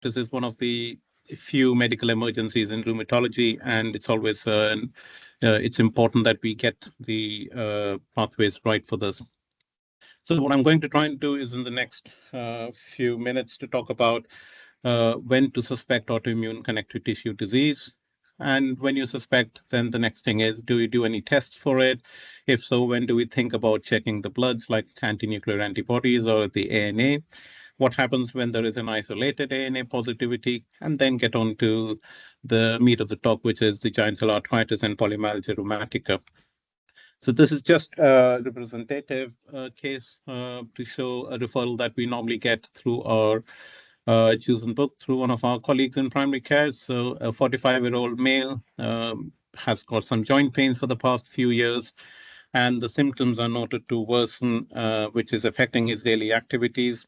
This is one of the few medical emergencies in rheumatology, and it's always it's important that we get the pathways right for this. So what I'm going to try and do is in the next few minutes to talk about when to suspect autoimmune connective tissue disease. And when you suspect, then the next thing is, do you do any tests for it? If so, when do we think about checking the bloods like anti-nuclear antibodies or the ANA? What happens when there is an isolated ANA positivity? And then get on to the meat of the talk, which is the giant cell arthritis and polymyalgia rheumatica. So this is just a representative case to show a referral that we normally get through our chosen book through one of our colleagues in primary care. So a 45-year-old male has got some joint pains for the past few years, and the symptoms are noted to worsen, which is affecting his daily activities.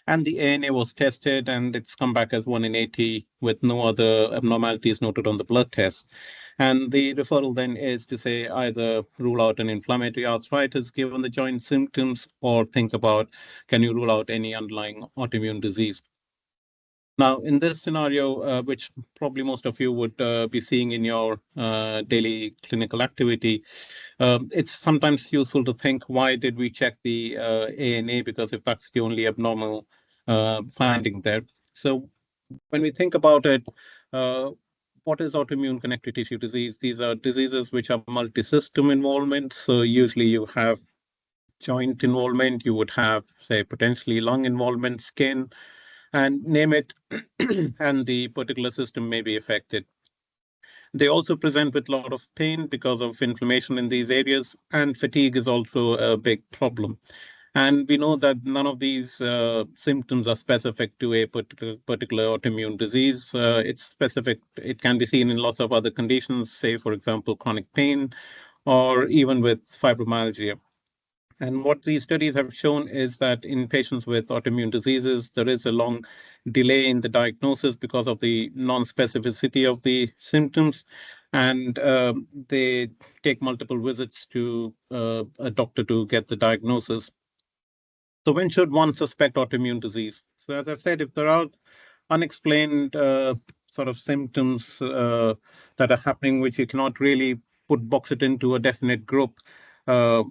And the ANA was tested, and it's come back as 1 in 80 with no other abnormalities noted on the blood test. And the referral then is to say either rule out an inflammatory arthritis given the joint symptoms, or think about, can you rule out any underlying autoimmune disease? Now, in this scenario, which probably most of you would be seeing in your daily clinical activity, it's sometimes useful to think, why did we check the ANA? Because if that's the only abnormal finding there. So when we think about it, uh, what is autoimmune connective tissue disease? These are diseases which are multi-system involvement. So usually you have joint involvement, you would have, say, potentially lung involvement, skin, and name it, and the particular system may be affected. They also present with a lot of pain because of inflammation in these areas, and fatigue is also a big problem. And we know that none of these symptoms are specific to a particular autoimmune disease. It's specific, it can be seen in lots of other conditions, say, for example, chronic pain, or even with fibromyalgia. And what these studies have shown is that in patients with autoimmune diseases, there is a long delay in the diagnosis because of the non-specificity of the symptoms. And they take multiple visits to a doctor to get the diagnosis. So when should one suspect autoimmune disease? So as I've said, if there are unexplained sort of symptoms that are happening, which you cannot really box it into a definite group.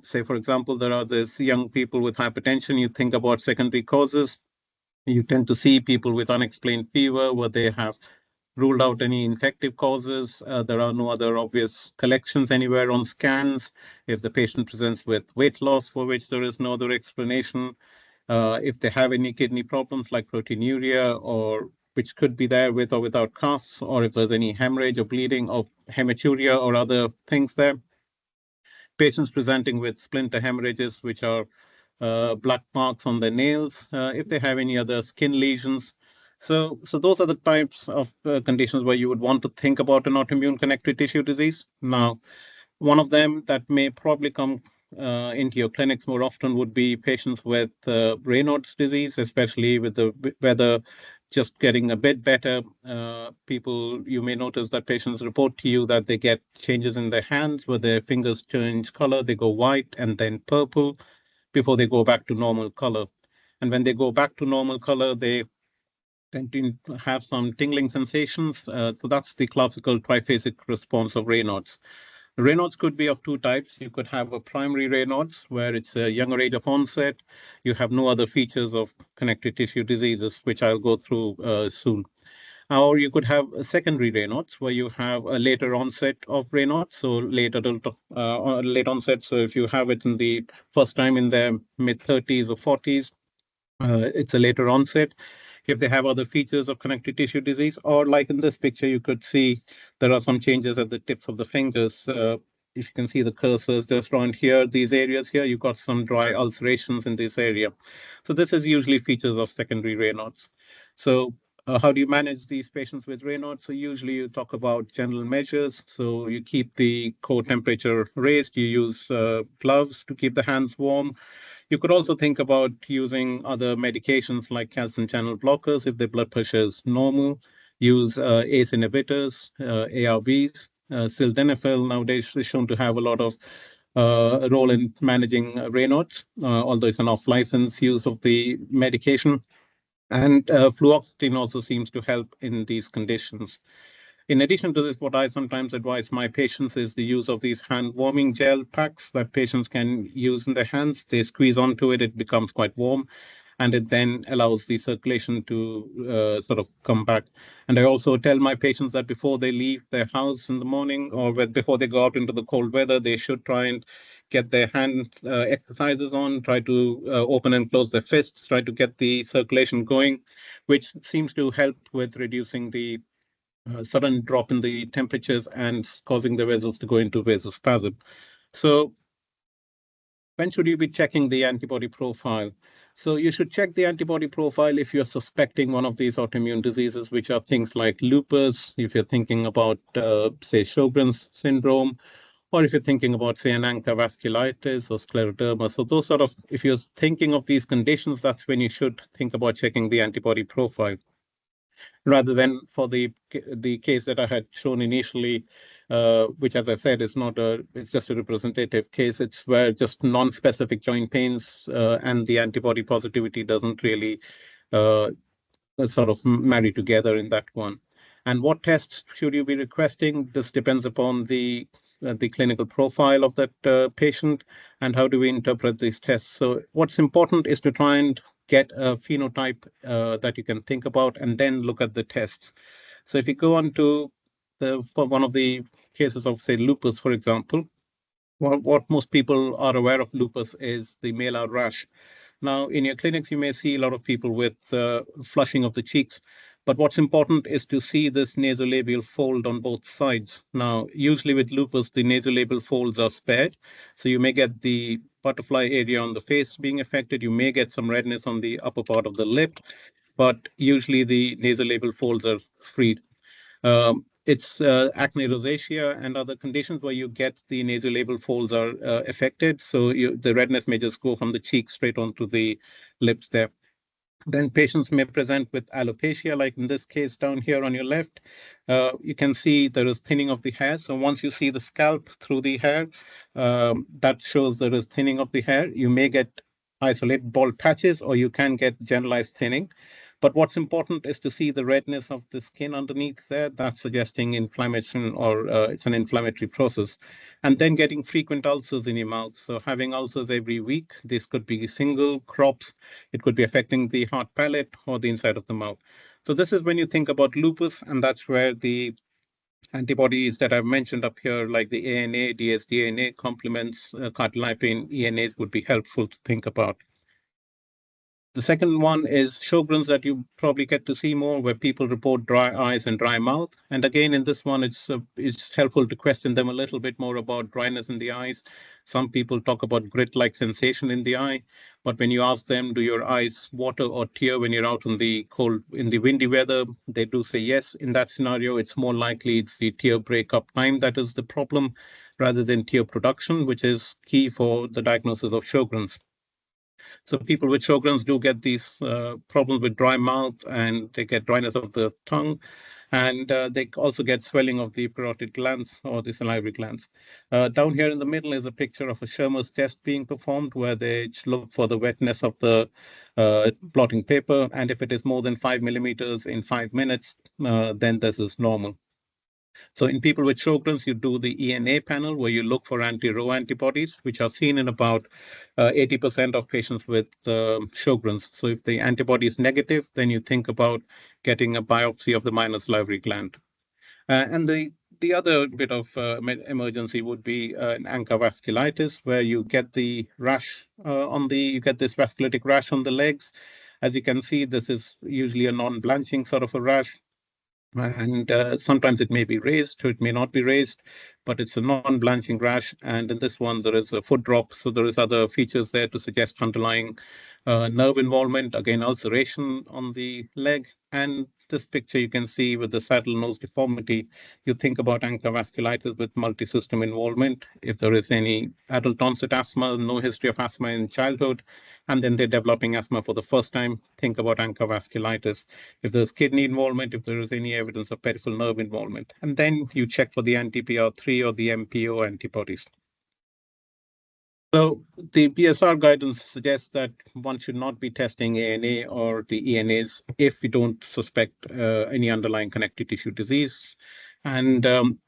Say, for example, there are these young people with hypertension. You think about secondary causes. You tend to see people with unexplained fever where they have ruled out any infective causes. There are no other obvious collections anywhere on scans. If the patient presents with weight loss for which there is no other explanation, if they have any kidney problems like proteinuria, or which could be there with or without casts, or if there's any hemorrhage or bleeding or hematuria or other things there. Patients presenting with splinter hemorrhages, which are black marks on their nails, if they have any other skin lesions. So those are the types of conditions where you would want to think about an autoimmune connective tissue disease. Now, one of them that may probably come into your clinics more often would be patients with Raynaud's disease, especially with the weather just getting a bit better. You may notice that patients report to you that they get changes in their hands where their fingers change color, they go white and then purple before they go back to normal color. And when they go back to normal color, they tend to have some tingling sensations. So that's the classical triphasic response of Raynaud's. Raynaud's could be of two types. You could have a primary Raynaud's, where it's a younger age of onset. You have no other features of connective tissue diseases, which I'll go through soon. Or you could have a secondary Raynaud's, where you have a later onset of Raynaud's, so late onset. So if you have it in the first time in their mid-30s or 40s, it's a later onset. If they have other features of connective tissue disease, or like in this picture, you could see there are some changes at the tips of the fingers. If you can see the cursors just around here, these areas here, you've got some dry ulcerations in this area. So this is usually features of secondary Raynaud's. So how do you manage these patients with Raynaud's? So usually you talk about general measures. So you keep the core temperature raised. You use gloves to keep the hands warm. You could also think about using other medications like calcium channel blockers if the blood pressure is normal. Use ACE inhibitors, ARBs. Sildenafil nowadays is shown to have a lot of role in managing Raynaud's, although it's an off-license use of the medication. And fluoxetine also seems to help in these conditions. In addition to this, what I sometimes advise my patients is the use of these hand warming gel packs that patients can use in their hands. They squeeze onto it, it becomes quite warm, and it then allows the circulation to sort of come back. And I also tell my patients that before they leave their house in the morning or before they go out into the cold weather, they should try and get their hand exercises on, try to open and close their fists, try to get the circulation going, which seems to help with reducing the sudden drop in the temperatures and causing the vessels to go into vasospasm. So when should you be checking the antibody profile? So you should check the antibody profile if you're suspecting one of these autoimmune diseases, which are things like lupus, if you're thinking about, say, Sjogren's syndrome, or if you're thinking about, say, an ANCA vasculitis or scleroderma. So those sort of, if you're thinking of these conditions, that's when you should think about checking the antibody profile rather than for the case that I had shown initially, which, as I said, is not it's just a representative case. It's where just non-specific joint pains and the antibody positivity doesn't really uh, sort of marry together in that one. And what tests should you be requesting? This depends upon the clinical profile of that patient and how do we interpret these tests. So what's important is to try and get a phenotype that you can think about and then look at the tests. So if you go on to for one of the cases of, say, lupus, for example, what most people are aware of lupus is the malar rash. Now, in your clinics, you may see a lot of people with flushing of the cheeks, but what's important is to see this nasolabial fold on both sides. Now, usually with lupus, the nasolabial folds are spared, so you may get the butterfly area on the face being affected. You may get some redness on the upper part of the lip, but usually the nasolabial folds are freed. It's acne rosacea and other conditions where you get the nasolabial folds are affected. So the redness may just go from the cheek straight onto the lips there. Then patients may present with alopecia, like in this case down here on your left. You can see there is thinning of the hair. So once you see the scalp through the hair, that shows there is thinning of the hair. You may get isolated bald patches or you can get generalized thinning. But what's important is to see the redness of the skin underneath there. That's suggesting inflammation or it's an inflammatory process. And then getting frequent ulcers in your mouth. So having ulcers every week, this could be single crops. It could be affecting the hard palate or the inside of the mouth. So this is when you think about lupus, and that's where the antibodies that I've mentioned up here, like the ANA, dsDNA complements, cartilipin, ENAs would be helpful to think about. The second one is Sjogren's that you probably get to see more, where people report dry eyes and dry mouth. And again, in this one, it's helpful to question them a little bit more about dryness in the eyes. Some people talk about grit-like sensation in the eye, but when you ask them, do your eyes water or tear when you're out in the cold, in the windy weather, they do say yes. In that scenario, it's more likely it's the tear breakup time that is the problem, rather than tear production, which is key for the diagnosis of Sjogren's. So people with Sjogren's do get these problems with dry mouth and they get dryness of the tongue. And they also get swelling of the parotid glands or the salivary glands. Down here in the middle is a picture of a Schirmer's test being performed where they look for the wetness of the blotting paper. And if it is more than 5 millimeters in 5 minutes, then this is normal. So in people with Sjogren's, you do the ENA panel where you look for anti-Ro antibodies, which are seen in about 80% of patients with Sjogren's. So if the antibody is negative, then you think about getting a biopsy of the minor salivary gland. And the other bit of emergency would be an ANCA vasculitis, where you get the rash you get this vasculitic rash on the legs. As you can see, this is usually a non-blanching sort of a rash. And sometimes it may be raised or it may not be raised, but it's a non-blanching rash. And in this one, there is a foot drop. So there is other features there to suggest underlying nerve involvement, again, ulceration on the leg. And this picture you can see with the saddle nose deformity, you think about ANCA vasculitis with multi-system involvement. If there is any adult onset asthma, no history of asthma in childhood, and then they're developing asthma for the first time, think about ANCA vasculitis. If there's kidney involvement, if there is any evidence of peripheral nerve involvement, and then you check for the anti-PR3 or the MPO antibodies. So the PSR guidance suggests that one should not be testing ANA or the ENAs if we don't suspect any underlying connective tissue disease. And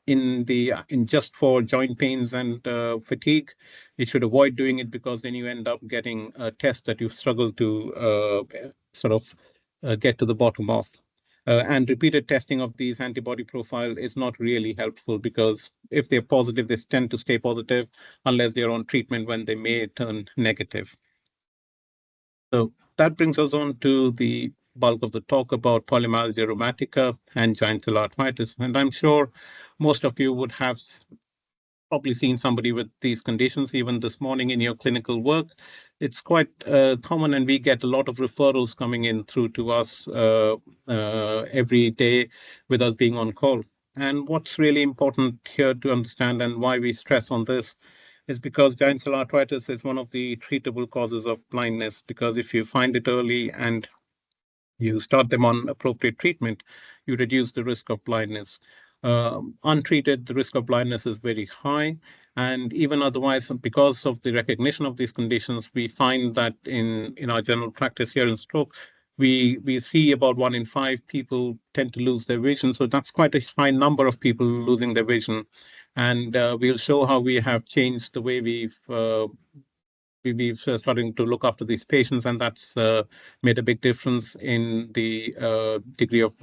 in just for joint pains and fatigue, you should avoid doing it because then you end up getting a test that you struggle to sort of get to the bottom of. And repeated testing of these antibody profile is not really helpful because if they're positive, they tend to stay positive unless they're on treatment when they may turn negative. So that brings us on to the bulk of the talk about polymyalgia rheumatica and giant cell arthritis. And I'm sure most of you would have probably seen somebody with these conditions even this morning in your clinical work. It's quite common, and we get a lot of referrals coming in through to us every day with us being on call. And what's really important here to understand and why we stress on this is because giant cell arthritis is one of the treatable causes of blindness, because if you find it early and you start them on appropriate treatment, you reduce the risk of blindness. Untreated, the risk of blindness is very high. And even otherwise, because of the recognition of these conditions, we find that in our general practice here in Stoke, we see about 1 in 5 people tend to lose their vision. So that's quite a high number of people losing their vision. And we'll show how we have changed the way we've starting to look after these patients, and that's made a big difference in the degree of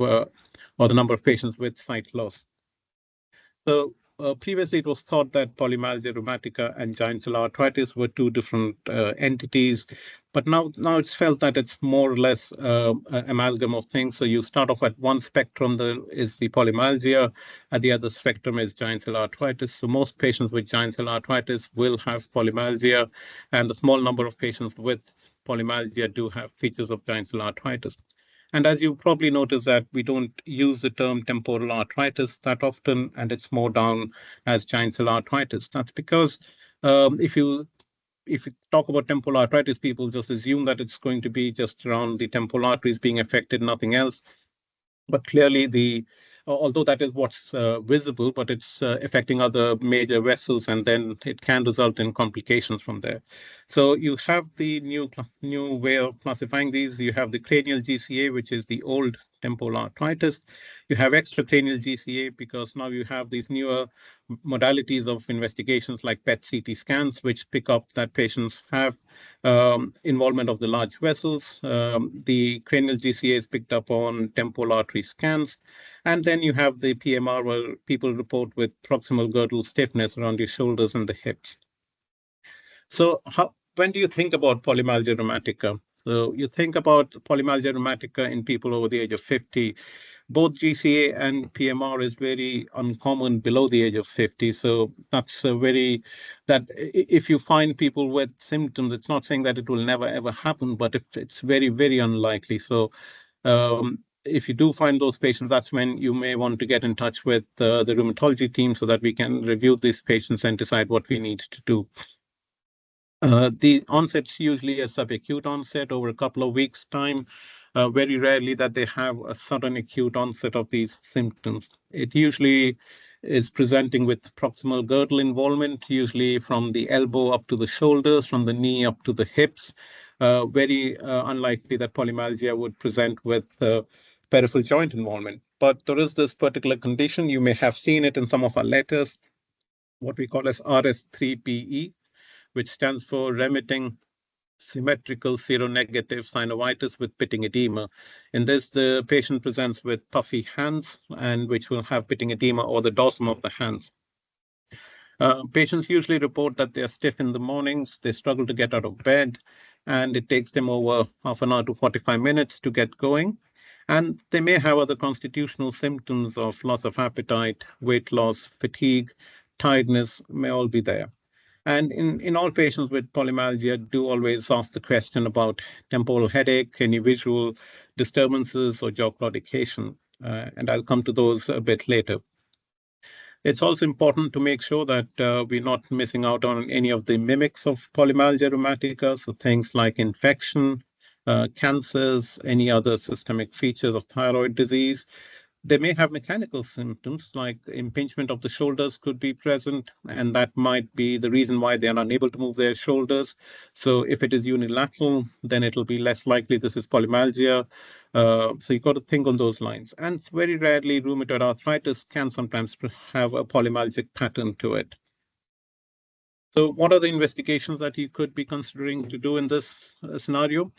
or the number of patients with sight loss. So previously, it was thought that polymyalgia rheumatica and giant cell arthritis were two different entities, but now it's felt that it's more or less an amalgam of things. So you start off at one spectrum, is the polymyalgia, at the other spectrum is giant cell arthritis. So most patients with giant cell arthritis will have polymyalgia, and a small number of patients with polymyalgia do have features of giant cell arthritis. And as you probably notice that we don't use the term temporal arthritis that often, and it's more down as giant cell arthritis. That's because if you talk about temporal arthritis, people just assume that it's going to be just around the temporal arteries being affected, nothing else. But clearly, although that is what's visible, but it's affecting other major vessels, and then it can result in complications from there. So you have the new way of classifying these. You have the cranial GCA, which is the old temporal arthritis. You have extracranial GCA because now you have these newer modalities of investigations like PET-CT scans, which pick up that patients have involvement of the large vessels. The cranial GCA is picked up on temporal artery scans. And then you have the PMR, where people report with proximal girdle stiffness around your shoulders and the hips. So when do you think about polymyalgia rheumatica? So you think about polymyalgia rheumatica in people over the age of 50. Both GCA and PMR is very uncommon below the age of 50. So that's if you find people with symptoms, it's not saying that it will never ever happen, but it's very, very unlikely. So if you do find those patients, that's when you may want to get in touch with the rheumatology team so that we can review these patients and decide what we need to do. The onset's usually a subacute onset over a couple of weeks' time. Very rarely that they have a sudden acute onset of these symptoms. It usually is presenting with proximal girdle involvement, usually from the elbow up to the shoulders, from the knee up to the hips. Very unlikely that polymyalgia would present with peripheral joint involvement. But there is this particular condition. You may have seen it in some of our letters, what we call as RS3PE, which stands for remitting symmetrical seronegative synovitis with pitting edema. In this, the patient presents with puffy hands, and which will have pitting edema or the dorsum of the hands. Patients usually report that they're stiff in the mornings, they struggle to get out of bed, and it takes them over half an hour to 45 minutes to get going. And they may have other constitutional symptoms of loss of appetite, weight loss, fatigue, tiredness may all be there. And in all patients with polymyalgia, do always ask the question about temporal headache, any visual disturbances or jaw claudication. And I'll come to those a bit later. It's also important to make sure that we're not missing out on any of the mimics of polymyalgia rheumatica, so things like infection, cancers, any other systemic features of thyroid disease. They may have mechanical symptoms like impingement of the shoulders could be present, and that might be the reason why they are unable to move their shoulders. So if it is unilateral, then it'll be less likely this is polymyalgia. So you've got to think on those lines. And very rarely, rheumatoid arthritis can sometimes have a polymyalgic pattern to it. So what are the investigations that you could be considering to do in this scenario?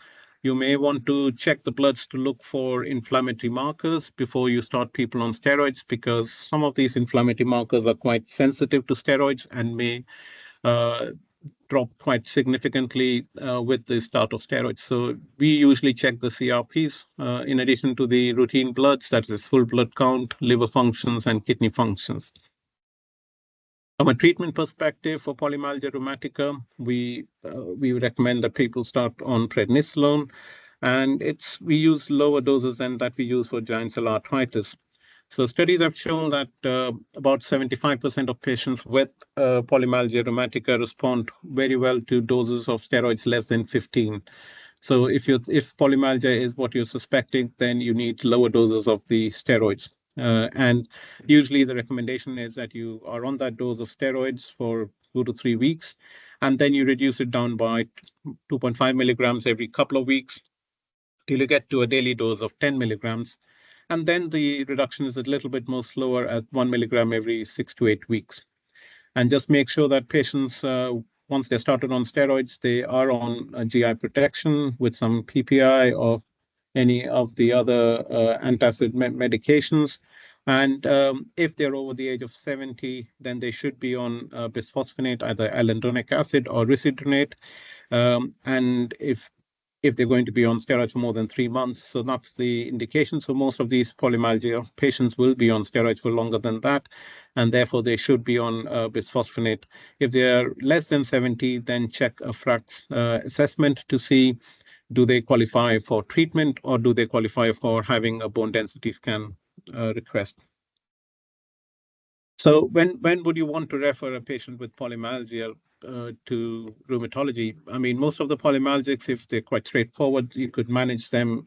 You may want to check the bloods to look for inflammatory markers before you start people on steroids, because some of these inflammatory markers are quite sensitive to steroids and may uh, drop quite significantly with the start of steroids. So we usually check the CRPs in addition to the routine bloods, that is full blood count, liver functions, and kidney functions. From a treatment perspective for polymyalgia rheumatica, we recommend that people start on prednisolone, and we use lower doses than that we use for giant cell arthritis. So studies have shown that about 75% of patients with polymyalgia rheumatica respond very well to doses of steroids less than 15. So if polymyalgia is what you're suspecting, then you need lower doses of the steroids. And usually the recommendation is that you are on that dose of steroids for 2 to 3 weeks, and then you reduce it down by 2.5 milligrams every couple of weeks till you get to a daily dose of 10 milligrams. And then the reduction is a little bit more slower at 1 milligram every 6 to 8 weeks. And just make sure that patients, once they're started on steroids, they are on GI protection with some PPI or any of the other antacid medications. And if they're over the age of 70, then they should be on bisphosphonate, either alendronic acid or risedronate. And if they're going to be on steroids for more than 3 months. So that's the indication. So most of these polymyalgia patients will be on steroids for longer than that, and therefore they should be on bisphosphonate. If they're less than 70, then check a FRAX assessment to see do they qualify for treatment or do they qualify for having a bone density scan request. So when would you want to refer a patient with polymyalgia to rheumatology? I mean, most of the polymyalgics, if they're quite straightforward, you could manage them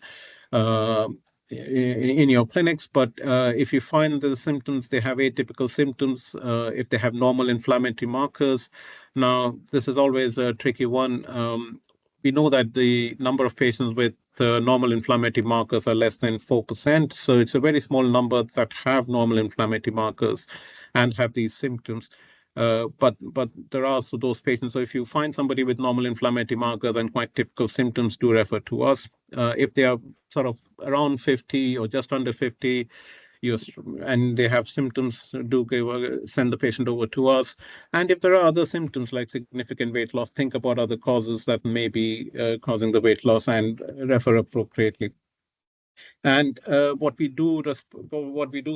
uh, in your clinics. But if you find the symptoms, they have atypical symptoms, if they have normal inflammatory markers. Now, this is always a tricky one. We know that the number of patients with normal inflammatory markers are less than 4%. So it's a very small number that have normal inflammatory markers and have these symptoms. But there are also those patients. So if you find somebody with normal inflammatory markers and quite typical symptoms, do refer to us. If they are sort of around 50 or just under 50, and they have symptoms, do send the patient over to us. And if there are other symptoms like significant weight loss, think about other causes that may be causing the weight loss and refer appropriately. And what we do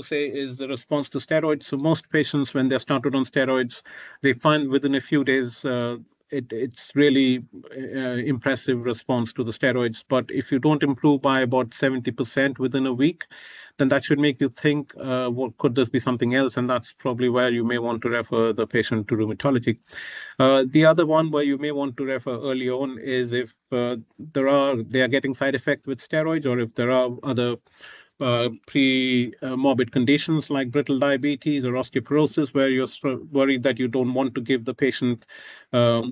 say is the response to steroids. So most patients, when they're started on steroids, they find within a few days it's really impressive response to the steroids. But if you don't improve by about 70% within a week, then that should make you think, well, could this be something else? And that's probably where you may want to refer the patient to rheumatology. The other one where you may want to refer early on is if they are getting side effects with steroids, or if there are other pre-morbid conditions like brittle diabetes or osteoporosis, where you're worried that you don't want to give the patient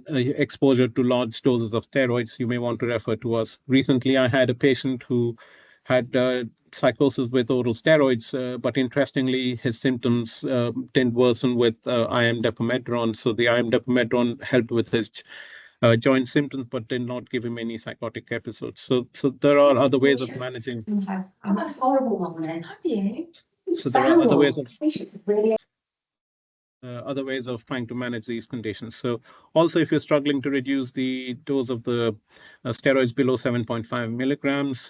exposure to large doses of steroids, you may want to refer to us. Recently, I had a patient who had psychosis with oral steroids, but interestingly, his symptoms didn't worsen with IM depomedron. So the IM depomedron helped with his joint symptoms, but did not give him any psychotic episodes. So there are other ways of managing. I've got a horrible one then. Have you? So there are other ways of trying to manage these conditions. So also, if you're struggling to reduce the dose of the steroids below 7.5 milligrams,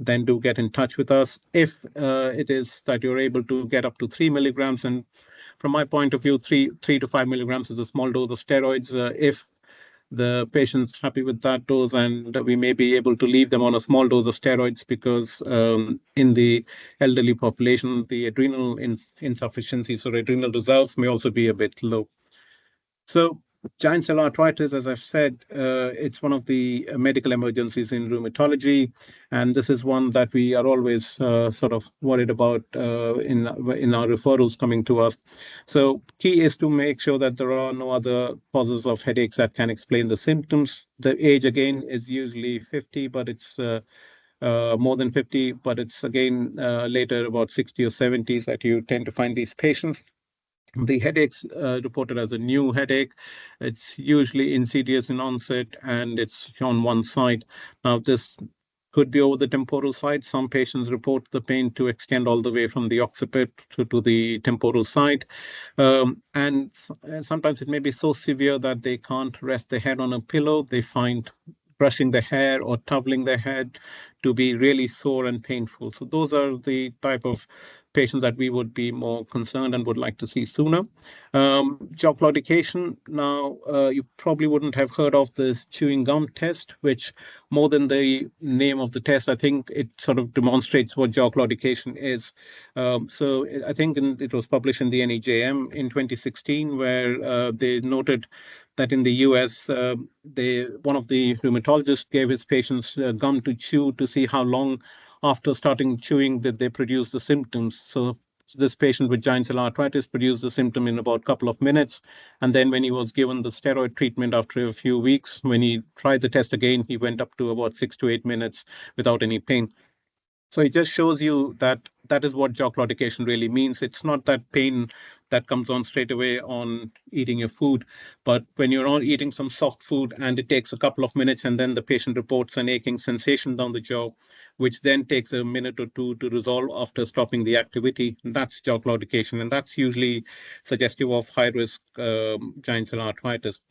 then do get in touch with us. If it is that you're able to get up to 3 milligrams, and from my point of view, 3 to 5 milligrams is a small dose of steroids. If the patient's happy with that dose, and we may be able to leave them on a small dose of steroids, because in the elderly population, the adrenal insufficiency, so adrenal results may also be a bit low. So Giant cell arthritis, as I've said, it's one of the medical emergencies in rheumatology, and this is one that we are always sort of worried about in our referrals coming to us. So, key is to make sure that there are no other causes of headaches that can explain the symptoms. The age again is usually 50, but it's more than 50, but it's again later about 60 or 70s that you tend to find these patients. The headache's reported as a new headache. It's usually insidious in onset and it's on one side. Now, this could be over the temporal side. Some patients report the pain to extend all the way from the occiput to the temporal side. And sometimes it may be so severe that they can't rest their head on a pillow. They find brushing their hair or toweling their head to be really sore and painful. So those are the type of patients that we would be more concerned and would like to see sooner. Jaw claudication. Now, you probably wouldn't have heard of this chewing gum test, which more than the name of the test, I think it sort of demonstrates what jaw claudication is. I think it was published in the NEJM in 2016, where they noted that in the US, one of the rheumatologists gave his patients gum to chew to see how long after starting chewing that they produce the symptoms. So this patient with giant cell arthritis produced the symptom in about a couple of minutes. And then when he was given the steroid treatment after a few weeks, when he tried the test again, he went up to about 6 to 8 minutes without any pain. So it just shows you that that is what jaw claudication really means. It's not that pain that comes on straight away on eating your food, but when you're on eating some soft food and it takes a couple of minutes and then the patient reports an aching sensation down the jaw, which then takes a minute or two to resolve after stopping the activity, that's jaw claudication. And that's usually suggestive of high risk giant cell arthritis.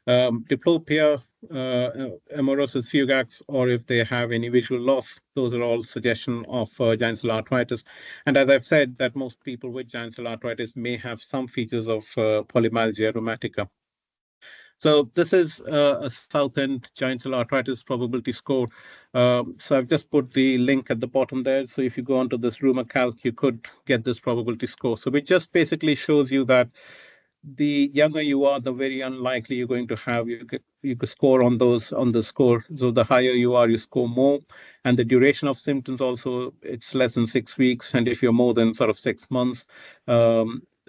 Diplopia, amaurosis fugax, or if they have any visual loss, those are all suggestion of giant cell arthritis. And as I've said, that most people with giant cell arthritis may have some features of polymyalgia rheumatica. So this is a South End giant cell arthritis probability score. So I've just put the link at the bottom there. So if you go onto this RumaCalc, you could get this probability score. So it just basically shows you that the younger you are, the very unlikely you're going to have you could score on the score. So the higher you are, you score more, and the duration of symptoms also it's less than 6 weeks, and if you're more than sort of 6 months,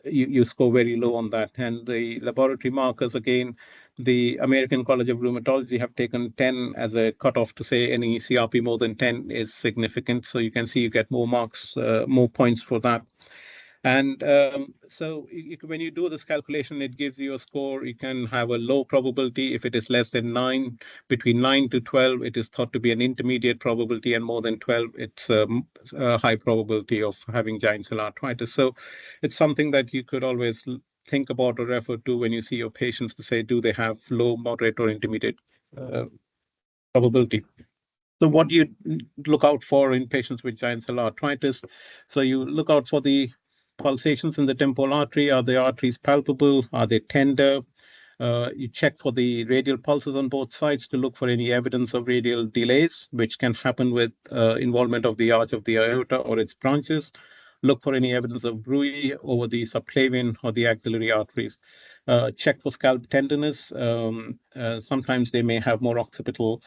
you score very low on that. And the laboratory markers again. The American College of Rheumatology have taken 10 as a cutoff to say any CRP more than 10 is significant. So you can see you get more marks, more points for that. And when you do this calculation, it gives you a score. You can have a low probability if it is less than 9. Between 9 to 12, it is thought to be an intermediate probability, and more than 12, it's a high probability of having giant cell arthritis. So it's something that you could always think about or refer to when you see your patients to say, do they have low, moderate, or intermediate probability? So what do you look out for in patients with giant cell arthritis? So you look out for the pulsations in the temporal artery. Are the arteries palpable? Are they tender? You check for the radial pulses on both sides to look for any evidence of radial delays, which can happen with involvement of the arch of the aorta or its branches. Look for any evidence of bruit over the subclavian or the axillary arteries. Check for scalp tenderness. Sometimes they may have more occipital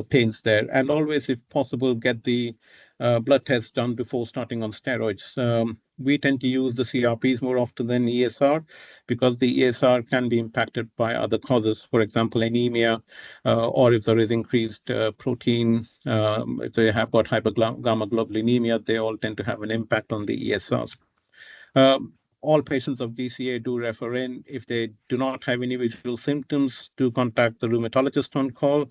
pains there. And always, if possible, get the blood tests done before starting on steroids. We tend to use the CRPs more often than ESR because the ESR can be impacted by other causes, for example, anemia, or if there is increased protein, if they have got hypergammaglobulinemia, they all tend to have an impact on the ESRs. All patients of GCA do refer in. If they do not have any visual symptoms, to contact the rheumatologist on call.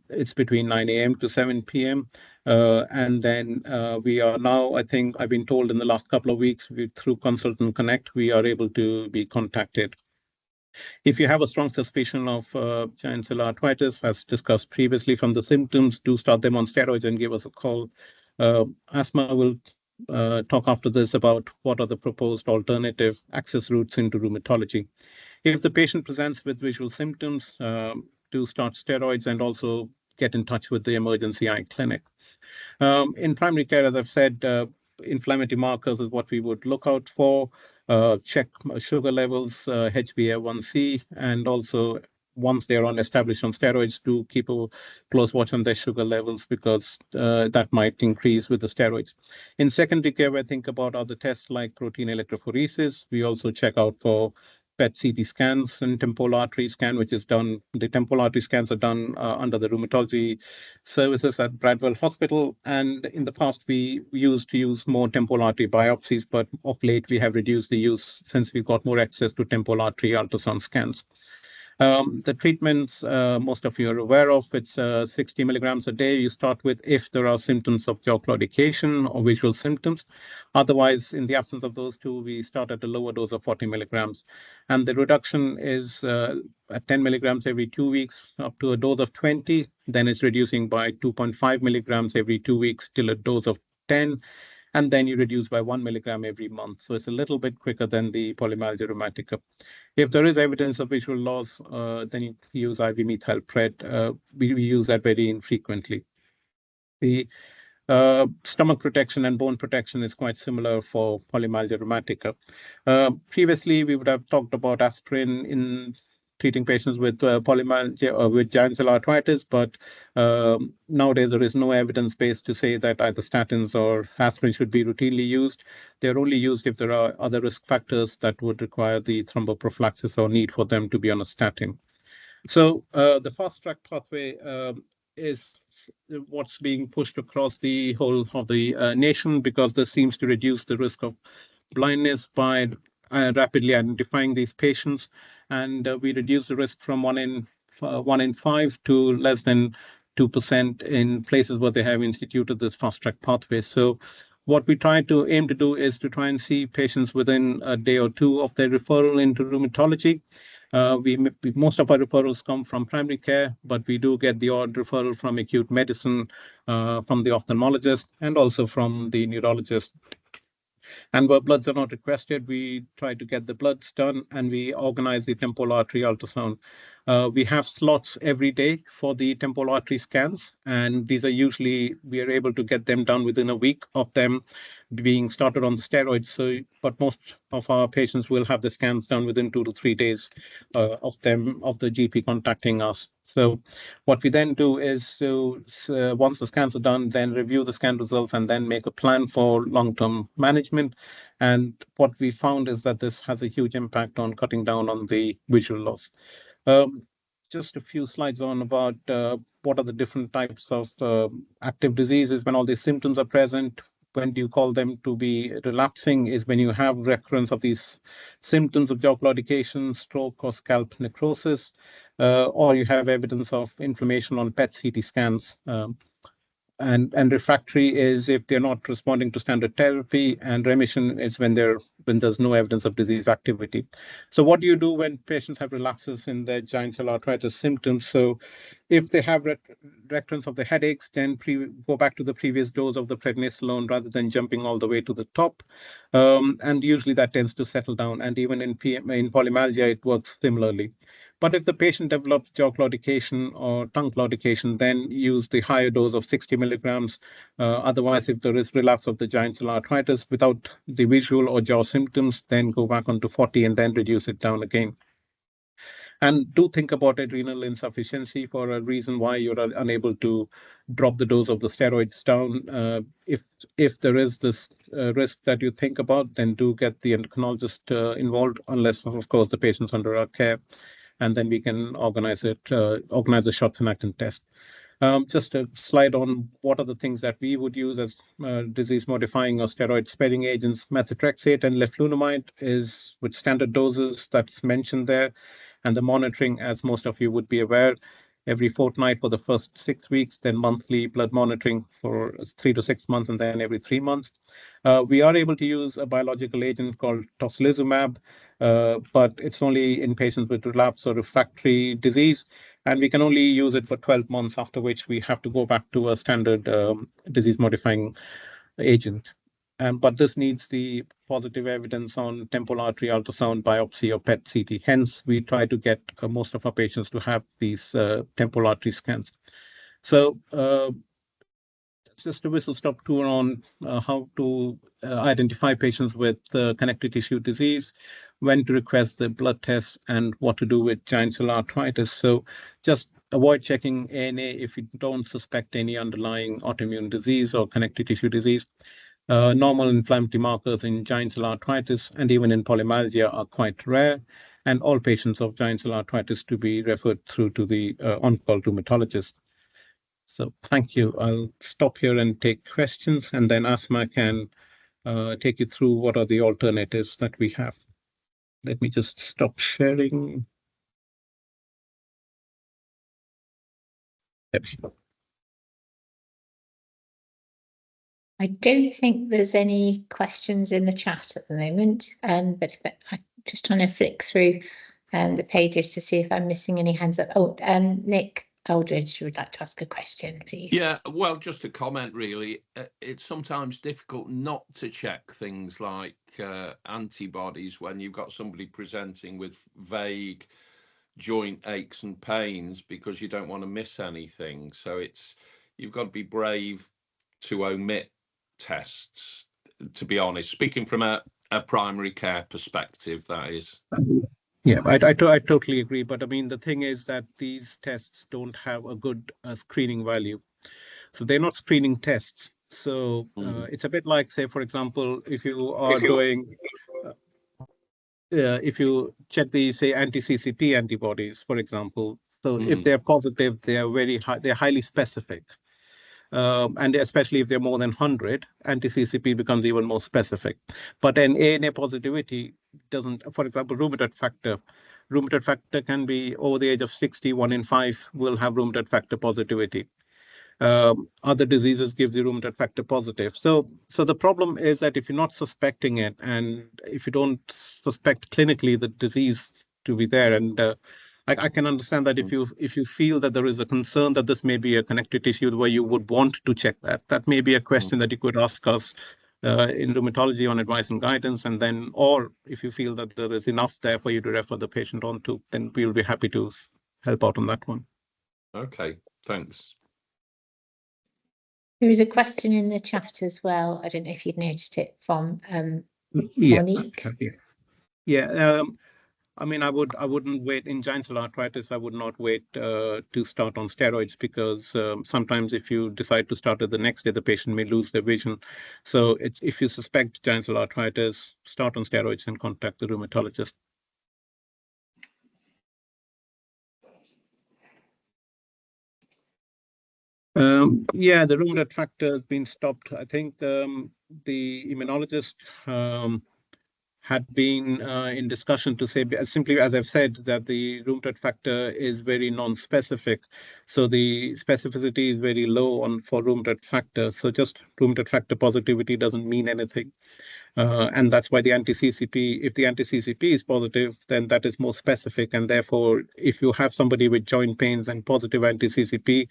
It's between 9 a.m. to 7 p.m. And then we are now, I think I've been told in the last couple of weeks, through Consultant Connect, we are able to be contacted. If you have a strong suspicion of giant cell arthritis, as discussed previously from the symptoms, do start them on steroids and give us a call. Asma will talk after this about what are the proposed alternative access routes into rheumatology. If the patient presents with visual symptoms, do start steroids and also get in touch with the emergency eye clinic. In primary care, as I've said, inflammatory markers is what we would look out for. check sugar levels, HbA1c, and also once they're established on steroids, to keep a close watch on their sugar levels, because that might increase with the steroids. In secondary care, we think about other tests like protein electrophoresis. We also check out for PET-CT scans and temporal artery scan, which is done. The temporal artery scans are done under the rheumatology services at Bradwell Hospital. And in the past, we used to use more temporal artery biopsies, but of late we have reduced the use since we got more access to temporal artery ultrasound scans. The treatments, most of you are aware of, it's 60 milligrams a day. You start with if there are symptoms of jaw claudication or visual symptoms. Otherwise, in the absence of those two, we start at a lower dose of 40 milligrams. And the reduction is at 10 milligrams every 2 weeks up to a dose of 20. Then it's reducing by 2.5 milligrams every 2 weeks till a dose of 10. And then you reduce by 1 milligram every month. So it's a little bit quicker than the polymyalgia rheumatica. If there is evidence of visual loss, then you use IV methylpred. We use that very infrequently. The stomach protection and bone protection is quite similar for polymyalgia rheumatica. Previously, we would have talked about aspirin in treating patients with polymyalgia or with giant cell arthritis, but nowadays there is no evidence base to say that either statins or aspirin should be routinely used. They're only used if there are other risk factors that would require the thromboprophylaxis or need for them to be on a statin. So the fast track pathway is what's being pushed across the whole of the nation, because this seems to reduce the risk of blindness by rapidly identifying these patients, and we reduce the risk from 1 in 5 to less than 2% in places where they have instituted this fast track pathway. So what we try to aim to do is to try and see patients within a day or two of their referral into rheumatology. Most of our referrals come from primary care, but we do get the odd referral from acute medicine, from the ophthalmologist, and also from the neurologist. And where bloods are not requested, we try to get the bloods done, and we organize the temporal artery ultrasound. We have slots every day for the temporal artery scans, and these are usually, we are able to get them done within a week of them being started on the steroids. So, but most of our patients will have the scans done within 2 to 3 days of the GP contacting us. So what we then do is, once the scans are done, then review the scan results and then make a plan for long-term management. And what we found is that this has a huge impact on cutting down on the visual loss. Just a few slides on about what are the different types of active diseases when all these symptoms are present. When do you call them to be relapsing is when you have recurrence of these symptoms of jaw claudication, stroke, or scalp necrosis, or you have evidence of inflammation on PET-CT scans. And refractory is if they're not responding to standard therapy, and remission is when there's no evidence of disease activity. So what do you do when patients have relapses in their giant cell arthritis symptoms? So if they have recurrence of the headaches, then go back to the previous dose of the prednisolone rather than jumping all the way to the top. And usually that tends to settle down. And even in polymyalgia, it works similarly. But if the patient develops jaw claudication or tongue claudication, then use the higher dose of 60 milligrams. Otherwise, if there is relapse of the giant cell arthritis without the visual or jaw symptoms, then go back onto 40 and then reduce it down again. And do think about adrenal insufficiency for a reason why you're unable to drop the dose of the steroids down. If there is this risk that you think about, then do get the endocrinologist involved, unless, of course, the patient's under our care. And then we can organize a Shotz-Actin test. Just a slide on what are the things that we would use as disease-modifying or steroid-sparing agents. Methotrexate and leflunomide is with standard doses that's mentioned there. And the monitoring, as most of you would be aware, every fortnight for the first 6 weeks, then monthly blood monitoring for 3 to 6 months, and then every 3 months. We are able to use a biological agent called tocilizumab, but it's only in patients with relapse or refractory disease, and we can only use it for 12 months, after which we have to go back to a standard disease-modifying agent. But this needs the positive evidence on temporal artery ultrasound, biopsy, or PET-CT. Hence, we try to get most of our patients to have these temporal artery scans. So just a whistle-stop tour on how to identify patients with connective tissue disease, when to request the blood tests, and what to do with giant cell arthritis. So just avoid checking ANA if you don't suspect any underlying autoimmune disease or connective tissue disease. Normal inflammatory markers in giant cell arthritis and even in polymyalgia are quite rare, and all patients of giant cell arthritis to be referred through to the on-call rheumatologist. So thank you. I'll stop here and take questions, and then Asma can take you through what are the alternatives that we have. Let me just stop sharing. There we go. I don't think there's any questions in the chat at the moment, but if I'm just trying to flick through the pages to see if I'm missing any hands up. Oh, Nick Aldridge would like to ask a question, please. Yeah, well, just a comment, really. It's sometimes difficult not to check things like antibodies when you've got somebody presenting with vague joint aches and pains, because you don't want to miss anything. So you've got to be brave to omit tests, to be honest, speaking from a primary care perspective, that is. Yeah, I totally agree. But I mean, the thing is that these tests don't have a good screening value. So they're not screening tests. So it's a bit like, say, for example, if you are doing, if you check the, say, anti-CCP antibodies, for example. So if they're positive, they are very high, they're highly specific. And especially if they're more than 100, anti-CCP becomes even more specific. But an ANA positivity doesn't, for example, rheumatoid factor can be over the age of 60, 1 in 5 will have rheumatoid factor positivity. Other diseases give the rheumatoid factor positive. So the problem is that if you're not suspecting it, and if you don't suspect clinically the disease to be there, and I can understand that if you feel that there is a concern that this may be a connective tissue where you would want to check that may be a question that you could ask us in rheumatology on advice and guidance, and then, or if you feel that there is enough there for you to refer the patient on to, then we'll be happy to help out on that one. Okay, thanks. There is a question in the chat as well. I don't know if you'd noticed it, from Monique. Yeah. I mean, I wouldn't wait in giant cell arthritis. I would not wait to start on steroids, because sometimes if you decide to start it the next day, the patient may lose their vision. So if you suspect giant cell arthritis, start on steroids and contact the rheumatologist. Yeah, the rheumatoid factor has been stopped. I think the immunologist had been in discussion to say, simply as I've said, that the rheumatoid factor is very non-specific. So the specificity is very low for rheumatoid factor. So just rheumatoid factor positivity doesn't mean anything. And that's why the anti-CCP, if the anti-CCP is positive, then that is more specific. And therefore, if you have somebody with joint pains and positive anti-CCP,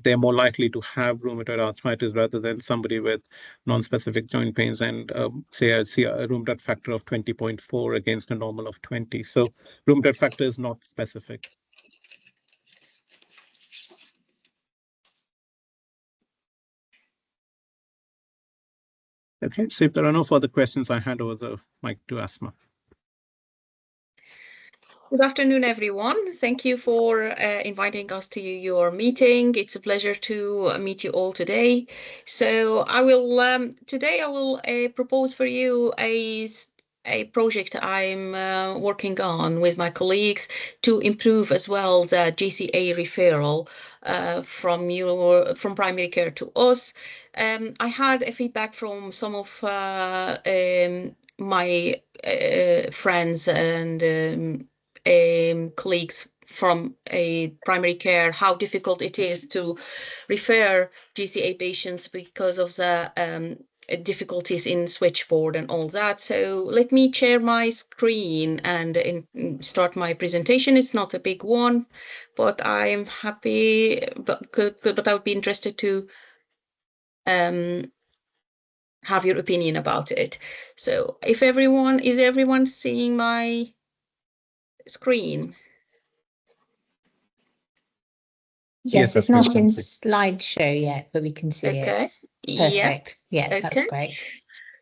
they're more likely to have rheumatoid arthritis rather than somebody with non-specific joint pains and say a rheumatoid factor of 20.4 against a normal of 20. So rheumatoid factor is not specific. Okay, so if there are no further questions, I hand over the mic to Asma. Good afternoon, everyone. Thank you for inviting us to your meeting. It's a pleasure to meet you all today. So I will today I will propose for you a project I'm working on with my colleagues to improve as well the GCA referral from primary care to us. I had a feedback from some of my friends and colleagues from a primary care, how difficult it is to refer GCA patients because of the difficulties in switchboard and all that. So let me share my screen and start my presentation. It's not a big one, but I'm happy, but I would be interested to have your opinion about it. So is everyone seeing my screen? Yes, it's that's great. not in Thank you. slideshow yet, but we can see Okay. it. Yeah. Perfect. Yeah, that's Okay. great.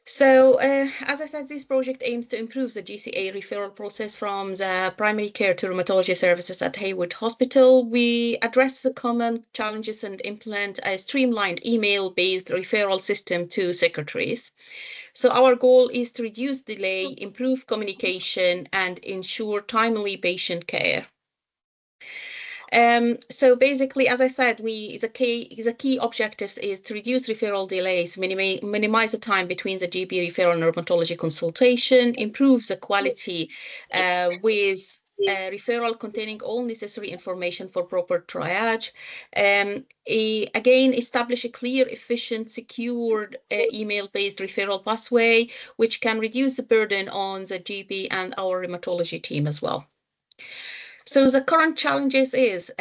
So, as I said, this project aims to improve the GCA referral process from the primary care to rheumatology services at Haywood Hospital. We address the common challenges and implement a streamlined email-based referral system to secretaries. So our goal is to reduce delay, improve communication, and ensure timely patient care. So basically, as I said, the key objectives is to reduce referral delays, minimize the time between the GP referral and rheumatology consultation, improve the quality with referral containing all necessary information for proper triage. Again, establish a clear, efficient, secured email-based referral pathway, which can reduce the burden on the GP and our rheumatology team as well. So the current challenges is,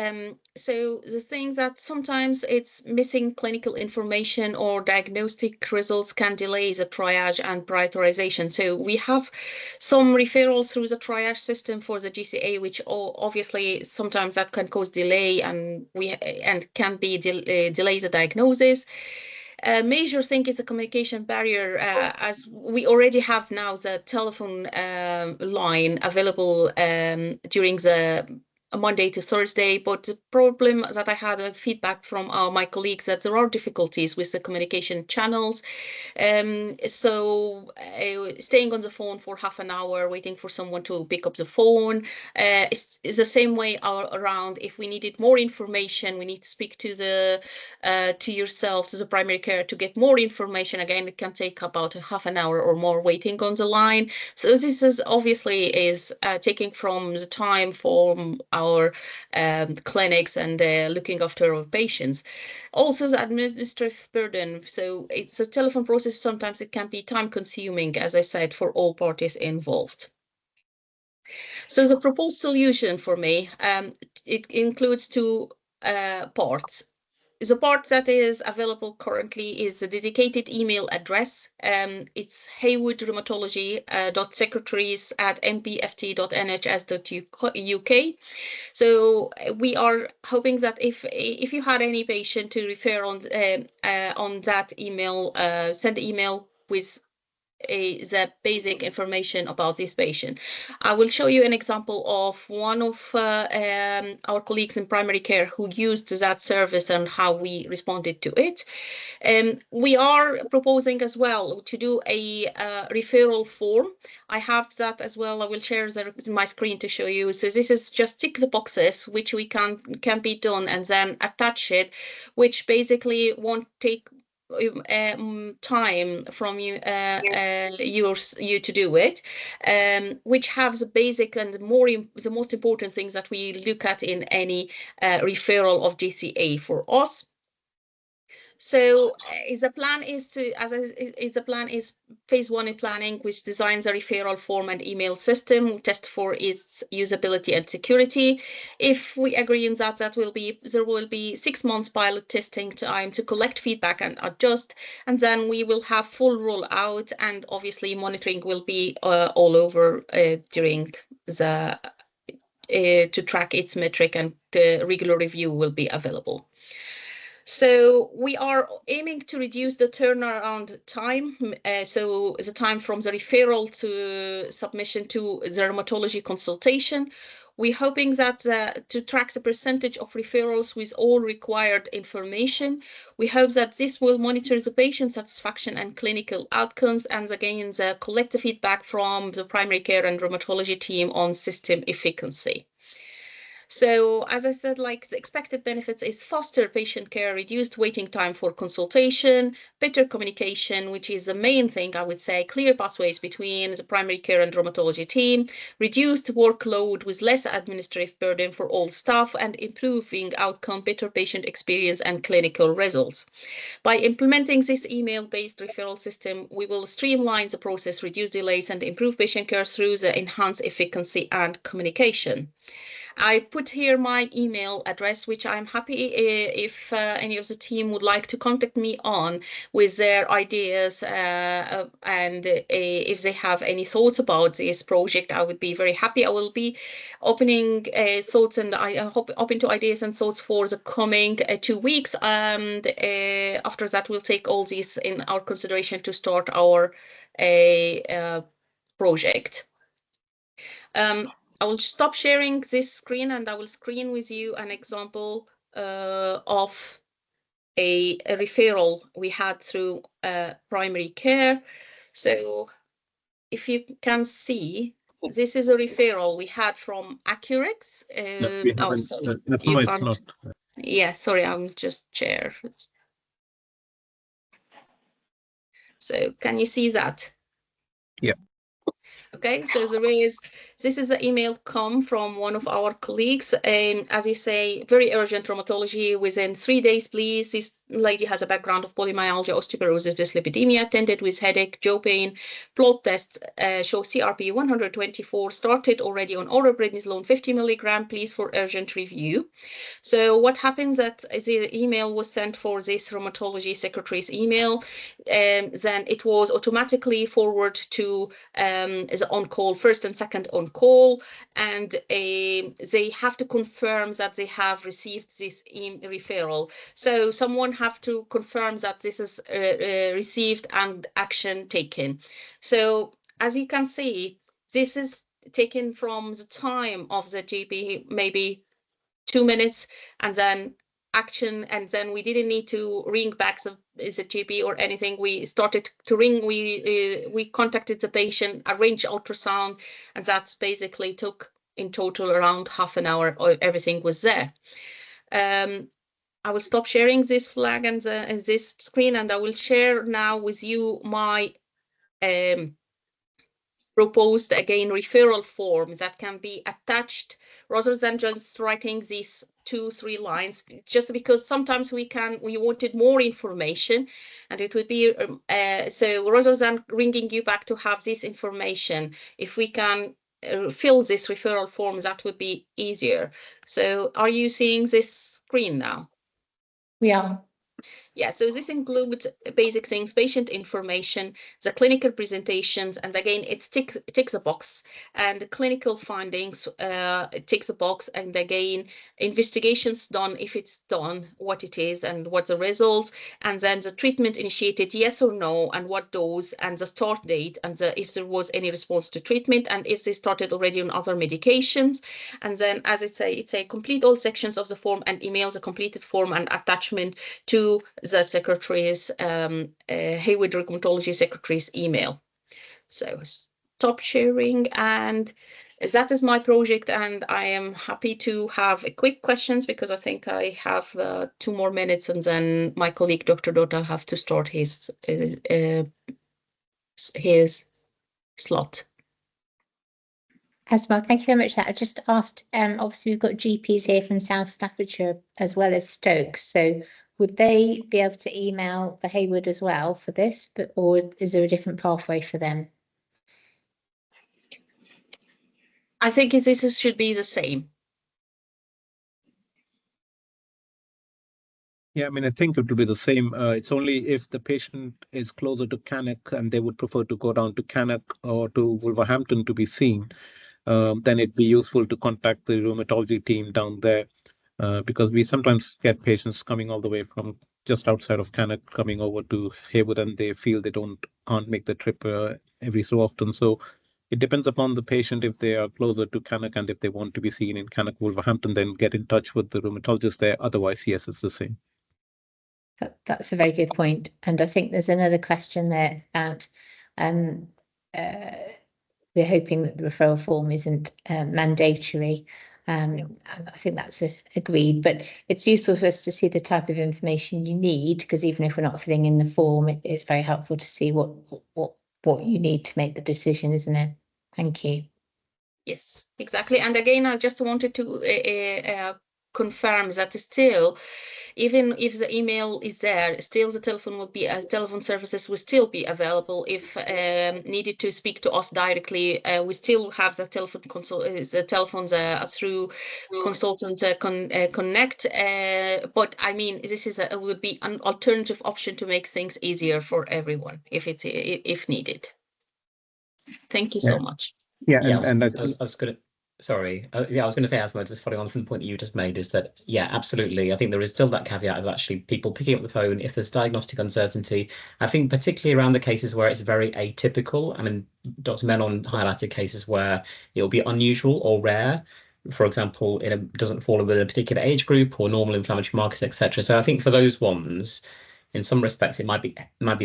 so the thing that sometimes it's missing clinical information or diagnostic results can delay the triage and prioritization. So we have some referrals through the triage system for the GCA, which obviously sometimes that can cause delay and can be delay the diagnosis. A major thing is the communication barrier, as we already have now the telephone line available during the Monday to Thursday, but the problem that I had a feedback from my colleagues that there are difficulties with the communication channels. So staying on the phone for half an hour, waiting for someone to pick up the phone, is the same way around. If we needed more information, we need to speak to the to yourself, to the primary care to get more information. Again, it can take about half an hour or more waiting on the line. So this is obviously taking from the time from our clinics and looking after our patients. Also the administrative burden. So it's a telephone process. Sometimes it can be time consuming, as I said, for all parties involved. So the proposed solution for me, it includes two parts. The part that is available currently is a dedicated email address. It's haywoodrheumatology.secretaries@mpft.nhs.uk. So we are hoping that if you had any patient to refer on that email, send email with the basic information about this patient. I will show you an example of one of our colleagues in primary care who used that service and how we responded to it. We are proposing as well to do a referral form. I have that as well. I will share my screen to show you. So this is just tick the boxes, which we can be done, and then attach it, which basically won't take time from you to do it, which have the basic and the most important things that we look at in any referral of GCA for us. So the plan is phase one in planning, which designs a referral form and email system, test for its usability and security. If we agree on that, there will be 6 months pilot testing time to collect feedback and adjust, and then we will have full rollout, and obviously monitoring will be all over during the to track its metric, and the regular review will be available. So we are aiming to reduce the turnaround time, so the time from the referral to submission to the rheumatology consultation. We're hoping that to track the percentage of referrals with all required information. We hope that this will monitor the patient satisfaction and clinical outcomes, and again, collect the feedback from the primary care and rheumatology team on system efficacy. So as I said, like the expected benefits is faster patient care, reduced waiting time for consultation, better communication, which is the main thing I would say, clear pathways between the primary care and rheumatology team, reduced workload with less administrative burden for all staff, and improving outcome, better patient experience and clinical results. By implementing this email-based referral system, we will streamline the process, reduce delays, and improve patient care through the enhanced efficacy and communication. I put here my email address, which I'm happy if any of the team would like to contact me on with their ideas and if they have any thoughts about this project. I would be very happy. I will be opening thoughts and I hope open to ideas and thoughts for the coming 2 weeks. And after that, we'll take all these in our consideration to start our project. I will stop sharing this screen and I will screen with you an example of a referral we had through primary care. So if you can see, this is a referral we had from Accurex. Oh, sorry, you can't. Yeah, sorry, I'm just share. So can you see that? Yeah. Okay, so this is an email come from one of our colleagues, and as you say, very urgent rheumatology within 3 days, please. This lady has a background of polymyalgia, osteoporosis, dyslipidemia, attended with headache, jaw pain. Blood tests show CRP 124, started already on oral prednisolone 50 milligram, please for urgent review. So what happens that the email was sent for this rheumatology secretary's email, then it was automatically forwarded to the on-call, first and second on-call, and they have to confirm that they have received this referral. So someone have to confirm that this is received and action taken. So as you can see, this is taken from the time of the GP, maybe 2 minutes, and then action, and then we didn't need to ring back the GP or anything. We started to ring, we contacted the patient, arranged ultrasound, and that basically took in total around half an hour. Everything was there. I will stop sharing this flag and this screen, and I will share now with you my proposed again referral form that can be attached rather than just writing these 2-3 lines, just because sometimes we wanted more information, and it would be so rather than ringing you back to have this information, if we can fill this referral form, that would be easier. So are you seeing this screen now? We are. Yeah, so this includes basic things, patient information, the clinical presentations, and again, it ticks a box, and clinical findings, it ticks a box, and again, investigations done, if it's done, what it is, and what the results, and then the treatment initiated, yes or no, and what dose, and the start date, and if there was any response to treatment, and if they started already on other medications. And then, as it's a complete all sections of the form, and email the completed form and attachment to the secretary's Hayward Rheumatology Secretary's email. So stop sharing, and that is my project, and I am happy to have a quick questions because I think I have 2 more minutes, and then my colleague Dr. Dota have to start his slot. Asma, thank you very much for that. I just asked, obviously we've got GPs here from South Staffordshire as well as Stoke, so would they be able to email the Hayward as well for this, or is there a different pathway for them? I think this should be the same. Yeah, I mean, I think it will be the same. It's only if the patient is closer to Cannock and they would prefer to go down to Cannock or to Wolverhampton to be seen, then it'd be useful to contact the rheumatology team down there, because we sometimes get patients coming all the way from just outside of Cannock coming over to Hayward, and they feel they can't make the trip every so often. So it depends upon the patient. If they are closer to Cannock and if they want to be seen in Cannock, Wolverhampton, then get in touch with the rheumatologist there. Otherwise, yes, it's the same. That's a very good point. And I think there's another question there about we're hoping that the referral form isn't mandatory. And I think that's agreed, but it's useful for us to see the type of information you need, because even if we're not filling in the form, it is very helpful to see what you need to make the decision, isn't it? Thank you. Yes, exactly. And again, I just wanted to confirm that still, even if the email is there, still the telephone will be, telephone services will still be available if needed to speak to us directly. We still have the telephone the telephones through consultant connect. But I mean, this is would be an alternative option to make things easier for everyone if needed. Thank you so much. Yeah, Yeah, and I was going to. Sorry, yeah, I was going to say, Asma, just following on from the point that you just made, is that, yeah, absolutely. I think there is still that caveat of actually people picking up the phone if there's diagnostic uncertainty. I think particularly around the cases where it's very atypical. I mean, Dr. Menon highlighted cases where it'll be unusual or rare. For example, it doesn't fall within a particular age group or normal inflammatory markers, etc. So I think for those ones, in some respects, it might be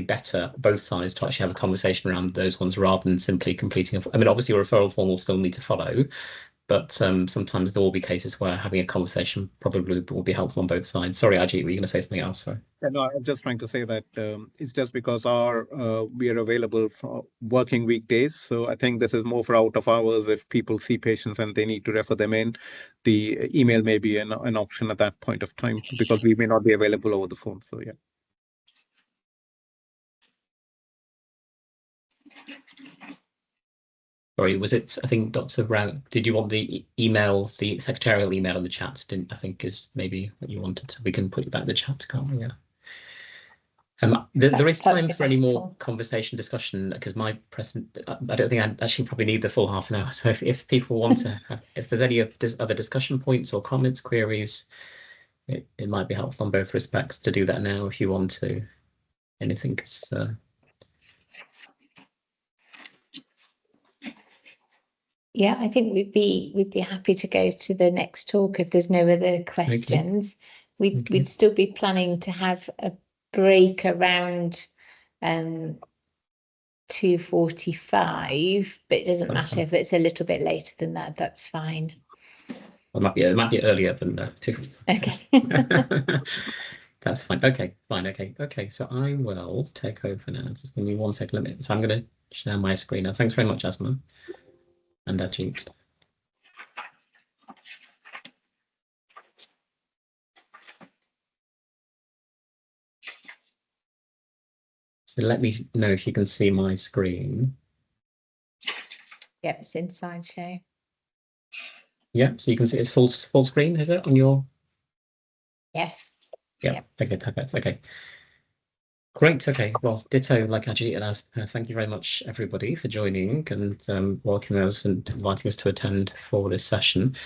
better both sides to actually have a conversation around those ones rather than simply completing. I mean, obviously, a referral form will still need to follow, but sometimes there will be cases where having a conversation probably will be helpful on both sides. Sorry, Ajit, were you going to say something else? Sorry. no, I'm just trying to say that it's just because we are available for working weekdays. So I think this is more for out of hours. If people see patients and they need to refer them in, the email may be an option at that point of time because we may not be available over the phone. So yeah. Sorry, was it, I think, Dr. Brown, did you want the email, the secretarial email in the chat? Didn't, I think is maybe what you wanted, so we can put that in the chat, can't we? Yeah. There is time for any more conversation discussion because my present, I don't think I actually probably need the full half an hour. So if people want to have, if there's any other discussion points or comments, queries, it might be helpful on both respects to do that now if you want to. Anything, because Yeah, I think we'd be happy to go to the next talk if there's no other questions. We'd still be planning to have a break around 2:45, but it doesn't matter if it's a little bit later than that. That's fine. It might be earlier than that too. Okay. That's fine. Okay, fine. Okay. So I will take over now. Just give me 1 second. So I'm going to share my screen now. Thanks very much, Asma and Ajit. So let me know if you can see my screen. Yep, it's inside show. Yeah, so you can see it's full screen, is it on your? Yes. Yeah. Yep. Okay, perfect. Okay. Great. Okay. Well, ditto like Ajit and Asma. Thank you very much, everybody, for joining and welcoming us and inviting us to attend for this session.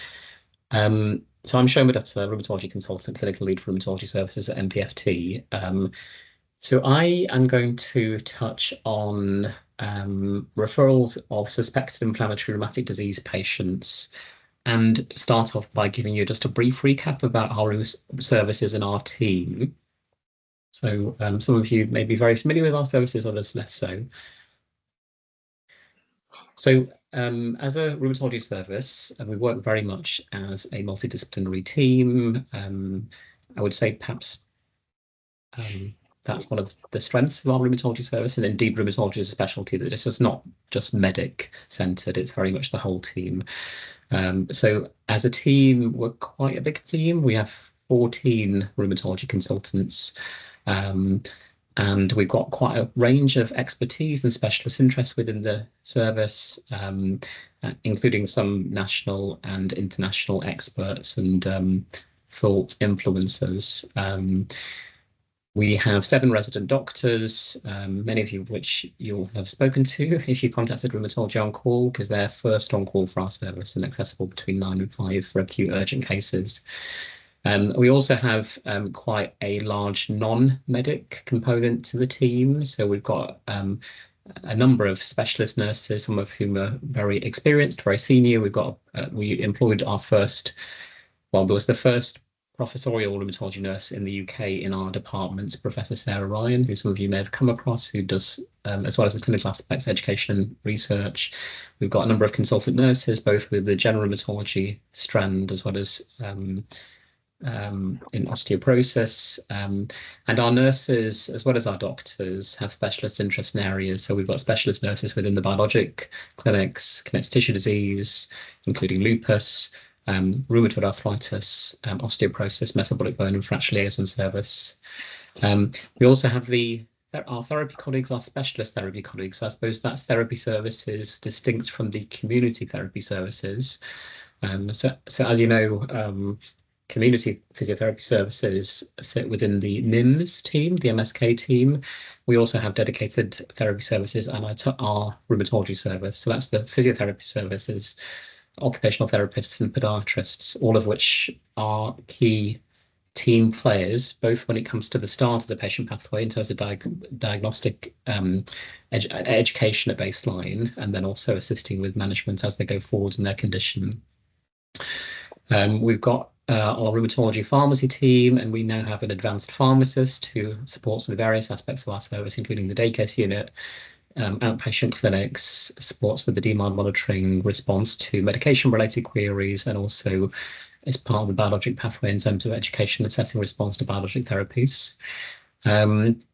So I'm Shoma Dutta, rheumatology consultant, clinical lead for rheumatology services at MPFT. So I am going to touch on referrals of suspected inflammatory rheumatic disease patients and start off by giving you just a brief recap about our services and our team. So some of you may be very familiar with our services, others less so. So as a rheumatology service, we work very much as a multidisciplinary team. I would say perhaps that's one of the strengths of our rheumatology service, and indeed rheumatology is a specialty that it's just not just medic centered, it's very much the whole team. So as a team, we're quite a big team. We have 14 rheumatology consultants, and we've got quite a range of expertise and specialist interests within the service, including some national and international experts and thought influencers. We have 7 resident doctors, many of you of which you'll have spoken to if you contacted Rheumatology On Call, because they're first on call for our service and accessible between 9 and 5 for acute urgent cases. We also have quite a large non-medic component to the team. So we've got a number of specialist nurses, some of whom are very experienced, very senior. We employed our first, well, there was the first professorial rheumatology nurse in the UK in our department, Professor Sarah Ryan, who some of you may have come across, who does, as well as the clinical aspects, education and research. We've got a number of consultant nurses, both with the general rheumatology strand, as well as in osteoporosis, and our nurses, as well as our doctors, have specialist interest in areas. So we've got specialist nurses within the biologic clinics, connective tissue disease, including lupus, rheumatoid arthritis, osteoporosis, metabolic bone and fracture liaison service. We also have our therapy colleagues, our specialist therapy colleagues. I suppose that's therapy services distinct from the community therapy services. So as you know, community physiotherapy services sit within the NIMS team, the MSK team. We also have dedicated therapy services and our rheumatology service. So that's the physiotherapy services, occupational therapists and podiatrists, all of which are key team players, both when it comes to the start of the patient pathway in terms of diagnostic education at baseline, and then also assisting with management as they go forwards in their condition. We've got our rheumatology pharmacy team, and we now have an advanced pharmacist who supports with various aspects of our service, including the day case unit, outpatient clinics, supports with the demand monitoring, response to medication-related queries, and also as part of the biologic pathway in terms of education assessing response to biologic therapies. And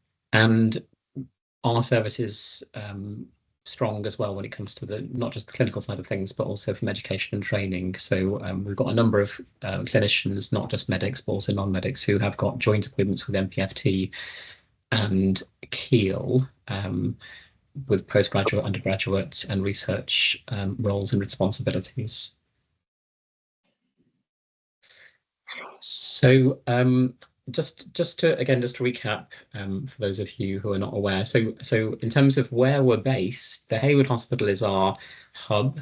our service is strong as well when it comes to not just the clinical side of things, but also from education and training. So we've got a number of clinicians, not just medics, but also non-medics, who have got joint appointments with MPFT and Keel, with postgraduate, undergraduate and research roles and responsibilities. So just to recap for those of you who are not aware, so in terms of where we're based, the Hayward Hospital is our hub,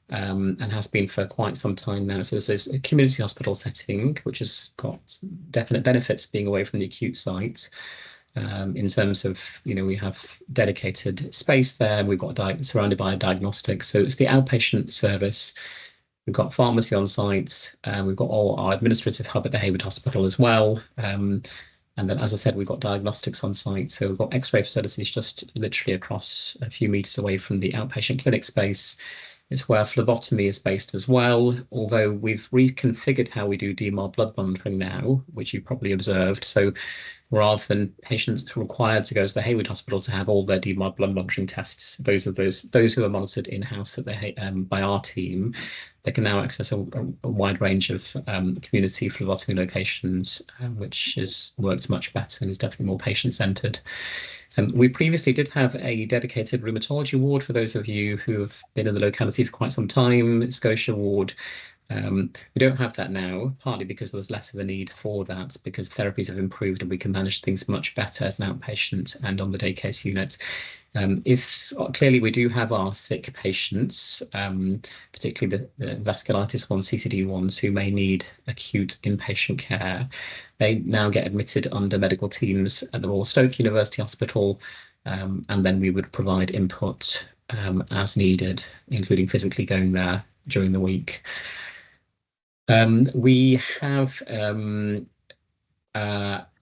and has been for quite some time now. So this is a community hospital setting, which has got definite benefits being away from the acute site. In terms of, we have dedicated space there. We've got surrounded by a diagnostic. So it's the outpatient service. We've got pharmacy on site. We've got all our administrative hub at the Hayward Hospital as well. And then, as I said, we've got diagnostics on site. So we've got X-ray facilities just literally across a few meters away from the outpatient clinic space. It's where phlebotomy is based as well, although we've reconfigured how we do DMARD blood monitoring now, which you probably observed. So rather than patients required to go to the Hayward Hospital to have all their DMARD blood monitoring tests, those who are monitored in-house by our team, they can now access a wide range of community phlebotomy locations, which has worked much better and is definitely more patient-centred. We previously did have a dedicated rheumatology ward for those of you who have been in the locality for quite some time, Scotia ward. We don't have that now, partly because there was less of a need for that, because therapies have improved and we can manage things much better as an outpatient and on the day case unit. Clearly we do have our sick patients, particularly the vasculitis ones, CCD ones, who may need acute inpatient care. They now get admitted under medical teams at the Royal Stoke University Hospital, and then we would provide input as needed, including physically going there during the week. We have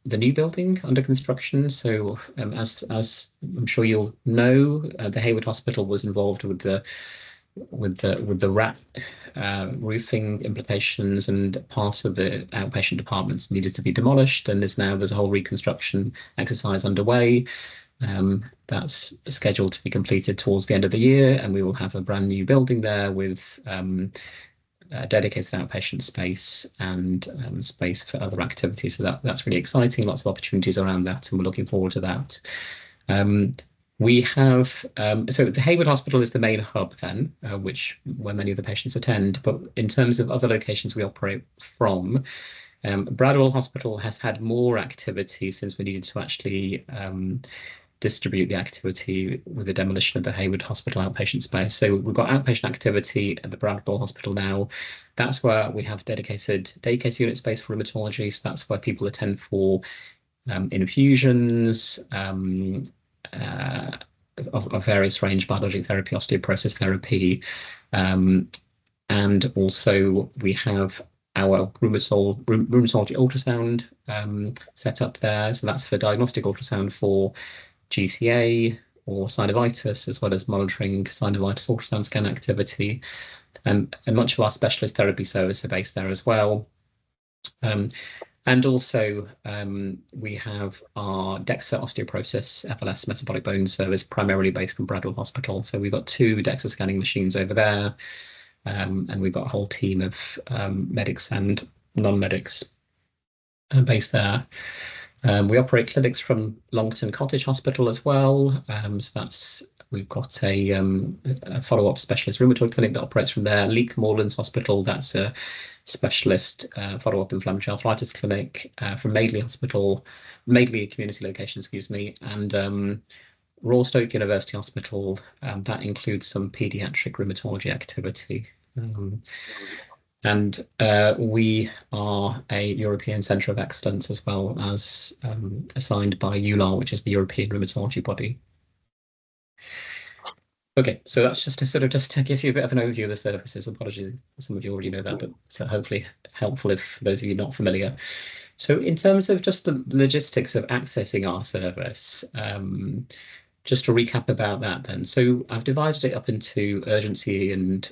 the new building under construction. So as I'm sure you'll know, the Hayward Hospital was involved with the RAP roofing implications, and parts of the outpatient departments needed to be demolished, and there's a whole reconstruction exercise underway. That's scheduled to be completed towards the end of the year, and we will have a brand new building there with dedicated outpatient space and space for other activities. So that's really exciting. Lots of opportunities around that, and we're looking forward to that. We have so the Hayward Hospital is the main hub then, where many of the patients attend. But in terms of other locations we operate from, Bradwell Hospital has had more activity since we needed to actually distribute the activity with the demolition of the Hayward Hospital outpatient space. So we've got outpatient activity at the Bradwell Hospital now. That's where we have dedicated day case unit space for rheumatology. So that's where people attend for infusions of various range, biologic therapy, osteoporosis therapy. And also we have our rheumatology ultrasound set up there. So that's for diagnostic ultrasound for GCA or synovitis, as well as monitoring synovitis ultrasound scan activity. And much of our specialist therapy service are based there as well. And also we have our DEXA osteoporosis, FLS metabolic bone service, primarily based from Bradwell Hospital. So we've got 2 DEXA scanning machines over there. and we've got a whole team of medics and non-medics based there. We operate clinics from Longton Cottage Hospital as well. So we've got a follow-up specialist rheumatoid clinic that operates from there. Leek Moorlands Hospital, that's a specialist follow-up inflammatory arthritis clinic from Madeley community location, excuse me, and Royal Stoke University Hospital. That includes some paediatric rheumatology activity. And we are a European Centre of Excellence as well as assigned by EULAR, which is the European Rheumatology body. Okay, so that's just to give you a bit of an overview of the services. Apologies, some of you already know that, but hopefully helpful if for those of you not familiar. So in terms of just the logistics of accessing our service, just to recap about that then. So I've divided it up into urgency and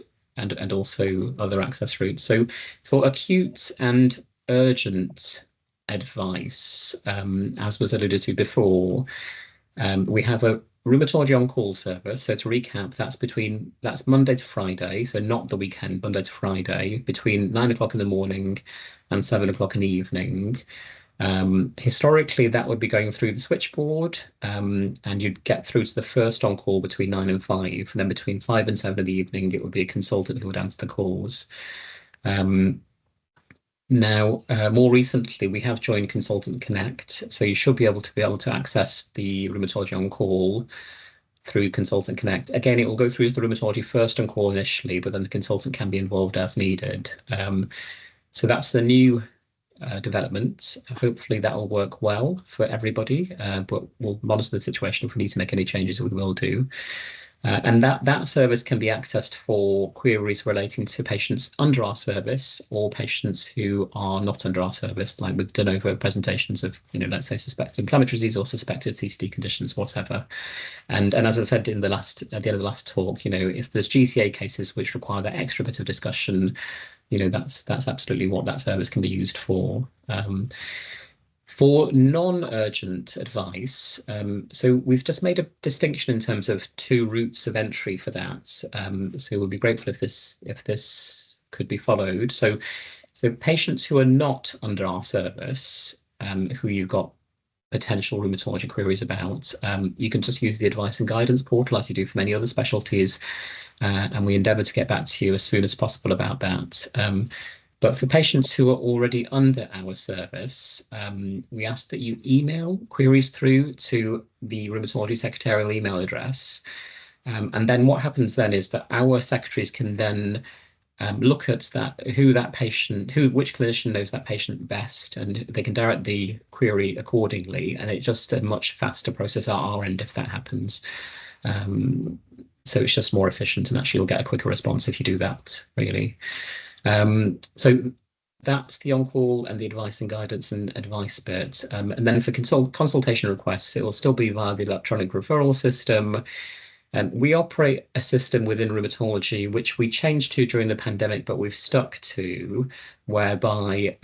also other access routes. So for acute and urgent advice, as was alluded to before, we have a rheumatology on-call service. So to recap, that's Monday to Friday, so not the weekend, Monday to Friday, between 9 o'clock in the morning and 7 o'clock in the evening. Historically, that would be going through the switchboard, and you'd get through to the first on call between 9 and 5, and then between 5 and 7 in the evening, it would be a consultant who would answer the calls. Now, more recently, we have joined Consultant Connect, so you should be able to access the rheumatology on call through Consultant Connect. Again, it will go through as the rheumatology first on call initially, but then the consultant can be involved as needed. So that's the new development. Hopefully that will work well for everybody, but we'll monitor the situation. If we need to make any changes, we will do. And that service can be accessed for queries relating to patients under our service or patients who are not under our service, like with de novo presentations of, let's say suspected inflammatory disease or suspected CCD conditions, whatever. And as I said at the end of the last talk, if there's GCA cases which require that extra bit of discussion, that's absolutely what that service can be used for. For non-urgent advice, so we've just made a distinction in terms of 2 routes of entry for that. So we'll be grateful if this could be followed. So patients who are not under our service, who you've got potential rheumatology queries about, you can just use the advice and guidance portal as you do for many other specialties, and we endeavour to get back to you as soon as possible about that. But for patients who are already under our service, we ask that you email queries through to the rheumatology secretarial email address. And then what happens then is that our secretaries can then look at which clinician knows that patient best, and they can direct the query accordingly. And it's just a much faster process at our end if that happens. So it's just more efficient, and actually you'll get a quicker response if you do that, really. So that's the on-call and the advice and guidance and advice bit. And then for consultation requests, it will still be via the electronic referral system. We operate a system within rheumatology, which we changed to during the pandemic, but we've stuck to, whereby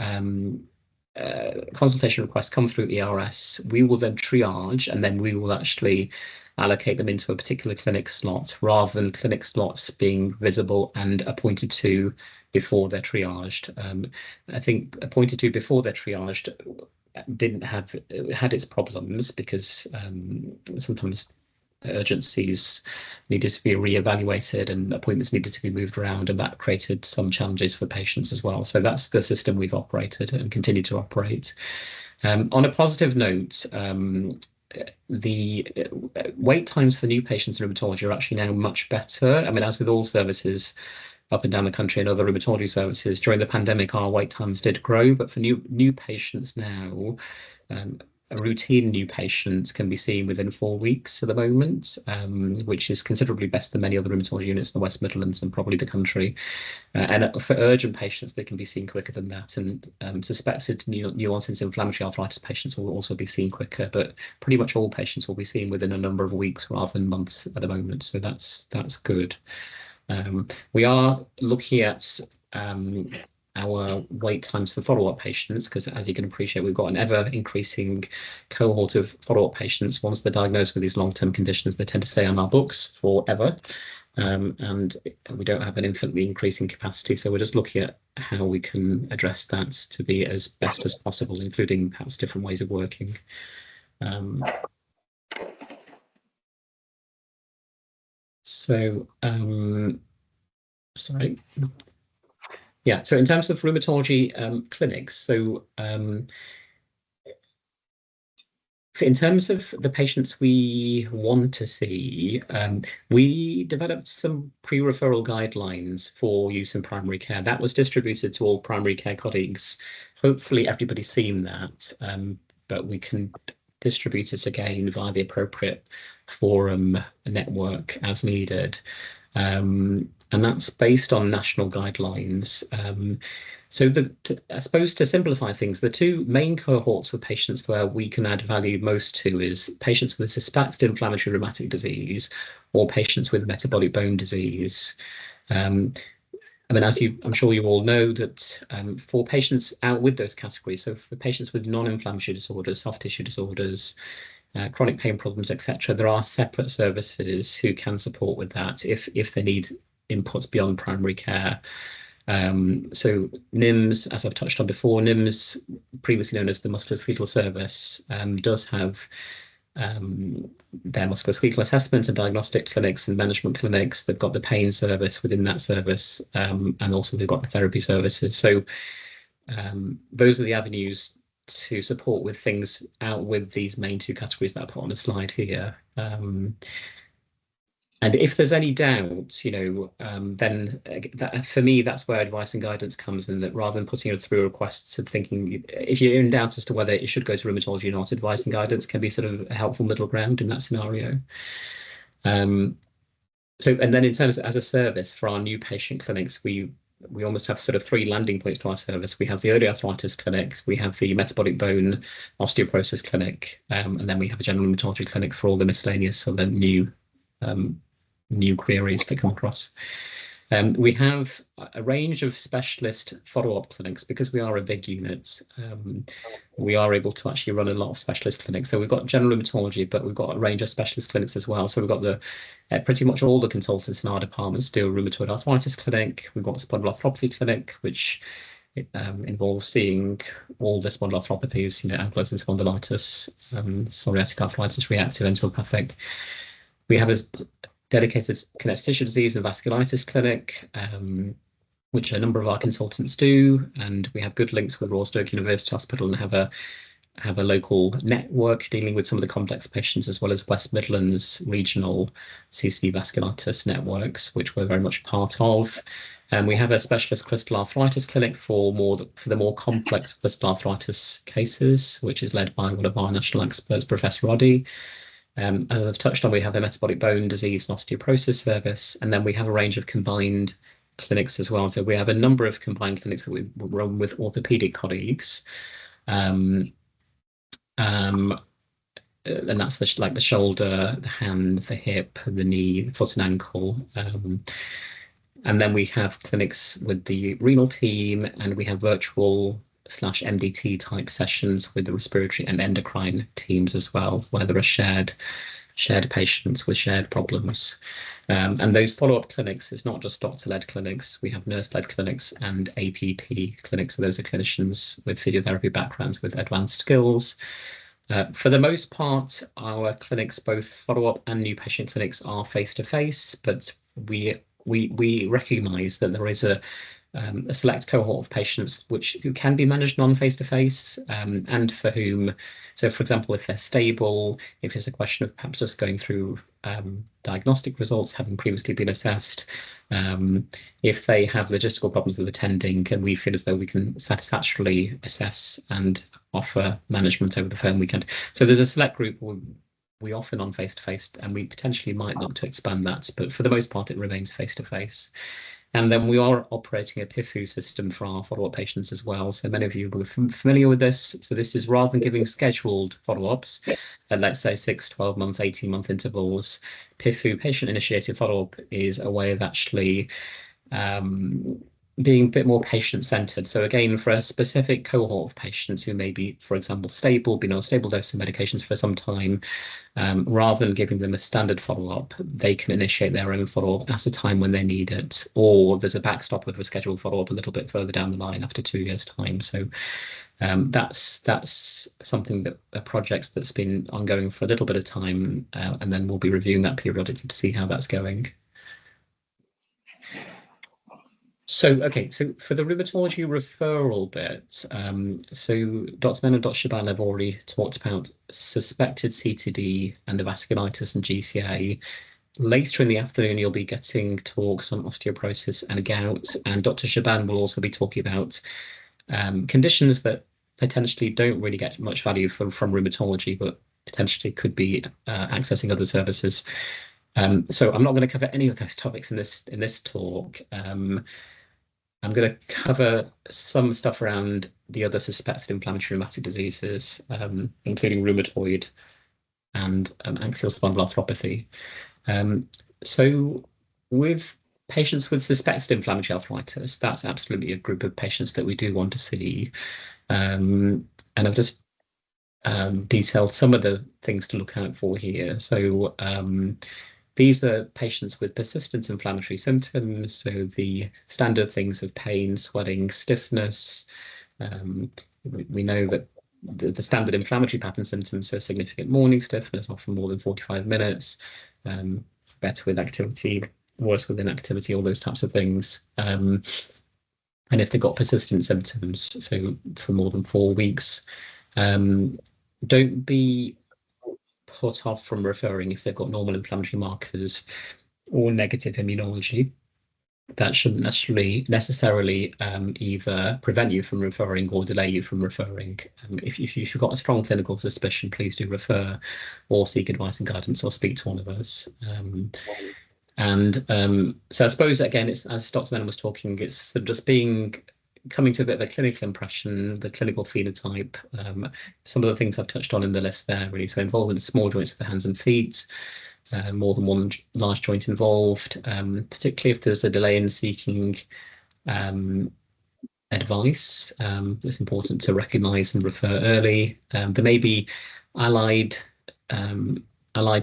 consultation requests come through ERS. We will then triage, and then we will actually allocate them into a particular clinic slot, rather than clinic slots being visible and appointed to before they're triaged. I think appointed to before they're triaged had its problems, because sometimes urgencies needed to be re-evaluated and appointments needed to be moved around, and that created some challenges for patients as well. So that's the system we've operated and continue to operate. On a positive note, the wait times for new patients in rheumatology are actually now much better. I mean, as with all services up and down the country and other rheumatology services, during the pandemic, our wait times did grow, but for new patients now, a routine new patient can be seen within 4 weeks at the moment, which is considerably better than many other rheumatology units in the West Midlands and probably the country. And for urgent patients, they can be seen quicker than that. And suspected new-onset inflammatory arthritis patients will also be seen quicker, but pretty much all patients will be seen within a number of weeks rather than months at the moment. So that's good. We are looking at our wait times for follow-up patients, because as you can appreciate, we've got an ever-increasing cohort of follow-up patients. Once they're diagnosed with these long-term conditions, they tend to stay on our books forever. and we don't have an infinitely increasing capacity. So we're just looking at how we can address that to be as best as possible, including perhaps different ways of working. Sorry. Yeah, so in terms of rheumatology clinics, so in terms of the patients we want to see, we developed some pre-referral guidelines for use in primary care. That was distributed to all primary care colleagues. Hopefully everybody's seen that, but we can distribute it again via the appropriate forum network as needed. And that's based on national guidelines. So I suppose to simplify things, the two main cohorts of patients where we can add value most to is patients with suspected inflammatory rheumatic disease or patients with metabolic bone disease. I mean, I'm sure you all know that for patients out with those categories, so for patients with non-inflammatory disorders, soft tissue disorders, chronic pain problems, etc., there are separate services who can support with that if they need inputs beyond primary care. So NIMS, as I've touched on before, NIMS, previously known as the Musculoskeletal Service, does have their musculoskeletal assessment and diagnostic clinics and management clinics. They've got the pain service within that service, and also they've got the therapy services. So those are the avenues to support with things out with these main two categories that I put on the slide here. And if there's any doubt, then for me, that's where advice and guidance comes in, that rather than putting it through requests and thinking, if you're in doubt as to whether it should go to rheumatology or not, advice and guidance can be sort of a helpful middle ground in that scenario. And then in terms as a service for our new patient clinics, we almost have sort of three landing points to our service. We have the early arthritis clinic, we have the metabolic bone osteoporosis clinic, and then we have a general rheumatology clinic for all the miscellaneous sort of new queries that come across. We have a range of specialist follow-up clinics. Because we are a big unit, we are able to actually run a lot of specialist clinics. So we've got general rheumatology, but we've got a range of specialist clinics as well. So we've got pretty much all the consultants in our departments do a rheumatoid arthritis clinic. We've got a spondyloarthropathy clinic, which involves seeing all the spondyloarthropathies, ankylosing spondylitis, psoriatic arthritis, reactive, enteropathic. We have a dedicated connective tissue disease and vasculitis clinic, which a number of our consultants do, and we have good links with Royal Stoke University Hospital and have a local network dealing with some of the complex patients, as well as West Midlands regional CC vasculitis networks, which we're very much part of. And we have a specialist crystal arthritis clinic for the more complex crystal arthritis cases, which is led by one of our national experts, Professor Roddy. As I've touched on, we have a metabolic bone disease and osteoporosis service, and then we have a range of combined clinics as well. So we have a number of combined clinics that we run with orthopedic colleagues, and that's like the shoulder, the hand, the hip, the knee, the foot and ankle. And then we have clinics with the renal team, and we have virtual/MDT type sessions with the respiratory and endocrine teams as well, where there are shared patients with shared problems. And those follow-up clinics, it's not just doctor-led clinics. We have nurse-led clinics and APP clinics. So those are clinicians with physiotherapy backgrounds with advanced skills. For the most part, our clinics, both follow-up and new patient clinics, are face-to-face, but we recognise that there is a select cohort of patients who can be managed non-face-to-face, and for whom, so for example, if they're stable, if it's a question of perhaps just going through diagnostic results, having previously been assessed, if they have logistical problems with attending, and we feel as though we can satisfactorily assess and offer management over the phone, we can. So there's a select group we often on face-to-face, and we potentially might look to expand that, but for the most part it remains face-to-face. And then we are operating a PIFU system for our follow-up patients as well. So many of you will be familiar with this. So this is, rather than giving scheduled follow-ups at, let's say, 6, 12-month, 18-month intervals, PIFU, patient-initiated follow-up, is a way of actually being a bit more patient-centered. So again, for a specific cohort of patients who may be, for example, stable, been on a stable dose of medications for some time, rather than giving them a standard follow-up, they can initiate their own follow-up at a time when they need it, or there's a backstop with a scheduled follow-up a little bit further down the line after 2 years' time. So that's something that a project that's been ongoing for a little bit of time, and then we'll be reviewing that periodically to see how that's going. So, okay, so for the rheumatology referral bit, so Dr. Men and Dr. Shaban have already talked about suspected CTD and the vasculitis and GCA. Later in the afternoon, you'll be getting talks on osteoporosis and gout, and Dr. Shaban will also be talking about conditions that potentially don't really get much value from rheumatology, but potentially could be accessing other services. So I'm not going to cover any of those topics in this talk. I'm going to cover some stuff around the other suspected inflammatory rheumatic diseases, including rheumatoid and axial spondyloarthropathy. So with patients with suspected inflammatory arthritis, that's absolutely a group of patients that we do want to see. And I've just detailed some of the things to look out for here. So these are patients with persistent inflammatory symptoms, so the standard things of pain, swelling, stiffness. We know that the standard inflammatory pattern symptoms are significant morning stiffness, often more than 45 minutes, better with activity, worse with inactivity, all those types of things. And if they've got persistent symptoms, so for more than 4 weeks, don't be put off from referring if they've got normal inflammatory markers or negative immunology. That shouldn't necessarily either prevent you from referring or delay you from referring. If you've got a strong clinical suspicion, please do refer or seek advice and guidance or speak to one of us. So I suppose, again, it's, as Dr. Menon was talking, it's sort of just coming to a bit of a clinical impression, the clinical phenotype, some of the things I've touched on in the list there, really. So involvement in small joints of the hands and feet, more than one large joint involved, particularly if there's a delay in seeking advice. It's important to recognise and refer early. There may be allied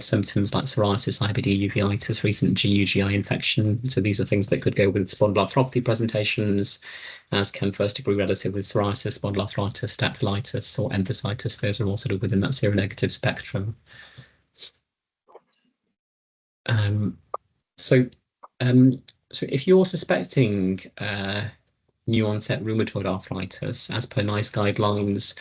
symptoms like psoriasis, IBD, uveitis, recent GU/GI infection. So these are things that could go with spondyloarthropathy presentations, as can first-degree relative with psoriasis, spondyloarthritis, dactylitis, or enthesitis. Those are all sort of within that seronegative spectrum. So if you're suspecting new onset rheumatoid arthritis, as per NICE guidelines,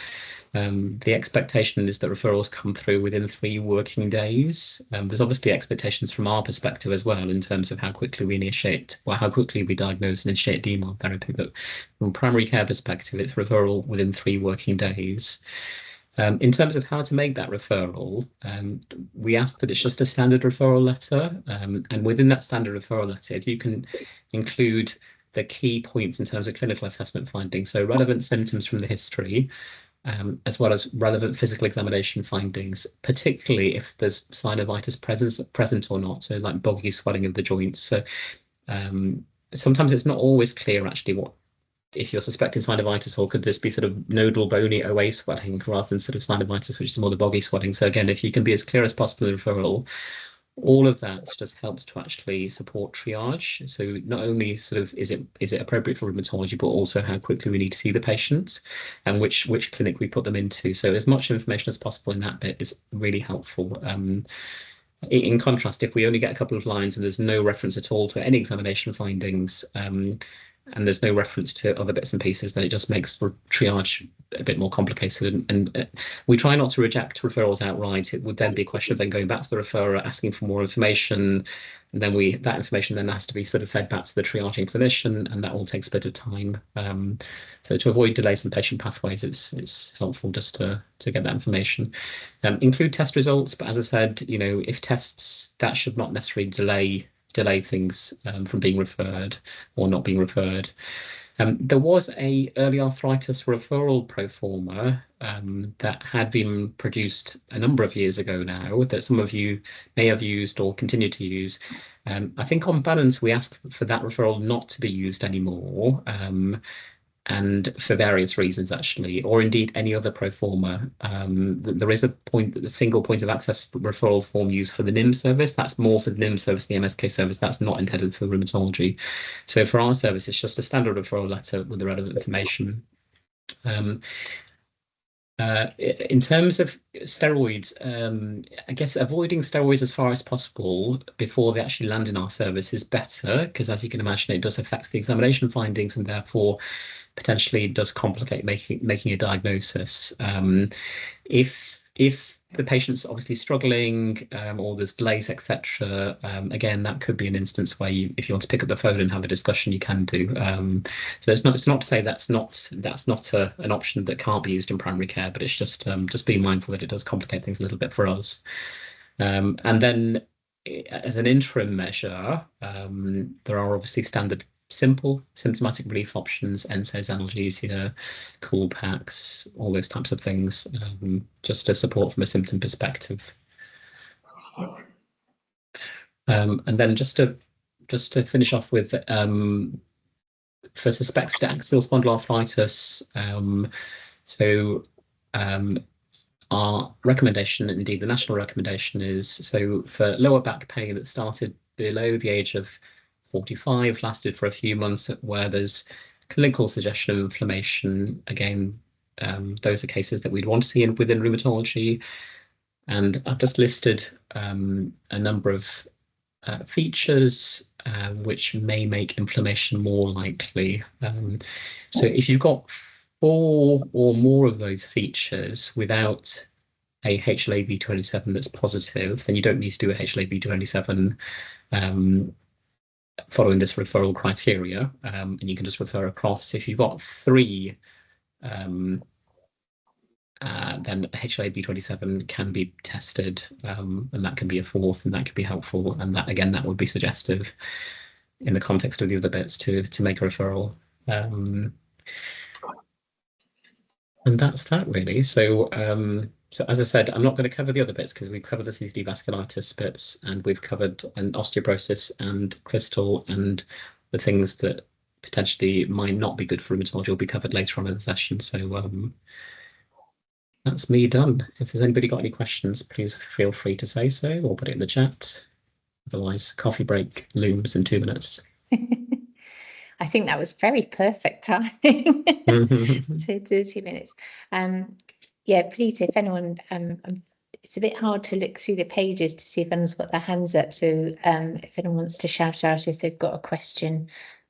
the expectation is that referrals come through within 3 working days. There's obviously expectations from our perspective as well in terms of how quickly we initiate, or how quickly we diagnose and initiate DMARD therapy. But from a primary care perspective, it's referral within 3 working days. In terms of how to make that referral, we ask that it's just a standard referral letter. And within that standard referral letter, if you can include the key points in terms of clinical assessment findings, so relevant symptoms from the history, as well as relevant physical examination findings, particularly if there's synovitis present or not, so like boggy swelling of the joints. So sometimes it's not always clear actually what, if you're suspecting synovitis, or could this be sort of nodal bony OA swelling rather than sort of synovitis, which is more the boggy swelling. So again, if you can be as clear as possible in the referral, all of that just helps to actually support triage. So not only sort of is it appropriate for rheumatology, but also how quickly we need to see the patient and which clinic we put them into. So as much information as possible in that bit is really helpful. In contrast, if we only get a couple of lines and there's no reference at all to any examination findings, and there's no reference to other bits and pieces, then it just makes triage a bit more complicated. And we try not to reject referrals outright. It would then be a question of then going back to the referrer, asking for more information, and then that information then has to be sort of fed back to the triaging clinician, and that all takes a bit of time. So to avoid delays in patient pathways, it's helpful just to get that information. Include test results, but as I said, if tests, that should not necessarily delay things from being referred or not being referred. There was a early arthritis referral pro forma that had been produced a number of years ago now that some of you may have used or continue to use. I think on balance, we asked for that referral not to be used anymore, and for various reasons actually, or indeed any other pro forma. There is a single point of access referral form used for the NIM service. That's more for the NIM service, the MSK service. That's not intended for rheumatology. So for our service, it's just a standard referral letter with the relevant information. In terms of steroids, I guess avoiding steroids as far as possible before they actually land in our service is better, because as you can imagine, it does affect the examination findings and therefore potentially does complicate making a diagnosis. If the patient's obviously struggling or there's delays, etc., again, that could be an instance where if you want to pick up the phone and have a discussion, you can do. So it's not to say that's not an option that can't be used in primary care, but it's just being mindful that it does complicate things a little bit for us. And then as an interim measure, there are obviously standard simple symptomatic relief options, NSAIDs, analgesia, cool packs, all those types of things, just to support from a symptom perspective. And then just to finish off with, for suspected axial spondyloarthritis, our recommendation, indeed the national recommendation, is so for lower back pain that started below the age of 45, lasted for a few months, where there's clinical suggestion of inflammation. Again, those are cases that we'd want to see within rheumatology. And I've just listed a number of features which may make inflammation more likely. So if you've got 4 or more of those features without a HLA-B27 that's positive, then you don't need to do a HLA-B27 following this referral criteria, and you can just refer across. If you've got 3, then HLA-B27 can be tested, and that can be a 4th, and that could be helpful. And that, again, that would be suggestive in the context of the other bits to make a referral. And that's that really. So so as I said, I'm not going to cover the other bits because we've covered the CCD vasculitis bits, and we've covered an osteoporosis and crystal, and the things that potentially might not be good for rheumatology will be covered later on in the session. So that's me done. If there's anybody got any questions, please feel free to say so or put it in the chat. Otherwise, coffee break looms in 2 minutes. I think that was very perfect timing. So 30 minutes. Yeah, please, if anyone, it's a bit hard to look through the pages to see if anyone's got their hands up. So if anyone wants to shout out if they've got a question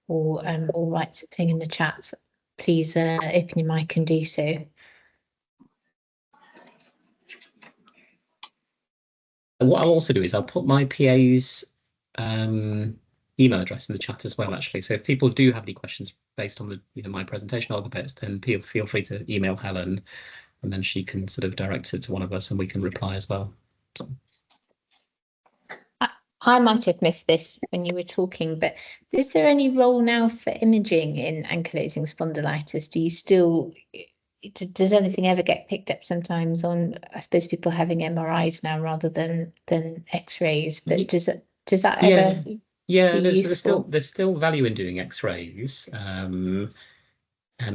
or write something in the chat, please open your mic and do so. And what I'll also do is I'll put my PA's email address in the chat as well, actually. So if people do have any questions based on the my presentation or the bits, then feel free to email Helen, and then she can sort of direct it to one of us and we can reply as well. So. I might have missed this when you were talking, but is there any role now for imaging in ankylosing spondylitis? Do you still, does anything ever get picked up sometimes on, I suppose, people having MRIs now rather than X-rays, but does that ever there's still value in doing X-rays.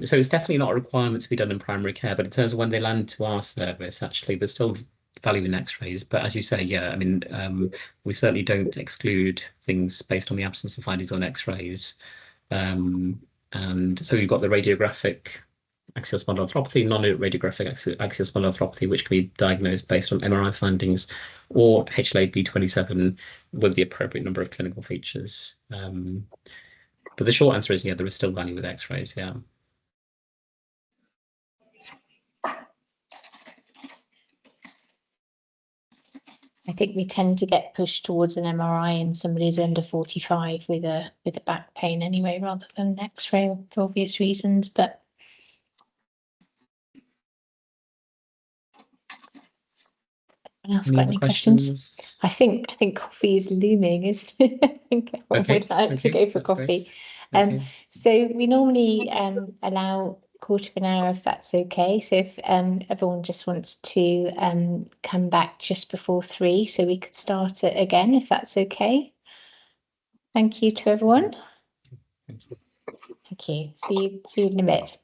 So it's definitely not a requirement to be done in primary care, but in terms of when they land to our service, actually, there's still value in X-rays. But as you say, yeah, I mean, we certainly don't exclude things based on the absence of findings on X-rays. And so you've got the radiographic axial spondyloarthropathy, non-radiographic axial spondyloarthropathy, which can be diagnosed based on MRI findings, or HLA-B27 with the appropriate number of clinical features. But the short answer is, yeah, there is still value with X-rays, yeah. I think we tend to get pushed towards an MRI in somebody's under 45 with a back pain anyway, rather than X-ray for obvious reasons. But anyone else got any questions? I think coffee is looming, isn't it? I think everyone would like to go for coffee. Okay. So we normally allow quarter of an hour if that's okay. So if everyone just wants to come back just before 3, so we could start it again if that's okay. Thank you to everyone. Thank you. See you in a bit.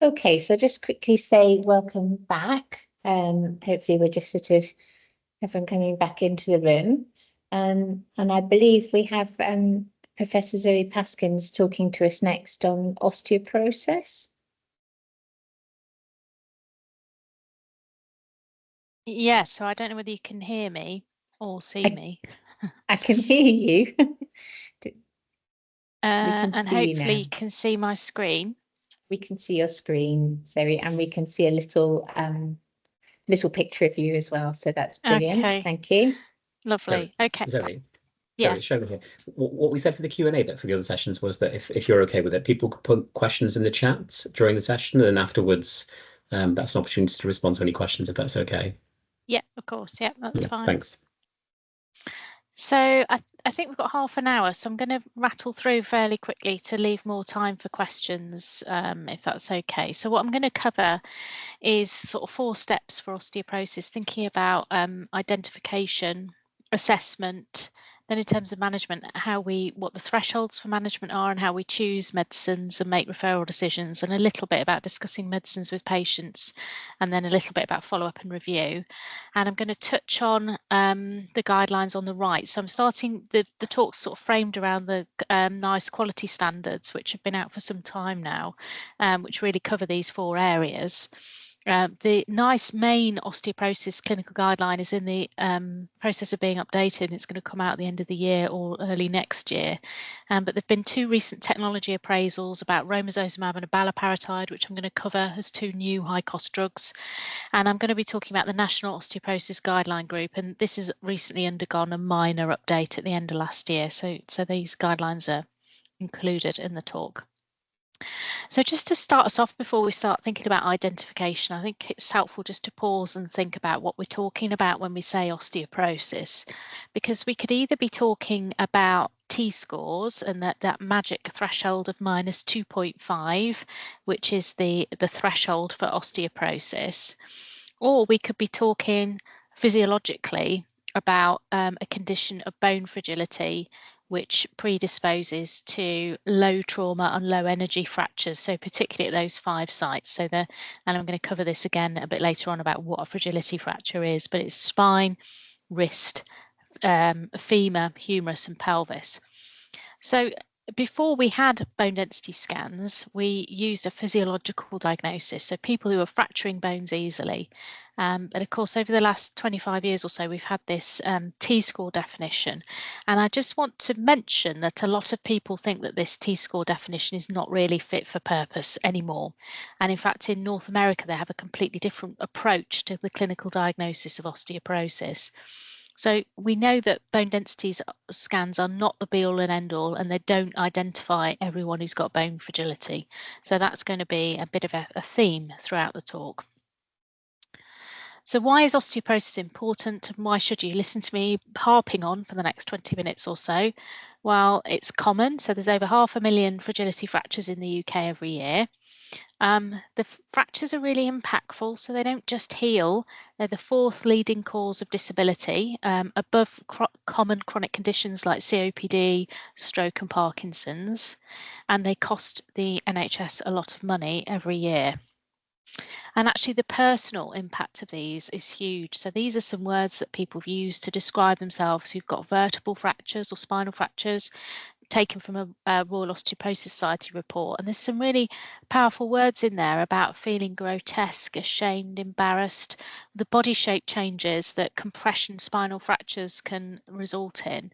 Okay, so just quickly say welcome back. Hopefully we're just sort of everyone coming back into the room. And I believe we have Professor Zoe Paskins talking to us next on osteoporosis. Yeah, so I don't know whether you can hear me or see me. I can hear you. And see you hopefully now. you can see my screen. We can see your screen, Zoe, and we can see a little picture of you as well. So that's brilliant. Okay. Thank you. Lovely. Okay. Zoe, Yeah. Zoe, show me here. What we said for the Q&A bit for the other sessions was that if you're okay with it, people could put questions in the chat during the session, and then afterwards, that's an opportunity to respond to any questions if that's okay. Yeah, of course. Yeah, that's fine. Thanks. So I think we've got half an hour, so I'm going to rattle through fairly quickly to leave more time for questions, if that's okay. So what I'm going to cover is sort of 4 steps for osteoporosis, thinking about identification, assessment, then in terms of management, what the thresholds for management are and how we choose medicines and make referral decisions, and a little bit about discussing medicines with patients, and then a little bit about follow-up and review. And I'm going to touch on the guidelines on the right. So I'm starting the talk's sort of framed around the NICE quality standards, which have been out for some time now, which really cover these 4 areas. The NICE main osteoporosis clinical guideline is in the process of being updated. It's going to come out at the end of the year or early next year. But there have been 2 recent technology appraisals about romosozumab and abaloparatide, which I'm going to cover as 2 new high-cost drugs. And I'm going to be talking about the National Osteoporosis Guideline Group, and this has recently undergone a minor update at the end of last year. So these guidelines are included in the talk. So just to start us off before we start thinking about identification, I think it's helpful just to pause and think about what we're talking about when we say osteoporosis, because we could either be talking about T-scores and that magic threshold of -2.5, which is the threshold for osteoporosis, or we could be talking physiologically about a condition of bone fragility which predisposes to low trauma and low energy fractures, so particularly at those 5 sites. And I'm going to cover this again a bit later on about what a fragility fracture is, but it's spine, wrist, femur, humerus and pelvis. So before we had bone density scans, we used a physiological diagnosis, so people who were fracturing bones easily. But of course, over the last 25 years or so, we've had this T-score definition. And I just want to mention that a lot of people think that this T-score definition is not really fit for purpose anymore. And in fact, in North America, they have a completely different approach to the clinical diagnosis of osteoporosis. So we know that bone density scans are not the be-all and end-all, and they don't identify everyone who's got bone fragility. So that's going to be a bit of a theme throughout the talk. So why is osteoporosis important, and why should you listen to me harping on for the next 20 minutes or so? Well, it's common. So there's over 500,000 fragility fractures in the UK every year. The fractures are really impactful, so they don't just heal. They're the 4th leading cause of disability, above common chronic conditions like COPD, stroke and Parkinson's, and they cost the NHS a lot of money every year. And actually the personal impact of these is huge. So these are some words that people have used to describe themselves who've got vertebral fractures or spinal fractures, taken from a Royal Osteoporosis Society report. And there's some really powerful words in there about feeling grotesque, ashamed, embarrassed, the body shape changes that compression spinal fractures can result in.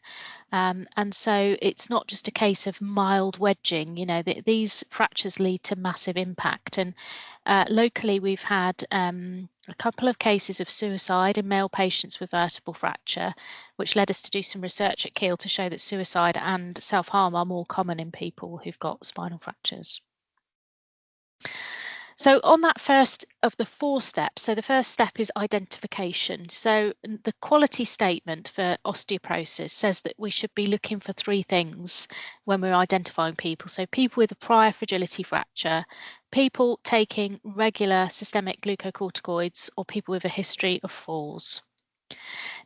And so it's not just a case of mild wedging, you know, these fractures lead to massive impact. And locally, we've had a couple of cases of suicide in male patients with vertebral fracture, which led us to do some research at Keele to show that suicide and self-harm are more common in people who've got spinal fractures. So on that first of the 4 steps, so the first step is identification. So the quality statement for osteoporosis says that we should be looking for 3 things when we're identifying people. So people with a prior fragility fracture, people taking regular systemic glucocorticoids, or people with a history of falls.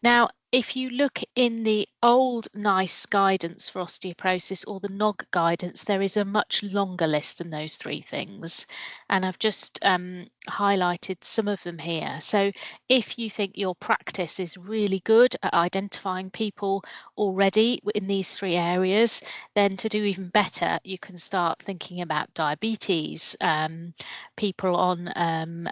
Now, if you look in the old NICE guidance for osteoporosis or the NOG guidance, there is a much longer list than those three things. And I've just highlighted some of them here. So if you think your practice is really good at identifying people already in these three areas, then to do even better, you can start thinking about diabetes, people on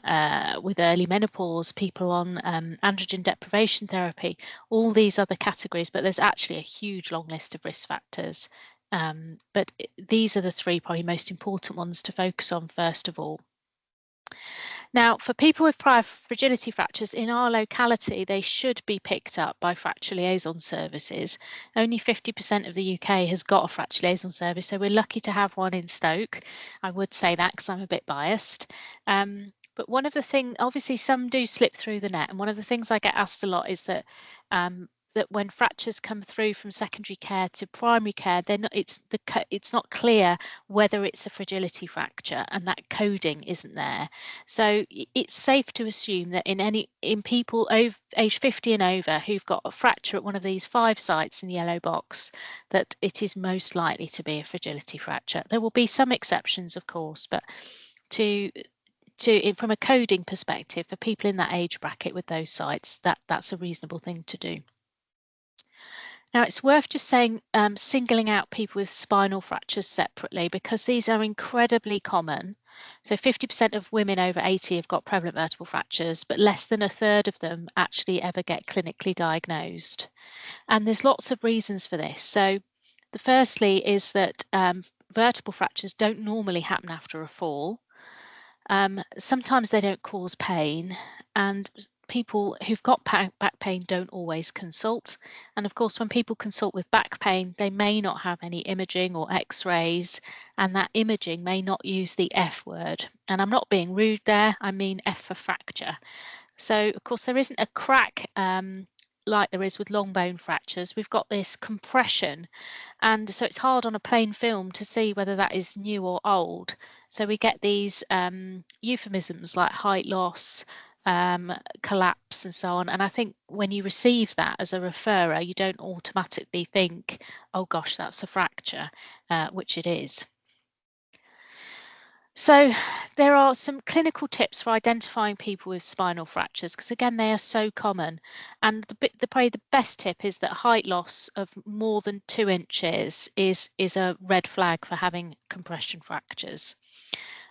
with early menopause, people on androgen deprivation therapy, all these other categories, but there's actually a huge long list of risk factors. But these are the three probably most important ones to focus on first of all. Now, for people with prior fragility fractures in our locality, they should be picked up by fracture liaison services. Only 50% of the UK has got a fracture liaison service, so we're lucky to have one in Stoke. I would say that because I'm a bit biased. But one of the things, obviously some do slip through the net, and one of the things I get asked a lot is that that when fractures come through from secondary care to primary care, it's not clear whether it's a fragility fracture, and that coding isn't there. So it's safe to assume that in people age 50 and over who've got a fracture at one of these 5 sites in the yellow box, that it is most likely to be a fragility fracture. There will be some exceptions, of course, but from a coding perspective, for people in that age bracket with those sites, that's a reasonable thing to do. Now, it's worth just saying, singling out people with spinal fractures separately, because these are incredibly common. So 50% of women over 80 have got prevalent vertebral fractures, but less than a third of them actually ever get clinically diagnosed. And there's lots of reasons for this. So the firstly is that vertebral fractures don't normally happen after a fall. Sometimes they don't cause pain, and people who've got back pain don't always consult. And of course, when people consult with back pain, they may not have any imaging or x-rays, and that imaging may not use the F word. And I'm not being rude there, I mean F for fracture. So of course, there isn't a crack like there is with long bone fractures. We've got this compression, and so it's hard on a plain film to see whether that is new or old. So we get these euphemisms like height loss, collapse, and so on. And I think when you receive that as a referrer, you don't automatically think, oh gosh, that's a fracture, which it is. So there are some clinical tips for identifying people with spinal fractures, because again, they are so common. And probably the best tip is that height loss of more than 2 inches is a red flag for having compression fractures.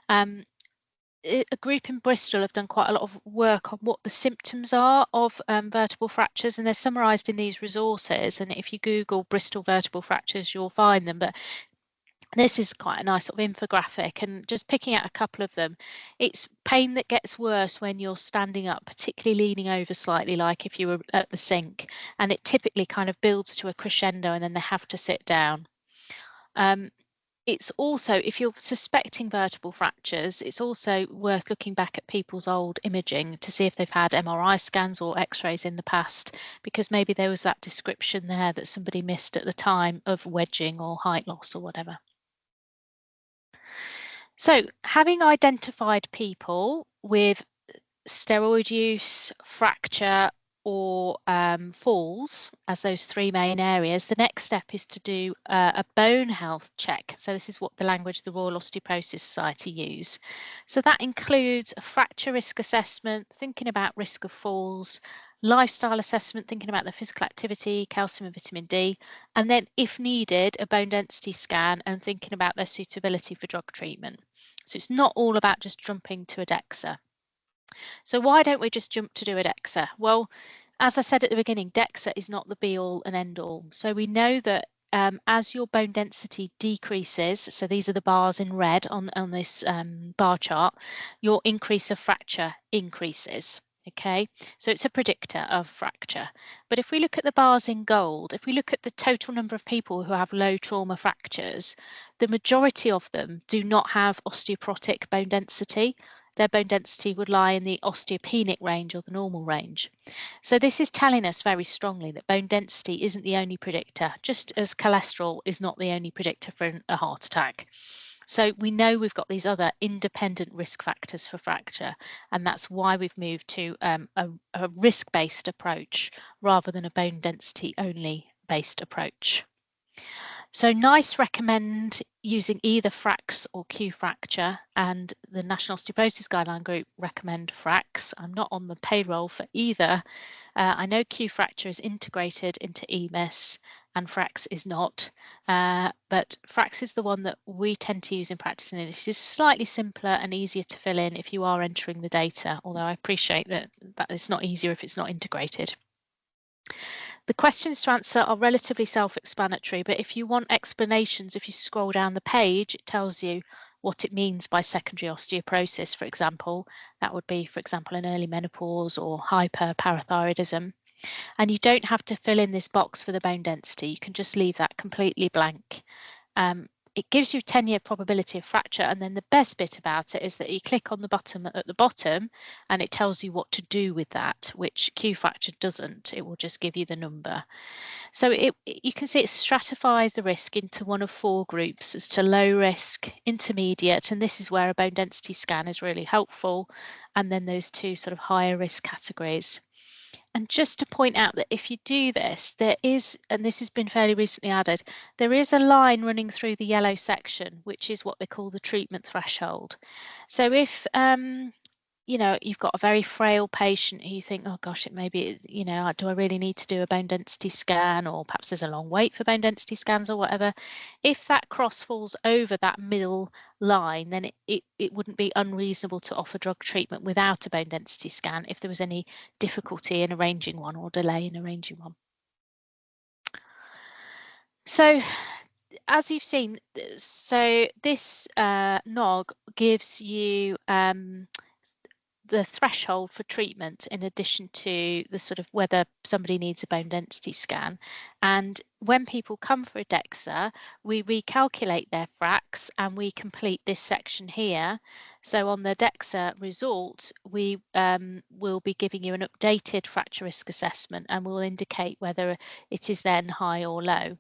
A group in Bristol have done quite a lot of work on what the symptoms are of vertebral fractures, and they're summarised in these resources. And if you Google Bristol vertebral fractures, you'll find them. But this is quite a nice sort of infographic, and just picking out a couple of them. It's pain that gets worse when you're standing up, particularly leaning over slightly, like if you were at the sink, and it typically kind of builds to a crescendo and then they have to sit down. It's also, if you're suspecting vertebral fractures, it's also worth looking back at people's old imaging to see if they've had MRI scans or x-rays in the past, because maybe there was that description there that somebody missed at the time of wedging or height loss or whatever. So having identified people with steroid use, fracture, or falls as those 3 main areas, the next step is to do a bone health check. So this is what the language the Royal Osteoporosis Society use. So that includes a fracture risk assessment, thinking about risk of falls, lifestyle assessment, thinking about the physical activity, calcium and vitamin D, and then if needed, a bone density scan and thinking about their suitability for drug treatment. So it's not all about just jumping to a DEXA. So why don't we just jump to do a DEXA? Well, as I said at the beginning, DEXA is not the be all and end all. So we know that as your bone density decreases, so these are the bars in red on this bar chart, your increase of fracture increases. Okay, so it's a predictor of fracture. But if we look at the bars in gold, if we look at the total number of people who have low trauma fractures, the majority of them do not have osteoporotic bone density. Their bone density would lie in the osteopenic range or the normal range. So this is telling us very strongly that bone density isn't the only predictor, just as cholesterol is not the only predictor for a heart attack. So we know we've got these other independent risk factors for fracture, and that's why we've moved to a risk-based approach rather than a bone density only based approach. So NICE recommend using either FRAX or Q fracture, and the National Osteoporosis Guideline Group recommend FRAX. I'm not on the payroll for either. I know Q fracture is integrated into EMIS and FRAX is not, but FRAX is the one that we tend to use in practice, and it is slightly simpler and easier to fill in if you are entering the data, although I appreciate that it's not easier if it's not integrated. The questions to answer are relatively self-explanatory, but if you want explanations, if you scroll down the page, it tells you what it means by secondary osteoporosis, for example. That would be, for example, an early menopause or hyperparathyroidism. And you don't have to fill in this box for the bone density. You can just leave that completely blank. It gives you 10-year probability of fracture, and then the best bit about it is that you click on the button at the bottom and it tells you what to do with that, which Q fracture doesn't. It will just give you the number. So you can see it stratifies the risk into one of 4 groups as to low risk, intermediate, and this is where a bone density scan is really helpful, and then those 2 sort of higher risk categories. And just to point out that if you do this, there is, and this has been fairly recently added, there is a line running through the yellow section, which is what they call the treatment threshold. So if you know, you've got a very frail patient who you think, oh gosh, it may be, you know, do I really need to do a bone density scan, or perhaps there's a long wait for bone density scans or whatever. If that cross falls over that middle line, then it wouldn't be unreasonable to offer drug treatment without a bone density scan if there was any difficulty in arranging one or delay in arranging one. So as you've seen, so this NOG gives you the threshold for treatment in addition to the sort of whether somebody needs a bone density scan. And when people come for a DEXA, we recalculate their FRAX and we complete this section here. So on the DEXA result, we will be giving you an updated fracture risk assessment and will indicate whether it is then high or low.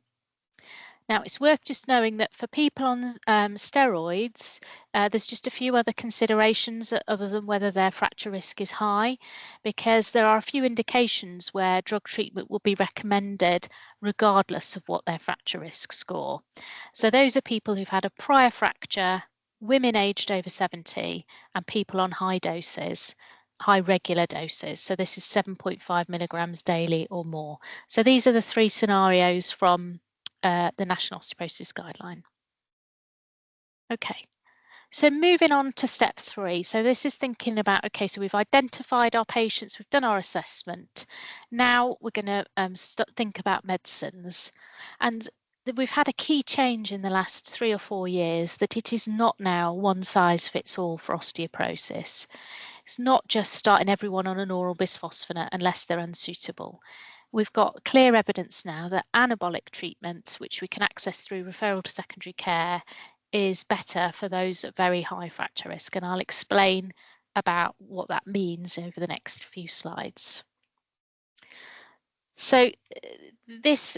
Now, it's worth just knowing that for people on steroids, there's just a few other considerations other than whether their fracture risk is high, because there are a few indications where drug treatment will be recommended regardless of what their fracture risk score. So those are people who've had a prior fracture, women aged over 70, and people on high doses, high regular doses. So this is 7.5 milligrams daily or more. So these are the 3 scenarios from the National Osteoporosis Guideline. Okay, so moving on to step 3. So this is thinking about, okay, so we've identified our patients, we've done our assessment. Now we're going to think about medicines. And we've had a key change in the last 3 or 4 years, that it is not now one size fits all for osteoporosis. It's not just starting everyone on an oral bisphosphonate unless they're unsuitable. We've got clear evidence now that anabolic treatment, which we can access through referral to secondary care, is better for those at very high fracture risk. And I'll explain about what that means over the next few slides. So this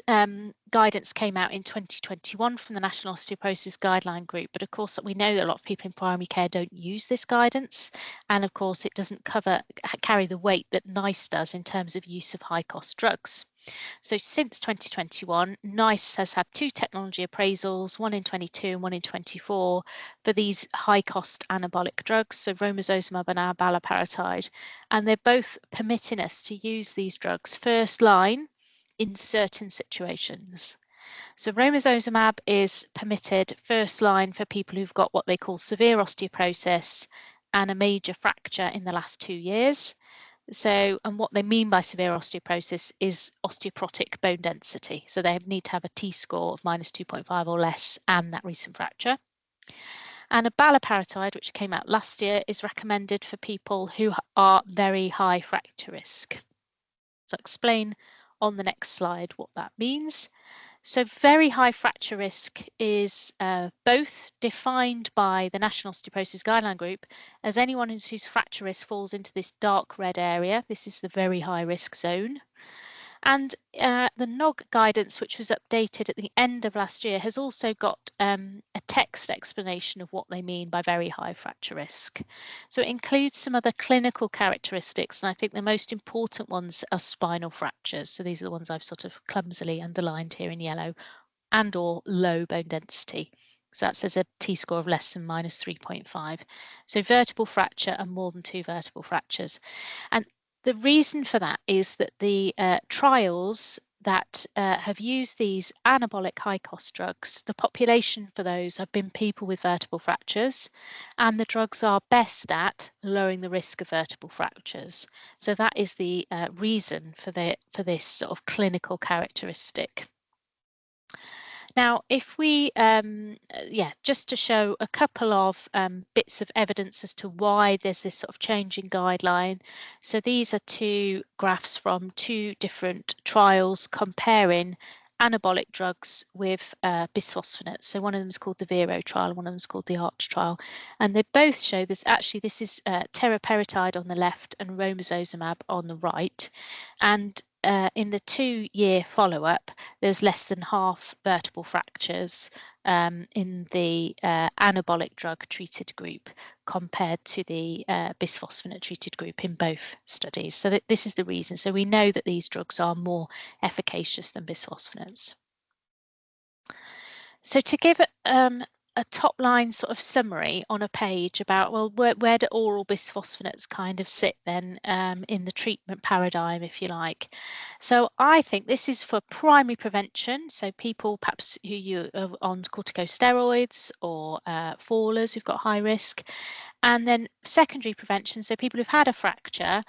guidance came out in 2021 from the National Osteoporosis Guideline Group, but of course we know that a lot of people in primary care don't use this guidance, and of course it doesn't carry the weight that NICE does in terms of use of high-cost drugs. So since 2021, NICE has had 2 technology appraisals, one in 22 and one in 24, for these high-cost anabolic drugs, so romosozumab and abaloparatide, and they're both permitting us to use these drugs first line in certain situations. So romosozumab is permitted first line for people who've got what they call severe osteoporosis and a major fracture in the last 2 years. So, and what they mean by severe osteoporosis is osteoporotic bone density. So they need to have a T-score of -2.5 or less and that recent fracture. And abaloparatide, which came out last year, is recommended for people who are very high fracture risk. So I'll explain on the next slide what that means. So very high fracture risk is both defined by the National Osteoporosis Guideline Group as anyone whose fracture risk falls into this dark red area. This is the very high risk zone. And the NOG guidance, which was updated at the end of last year, has also got a text explanation of what they mean by very high fracture risk. So it includes some other clinical characteristics, and I think the most important ones are spinal fractures. So these are the ones I've sort of clumsily underlined here in yellow, and or low bone density. So that says a T-score of less than -3.5. So vertebral fracture and more than 2 vertebral fractures. And the reason for that is that the trials that have used these anabolic high-cost drugs, the population for those have been people with vertebral fractures, and the drugs are best at lowering the risk of vertebral fractures. So that is the reason for this sort of clinical characteristic. Now, if we, just to show a couple of bits of evidence as to why there's this sort of change in guideline. So these are 2 graphs from 2 different trials comparing anabolic drugs with bisphosphonates. So one of them is called the Vero trial, one of them is called the Arch trial, and they both show this. Actually, this is teriparatide on the left and romosozumab on the right, and in the 2-year follow-up, there's less than half vertebral fractures in the anabolic drug treated group compared to the bisphosphonate treated group in both studies. So this is the reason. So we know that these drugs are more efficacious than bisphosphonates. So to give a top line sort of summary on a page about, well, where do oral bisphosphonates kind of sit then in the treatment paradigm, if you like. So I think this is for primary prevention. So people perhaps who you are on corticosteroids or fallers who've got high risk. And then secondary prevention, so people who've had a fracture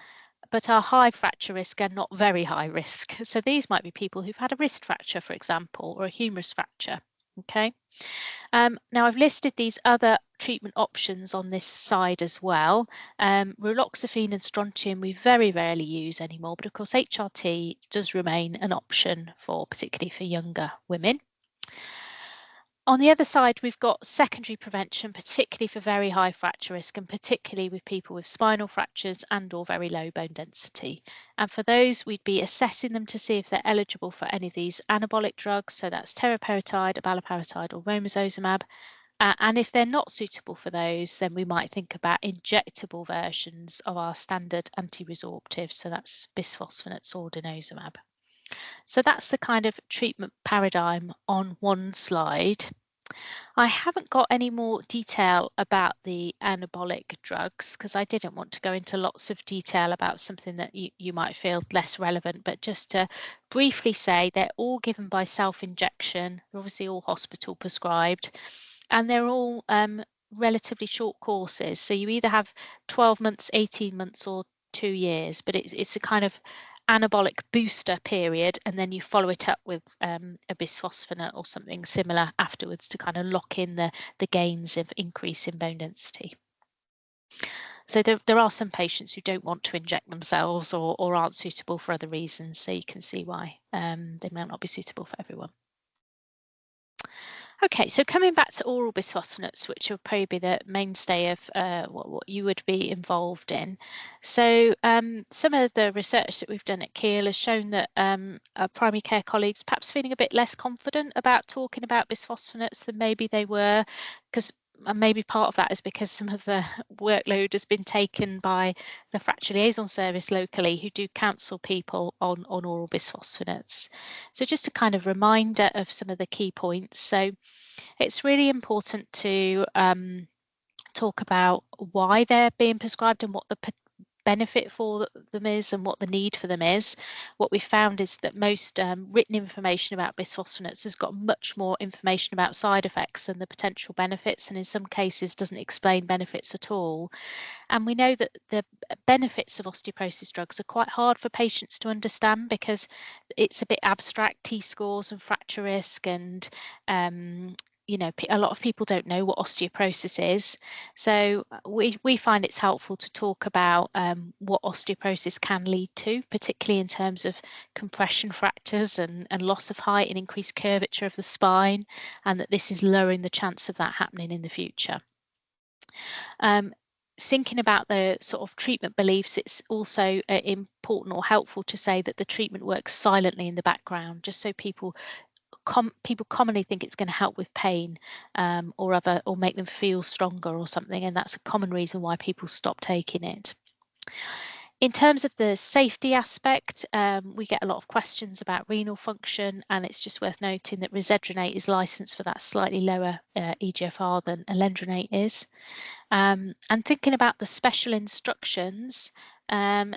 but are high fracture risk and not very high risk. So these might be people who've had a wrist fracture, for example, or a humerus fracture. Okay. Now I've listed these other treatment options on this side as well. Raloxifene and strontium we very rarely use anymore, but of course HRT does remain an option for particularly for younger women. On the other side, we've got secondary prevention, particularly for very high fracture risk and particularly with people with spinal fractures and or very low bone density. And for those, we'd be assessing them to see if they're eligible for any of these anabolic drugs. So that's teriparatide, abaloparatide or romosozumab. And if they're not suitable for those, then we might think about injectable versions of our standard anti-resorptive. So that's bisphosphonates or denosumab. So that's the kind of treatment paradigm on one slide. I haven't got any more detail about the anabolic drugs because I didn't want to go into lots of detail about something that you might feel less relevant, but just to briefly say they're all given by self-injection. They're obviously all hospital prescribed, and they're all relatively short courses. So you either have 12 months, 18 months or 2 years, but it's a kind of anabolic booster period, and then you follow it up with a bisphosphonate or something similar afterwards to kind of lock in the gains of increase in bone density. So there are some patients who don't want to inject themselves or aren't suitable for other reasons, so you can see why they might not be suitable for everyone. Okay, so coming back to oral bisphosphonates, which will probably be the mainstay of what you would be involved in. So some of the research that we've done at Keele has shown that our primary care colleagues perhaps feeling a bit less confident about talking about bisphosphonates than maybe they were, because maybe part of that is because some of the workload has been taken by the fracture liaison service locally, who do counsel people on oral bisphosphonates. So just a kind of reminder of some of the key points. So it's really important to talk about why they're being prescribed and what the benefit for them is and what the need for them is. What we found is that most written information about bisphosphonates has got much more information about side effects than the potential benefits, and in some cases doesn't explain benefits at all. And we know that the benefits of osteoporosis drugs are quite hard for patients to understand because it's a bit abstract, T-scores and fracture risk, and you know, a lot of people don't know what osteoporosis is. So we find it's helpful to talk about what osteoporosis can lead to, particularly in terms of compression fractures and loss of height and increased curvature of the spine, and that this is lowering the chance of that happening in the future. thinking about the sort of treatment beliefs, it's also important or helpful to say that the treatment works silently in the background, just so people commonly think it's going to help with pain or make them feel stronger or something, and that's a common reason why people stop taking it. In terms of the safety aspect, we get a lot of questions about renal function, and it's just worth noting that risedronate is licensed for that slightly lower eGFR than alendronate is. And thinking about the special instructions,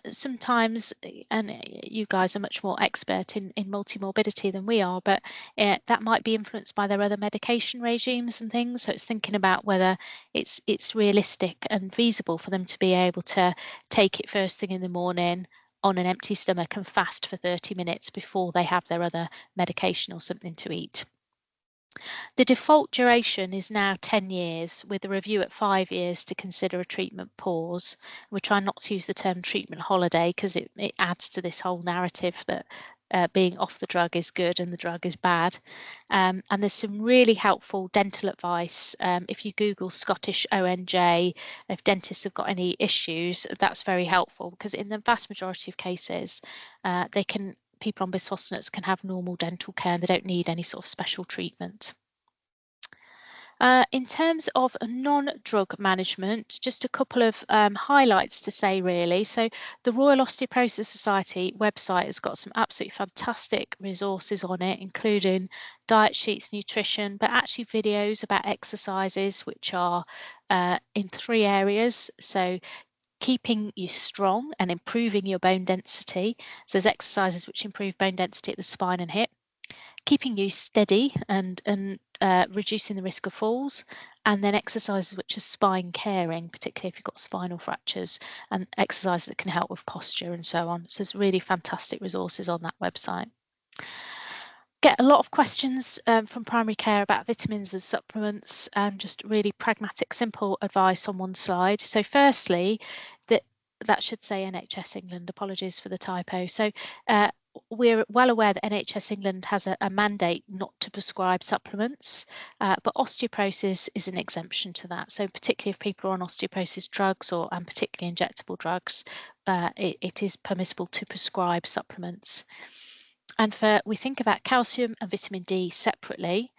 sometimes, and you guys are much more expert in multimorbidity than we are, but that might be influenced by their other medication regimes and things. So it's thinking about whether it's realistic and feasible for them to be able to take it first thing in the morning on an empty stomach and fast for 30 minutes before they have their other medication or something to eat. The default duration is now 10 years, with a review at 5 years to consider a treatment pause. We're trying not to use the term treatment holiday because it adds to this whole narrative that being off the drug is good and the drug is bad. And there's some really helpful dental advice. If you Google Scottish ONJ, if dentists have got any issues, that's very helpful, because in the vast majority of cases, people on bisphosphonates can have normal dental care and they don't need any sort of special treatment. In terms of non-drug management, just a couple of highlights to say really. So the Royal Osteoporosis Society website has got some absolutely fantastic resources on it, including diet sheets, nutrition, but actually videos about exercises, which are in 3 areas. So keeping you strong and improving your bone density. So there's exercises which improve bone density at the spine and hip, keeping you steady and reducing the risk of falls, and then exercises which are spine caring, particularly if you've got spinal fractures, and exercises that can help with posture and so on. So there's really fantastic resources on that website. Get a lot of questions from primary care about vitamins and supplements, and just really pragmatic, simple advice on one slide. So firstly, that should say NHS England, apologies for the typo. So we're well aware that NHS England has a mandate not to prescribe supplements, but osteoporosis is an exemption to that. So particularly if people are on osteoporosis drugs and particularly injectable drugs, it is permissible to prescribe supplements. And we think about calcium and vitamin D separately,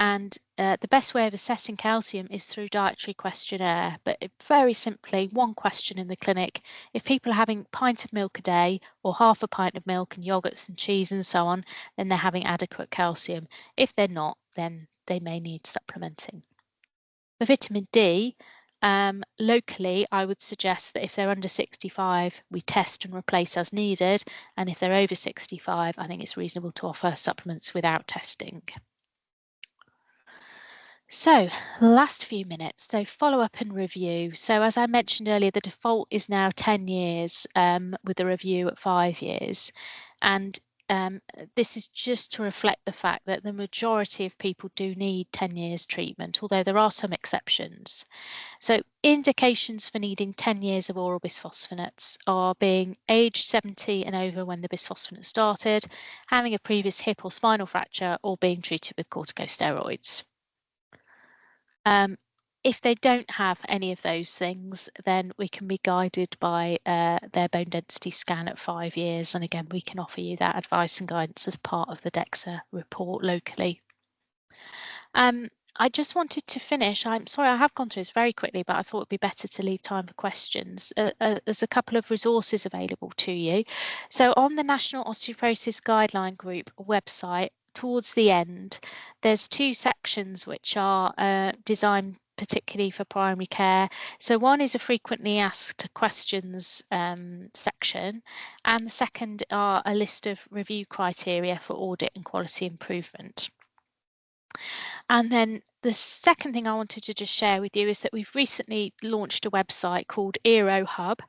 and the best way of assessing calcium is through dietary questionnaire. But very simply, one question in the clinic: if people are having a pint of milk a day or half a pint of milk and yogurts and cheese and so on, then they're having adequate calcium. If they're not, then they may need supplementing. For vitamin D, locally, I would suggest that if they're under 65, we test and replace as needed. And if they're over 65, I think it's reasonable to offer supplements without testing. So last few minutes, so follow up and review. So as I mentioned earlier, the default is now 10 years with a review at 5 years. And this is just to reflect the fact that the majority of people do need 10 years treatment, although there are some exceptions. So indications for needing 10 years of oral bisphosphonates are being aged 70 and over when the bisphosphonates started, having a previous hip or spinal fracture, or being treated with corticosteroids. If they don't have any of those things, then we can be guided by their bone density scan at 5 years. And again, we can offer you that advice and guidance as part of the DEXA report locally. I just wanted to finish. I'm sorry, I have gone through this very quickly, but I thought it'd be better to leave time for questions. There's a couple of resources available to you. So on the National Osteoporosis Guideline Group website, towards the end, there's 2 sections which are designed particularly for primary care. So one is a frequently asked questions section, and the second are a list of review criteria for audit and quality improvement. And then the second thing I wanted to just share with you is that we've recently launched a website called Eero Hub,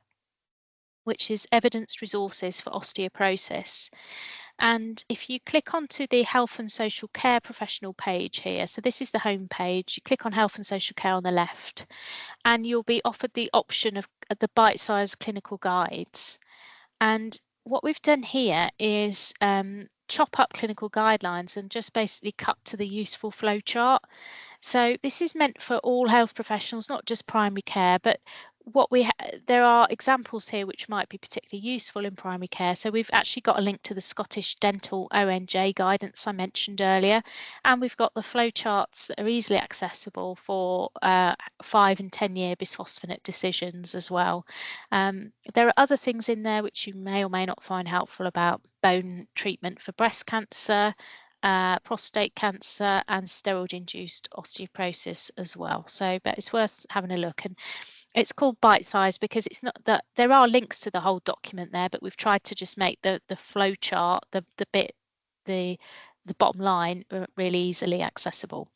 which is evidence resources for osteoporosis. And if you click onto the health and social care professional page here, so this is the home page, you click on health and social care on the left, and you'll be offered the option of the bite-sized clinical guides. And what we've done here is chop up clinical guidelines and just basically cut to the useful flow chart. So this is meant for all health professionals, not just primary care, but there are examples here which might be particularly useful in primary care. So we've actually got a link to the Scottish Dental ONJ guidance I mentioned earlier, and we've got the flowcharts that are easily accessible for 5 and 10 year bisphosphonate decisions as well. There are other things in there which you may or may not find helpful about bone treatment for breast cancer, prostate cancer, and steroid-induced osteoporosis as well. So, but it's worth having a look. And it's called bite size because it's not that there are links to the whole document there, but we've tried to just make the flow chart, the bottom line really easily accessible.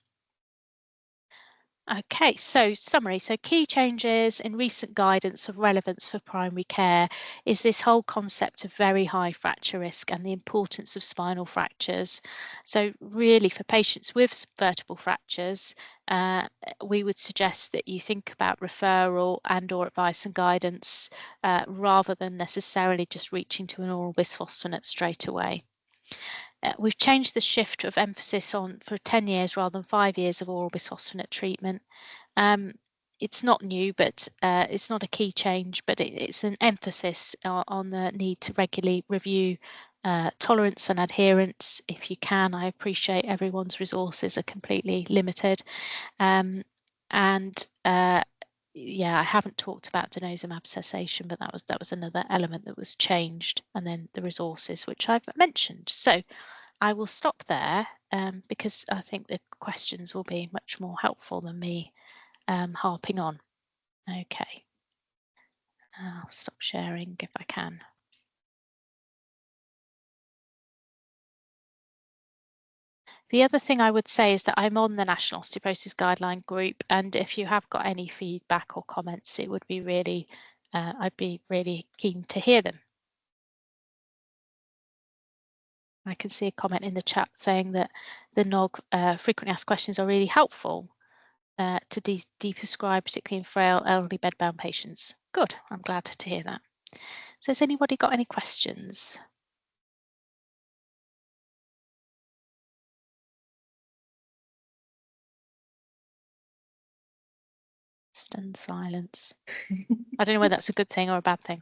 Okay, so summary. So key changes in recent guidance of relevance for primary care is this whole concept of very high fracture risk and the importance of spinal fractures. So really for patients with vertebral fractures, we would suggest that you think about referral and or advice and guidance rather than necessarily just reaching to an oral bisphosphonate straight away. We've changed the shift of emphasis on for 10 years rather than 5 years of oral bisphosphonate treatment. It's not new, but it's not a key change, but it's an emphasis on the need to regularly review tolerance and adherence if you can. I appreciate everyone's resources are completely limited. Yeah, I haven't talked about denosumab cessation, but that was another element that was changed, and then the resources, which I've mentioned. So I will stop there because I think the questions will be much more helpful than me harping on. Okay, I'll stop sharing if I can. The other thing I would say is that I'm on the National Osteoporosis Guideline group, and if you have got any feedback or comments, it would be really, I'd be really keen to hear them. I can see a comment in the chat saying that the NOG frequently asked questions are really helpful to deprescribe, particularly in frail elderly bedbound patients. Good, I'm glad to hear that. So has anybody got any questions? Stunned silence. I don't know whether that's a good thing or a bad thing.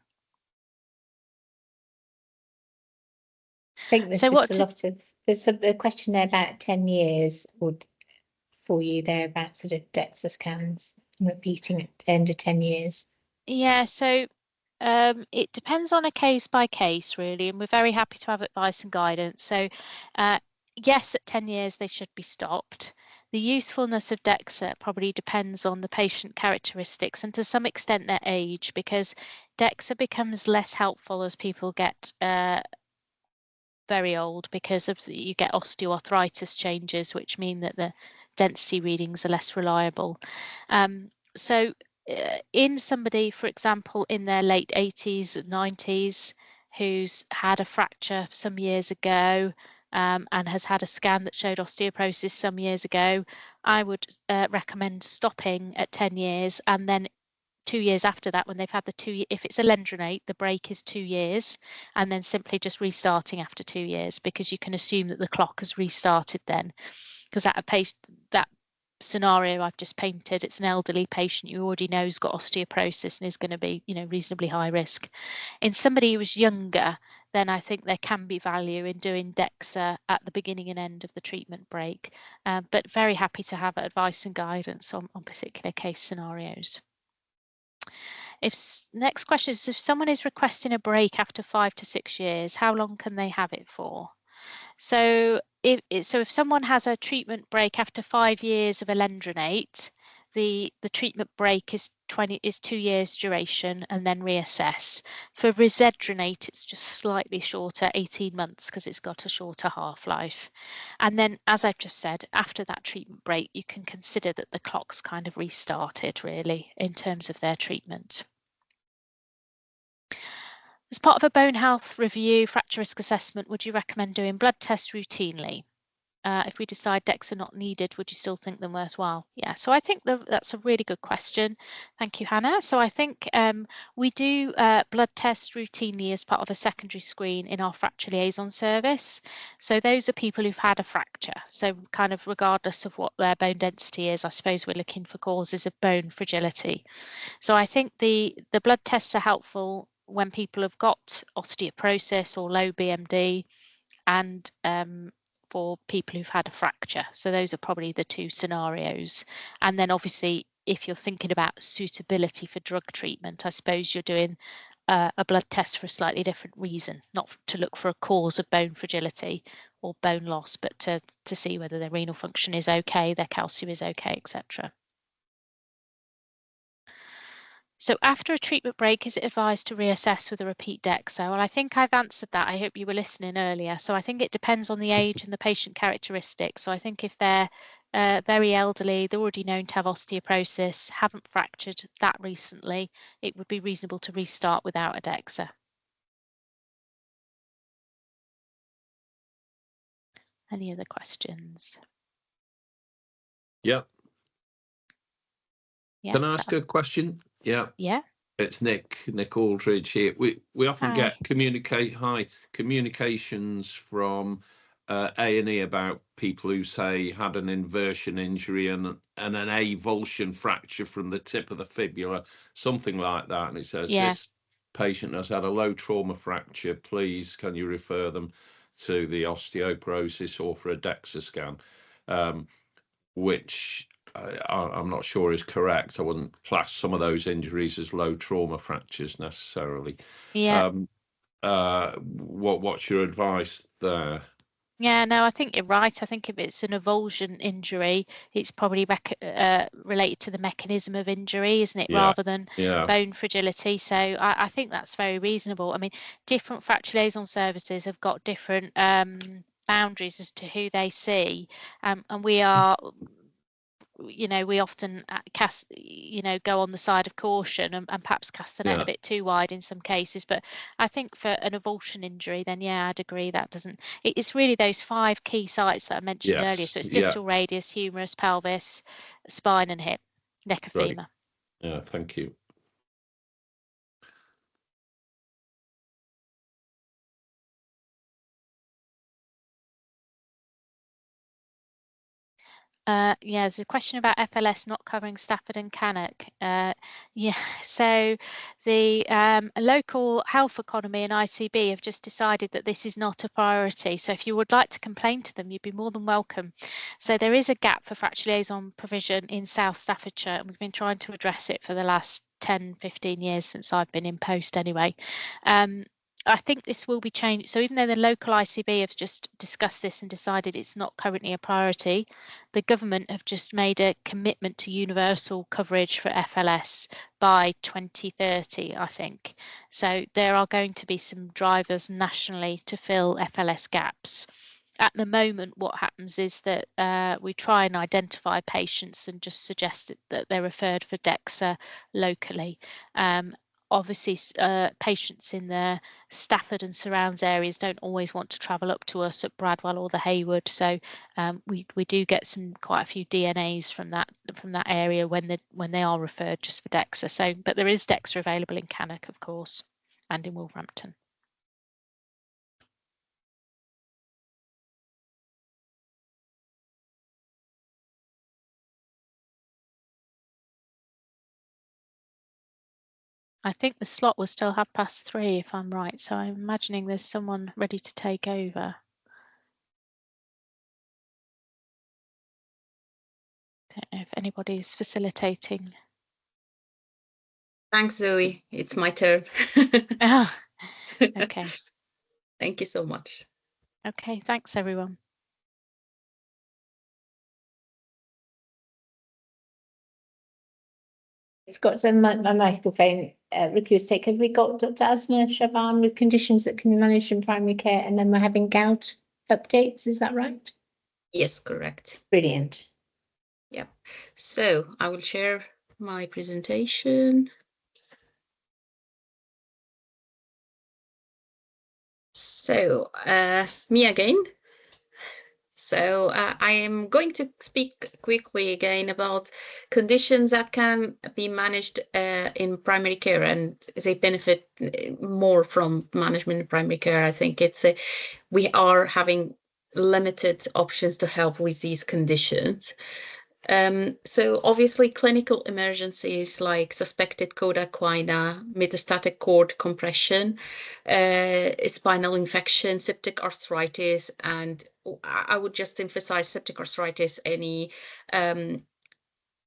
I think there's just a lot of, there's a question there about 10 years or for you there about sort of DEXA scans repeating at the end of 10 years. Yeah, so it depends on a case by case really, and we're very happy to have advice and guidance. So yes, at 10 years they should be stopped. The usefulness of DEXA probably depends on the patient characteristics and to some extent their age, because DEXA becomes less helpful as people get very old because of you get osteoarthritis changes, which mean that the density readings are less reliable. So in somebody, for example, in their late 80s, 90s, who's had a fracture some years ago and has had a scan that showed osteoporosis some years ago, I would recommend stopping at 10 years and then 2 years after that, when they've had the if it's a alendronate, the break is 2 years, and then simply just restarting after 2 years, because you can assume that the clock has restarted then, because that scenario I've just painted, it's an elderly patient you already know has got osteoporosis and is going to be, you know, reasonably high risk. In somebody who was younger, then I think there can be value in doing DEXA at the beginning and end of the treatment break, but very happy to have advice and guidance on particular case scenarios. Next question is, if someone is requesting a break after 5 to 6 years, how long can they have it for? So if someone has a treatment break after 5 years of alendronate, the treatment break is 2 years duration and then reassess. For risedronate, it's just slightly shorter, 18 months, because it's got a shorter half-life. And then, as I've just said, after that treatment break, you can consider that the clock's kind of restarted really in terms of their treatment. As part of a bone health review fracture risk assessment, would you recommend doing blood tests routinely? if we decide DEXA not needed, would you still think them worthwhile? Yeah, so I think that's a really good question. Thank you, Hannah. So I think we do blood tests routinely as part of a secondary screen in our fracture liaison service. So those are people who've had a fracture. So kind of regardless of what their bone density is, I suppose we're looking for causes of bone fragility. So I think the blood tests are helpful when people have got osteoporosis or low BMD, and for people who've had a fracture. So those are probably the two scenarios. And then obviously, if you're thinking about suitability for drug treatment, I suppose you're doing a blood test for a slightly different reason, not to look for a cause of bone fragility or bone loss, but to see whether their renal function is okay, their calcium is okay, etc. So after a treatment break, is it advised to reassess with a repeat DEXA? Well, I think I've answered that. I hope you were listening earlier. So I think it depends on the age and the patient characteristics. So I think if they're very elderly, they're already known to have osteoporosis, haven't fractured that recently, it would be reasonable to restart without a DEXA. Any other questions? Yeah. Yeah. Can I ask a question? Yeah. Yeah. It's Nick Aldridge here. We often Hi. get communications from A&E about people who say had an inversion injury and an avulsion fracture from the tip of the fibula, something like that. And it says, this patient has had a low trauma fracture. Please, can you refer them to the osteoporosis or for a DEXA scan? Which I'm not sure is correct. I wouldn't class some of those injuries as low trauma fractures necessarily. Yeah. What's your advice there? Yeah, no, I think you're right. I think if it's an avulsion injury, it's probably related to the mechanism of injury, isn't it, rather than bone fragility. So I think that's very reasonable. I mean, different fracture liaison services have got different boundaries as to who they see, and we are, we often go on the side of caution and perhaps cast the net a bit too wide in some cases. But I think for an avulsion injury, then yeah, I'd agree that doesn't. It's really those 5 key sites that I mentioned earlier. So it's distal radius, humerus, pelvis, spine, and hip, neck, and femur. Yeah, thank you. Yeah, there's a question about FLS not covering Stafford and Cannock. Yeah, so the local health economy and ICB have just decided that this is not a priority. So if you would like to complain to them, you'd be more than welcome. So there is a gap for fracture liaison provision in South Staffordshire, and we've been trying to address it for the last 10, 15 years since I've been in post anyway. I think this will be changed. So even though the local ICB have just discussed this and decided it's not currently a priority, the government have just made a commitment to universal coverage for FLS by 2030, I think. So there are going to be some drivers nationally to fill FLS gaps. At the moment, what happens is that we try and identify patients and just suggest that they're referred for DEXA locally. Obviously, patients in the Stafford and surrounds areas don't always want to travel up to us at Bradwell or the Haywood, so we do get quite a few DNAs from that area when they are referred just for DEXA. So, but there is DEXA available in Cannock, of course, and in Wolverhampton. I think the slot was still 3:30, if I'm right. So I'm imagining there's someone ready to take over. Don't know if anybody's facilitating. Thanks, Zoe. It's my turn. Oh, okay. Thank you so much. Okay, thanks everyone. It's got some microphone recuse take. Have we got Dr. Asma Shaban with conditions that can be managed in primary care, and then we're having gout updates, is that right? Yes, correct. Brilliant. Yep. So I will share my presentation. So me again. So I am going to speak quickly again about conditions that can be managed in primary care, and they benefit more from management in primary care. I think it's we are having limited options to help with these conditions. So obviously clinical emergencies like suspected coda equina, metastatic cord compression, spinal infection, septic arthritis, and I would just emphasize septic arthritis, any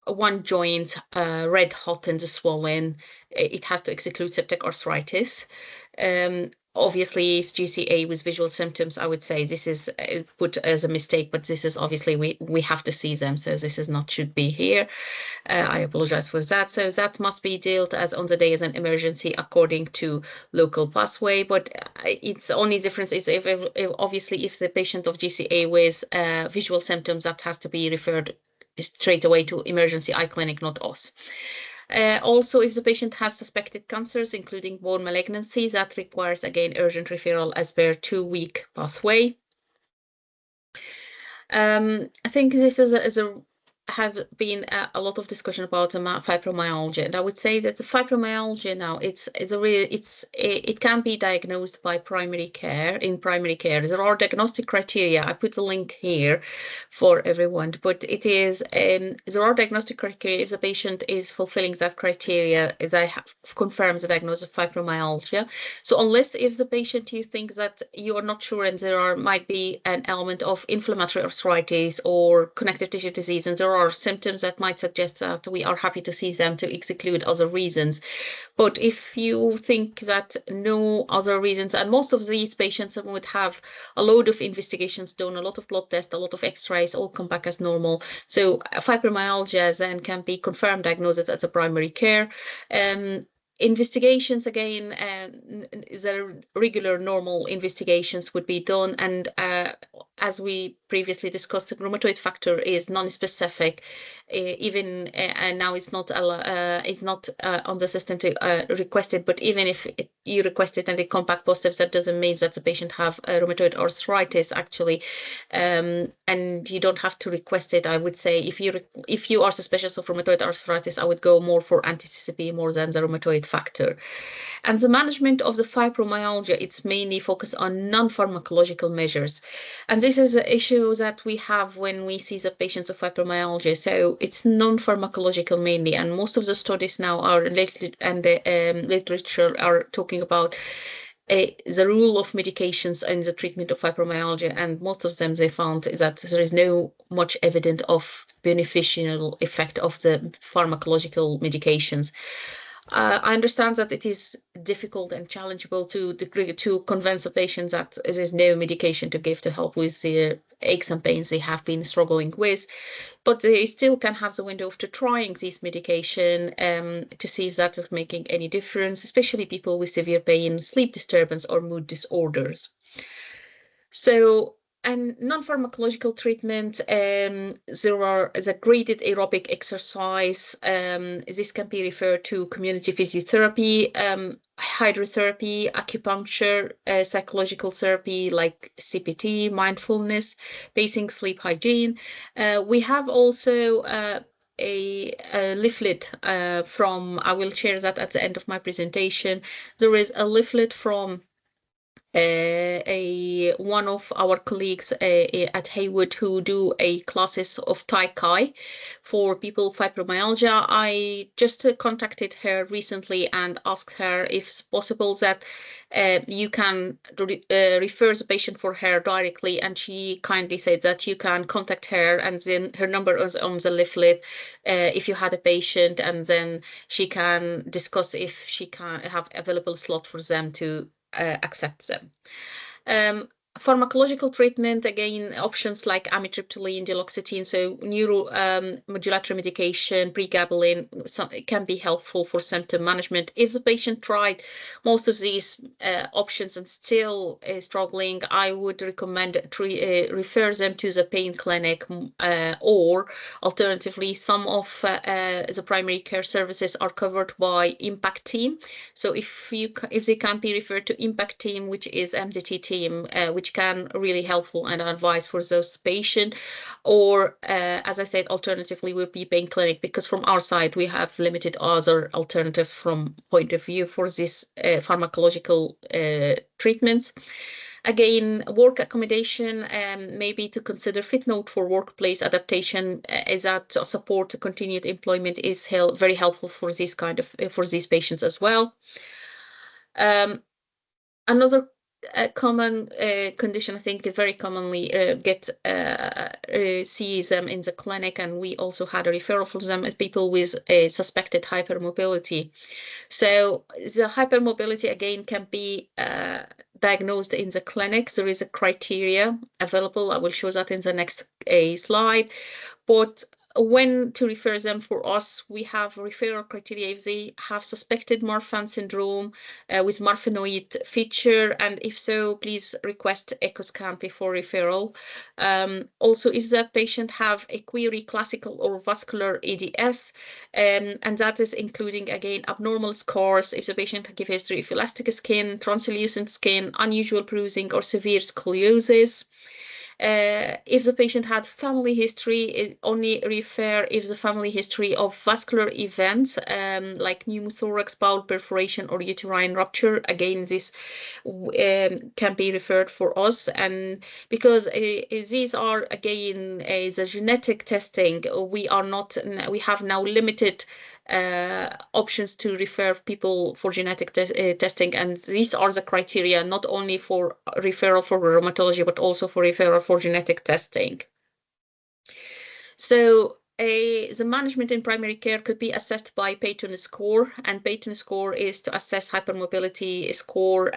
one joint red hot and swollen, it has to exclude septic arthritis. Obviously, if GCA with visual symptoms, I would say this is put as a mistake, but this is obviously we have to see them, so this is not should be here. I apologize for that. So that must be dealt as on the day as an emergency according to local pathway. But its only difference is if obviously if the patient of GCA with visual symptoms, that has to be referred straight away to emergency eye clinic, not us. Also, if the patient has suspected cancers, including bone malignancy, that requires, again, urgent referral as per 2-week pathway. I think this is have been a lot of discussion about fibromyalgia, and I would say that the fibromyalgia now it can be diagnosed by primary care. In primary care, there are diagnostic criteria. I put the link here for everyone, but it is there are diagnostic criteria. If the patient is fulfilling that criteria, they confirms the diagnosis of fibromyalgia. So unless if the patient you think that you are not sure and there might be an element of inflammatory arthritis or connective tissue disease, and there are symptoms that might suggest that, we are happy to see them to exclude other reasons. But if you think that no other reasons, and most of these patients would have a load of investigations done, a lot of blood tests, a lot of x-rays, all come back as normal. So fibromyalgia then can be confirmed diagnosed as a primary care. Investigations, again, the regular normal investigations would be done, and as we previously discussed, the rheumatoid factor is non-specific, even and now it's not on the system to request it, but even if you request it and they come back positive, that doesn't mean that the patient have rheumatoid arthritis actually, and you don't have to request it. I would say if you are suspicious of rheumatoid arthritis, I would go more for anti-CCP more than the rheumatoid factor. And the management of the fibromyalgia, it's mainly focused on non-pharmacological measures, and this is an issue that we have when we see the patients of fibromyalgia. So it's non-pharmacological mainly, and most of the studies now are literature are talking about the role of medications in the treatment of fibromyalgia, and most of them they found that there is no much evidence of beneficial effect of the pharmacological medications. I understand that it is difficult and challengeable to convince the patients that there is no medication to give to help with the aches and pains they have been struggling with, but they still can have the window to trying this medication to see if that is making any difference, especially people with severe pain, sleep disturbance, or mood disorders. So, and non-pharmacological treatment, there are the graded aerobic exercise. This can be referred to community physiotherapy, hydrotherapy, acupuncture, psychological therapy like CPT, mindfulness, pacing, sleep hygiene. We have also a leaflet from, I will share that at the end of my presentation. There is a leaflet from one of our colleagues at Haywood who do a classes of Tai Chi for people with fibromyalgia. I just contacted her recently and asked her if it's possible that you can refer the patient for her directly, and she kindly said that you can contact her, and then her number is on the leaflet if you had a patient, and then she can discuss if she can have available slot for them to accept them. Pharmacological treatment, again, options like amitriptyline, duloxetine, so neuromodulatory medication, pregabalin, can be helpful for symptom management. If the patient tried most of these options and still struggling, I would recommend refer them to the pain clinic, or alternatively, some of the primary care services are covered by Impact Team. So if they can be referred to Impact Team, which is MDT team, which which can really helpful and advice for those patients. Or as I said, alternatively would be pain clinic, because from our side we have limited other alternative from point of view for this pharmacological treatments. Again, work accommodation, maybe to consider fit note for workplace adaptation, is that support continued employment is very helpful for this kind of for these patients as well. Another common condition, I think, is very commonly sees them in the clinic, and we also had a referral for them, is people with a suspected hypermobility. So the hypermobility again can be diagnosed in the clinic. There is a criteria available. I will show that in the next slide. But when to refer them for us, we have referral criteria if they have suspected Marfan syndrome with Marfanoid feature, and if so, please request echo scan before referral. Also, if the patient have a query classical or vascular ADS, and that is including again abnormal scars, if the patient give history of elastic skin, translucent skin, unusual bruising, or severe scoliosis. If the patient had family history, only refer if the family history of vascular events like pneumothorax, bowel perforation, or uterine rupture. Again, this can be referred for us, and because these are again the genetic testing, we have now limited options to refer people for genetic testing, and these are the criteria not only for referral for rheumatology but also for referral for genetic testing. So the management in primary care could be assessed by Peyton score, and Peyton score is to assess hypermobility score.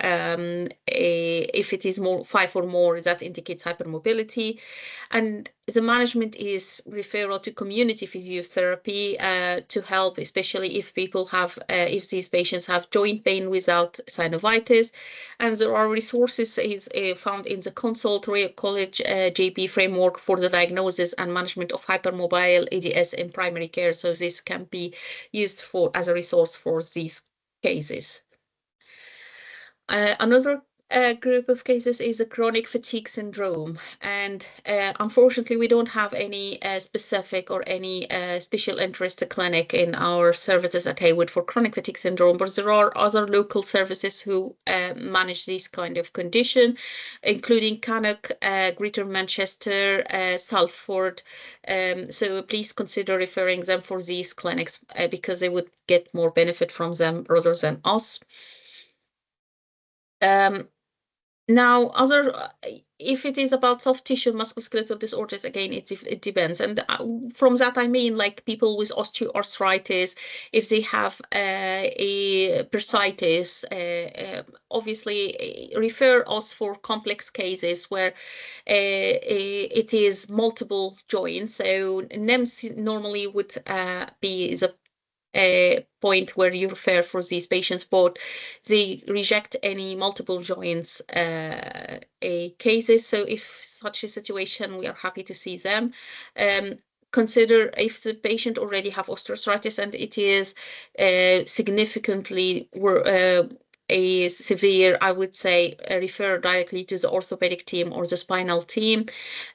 If it is 5 or more, that indicates hypermobility. And the management is referral to community physiotherapy to help, especially if people have, if these patients have joint pain without synovitis. And there are resources found in the Consult Royal College JP framework for the diagnosis and management of hypermobile ADS in primary care. So this can be used as a resource for these cases. Another group of cases is a chronic fatigue syndrome, and unfortunately we don't have any specific or any special interest clinic in our services at Haywood for chronic fatigue syndrome, but there are other local services who manage this kind of condition, including Cannock, Greater Manchester, Salford. So please consider referring them for these clinics because they would get more benefit from them rather than us. Now, if it is about soft tissue musculoskeletal disorders, again, it depends. And from that, I mean, like people with osteoarthritis, if they have a bursitis, obviously refer us for complex cases where it is multiple joints. So NEMS normally would be the point where you refer for these patients, but they reject any multiple joints cases. So if such a situation, we are happy to see them. Consider if the patient already have osteoarthritis and it is significantly a severe, I would say, refer directly to the orthopedic team or the spinal team.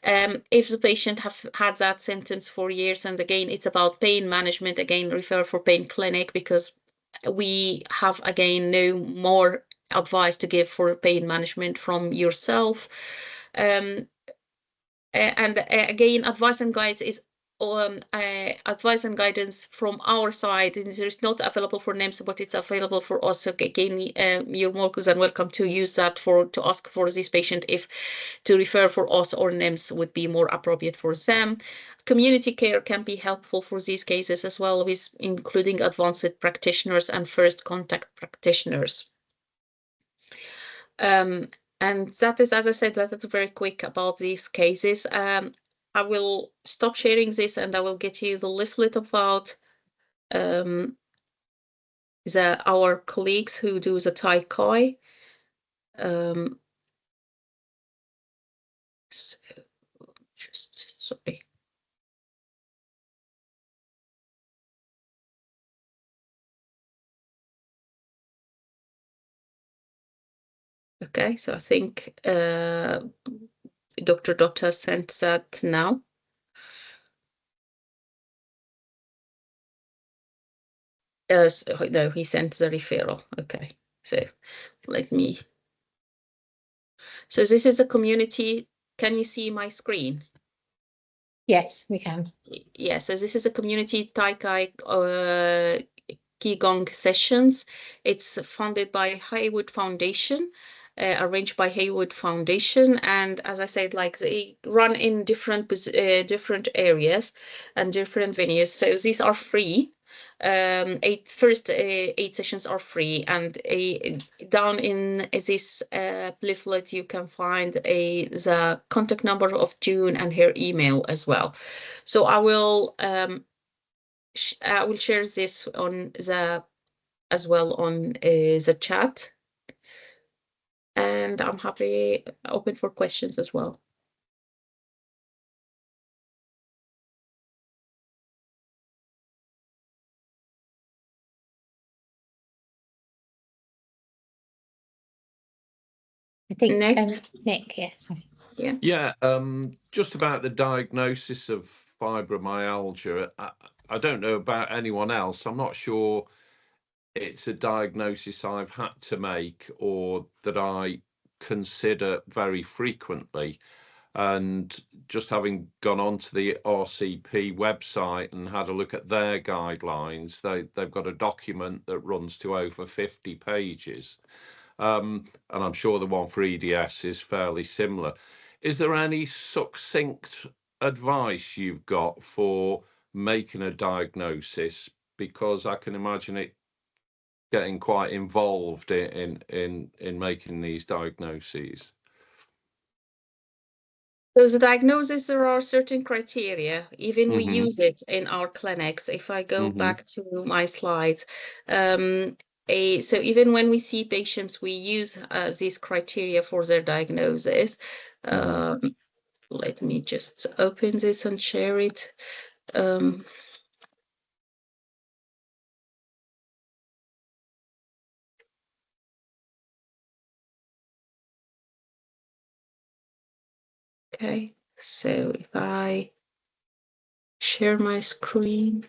If the patient have had that symptoms for years, and again, it's about pain management, again, refer for pain clinic, because we have, again, no more advice to give for pain management from yourself. And again, advice and guidance is advice and guidance from our side, and there is not available for NEMS, but it's available for us. So again, you're more than welcome to use that to ask for this patient if to refer for us or NEMS would be more appropriate for them. Community care can be helpful for these cases as well, with including advanced practitioners and first contact practitioners. And that is, as I said, that's very quick about these cases. I will stop sharing this and I will get you the leaflet about our colleagues who do the Tai Chi. So just sorry. Okay, so I think Dr. Dotta sent that now. No, he sent the referral. Okay, so let me. So this is a community. Can you see my screen? Yes, we can. Yeah, so this is a community Taikai Qigong sessions. It's funded by Haywood Foundation, arranged by Haywood Foundation, and as I said, like they run in different areas and different venues. So these are free. Eight sessions are free, and down in this leaflet you can find the contact number of June and her email as well. So I will share this on as well on the chat, and I'm happy open for questions as well. I think Nick? Nick, yeah, sorry. Yeah, just about the diagnosis of fibromyalgia. I don't know about anyone else. I'm not sure it's a diagnosis I've had to make or that I consider very frequently. And just having gone onto the RCP website and had a look at their guidelines, they've got a document that runs to over 50 pages. And I'm sure the one for EDS is fairly similar. Is there any succinct advice you've got for making a diagnosis? Because I can imagine it getting quite involved in making these diagnoses. So the diagnosis, there are certain criteria. Even we Mhm. use it in our clinics. If I go Mhm. back to my slides, so even when we see patients, we use these criteria for their diagnosis. Let me just open this and share it. Okay, so if I share my screen.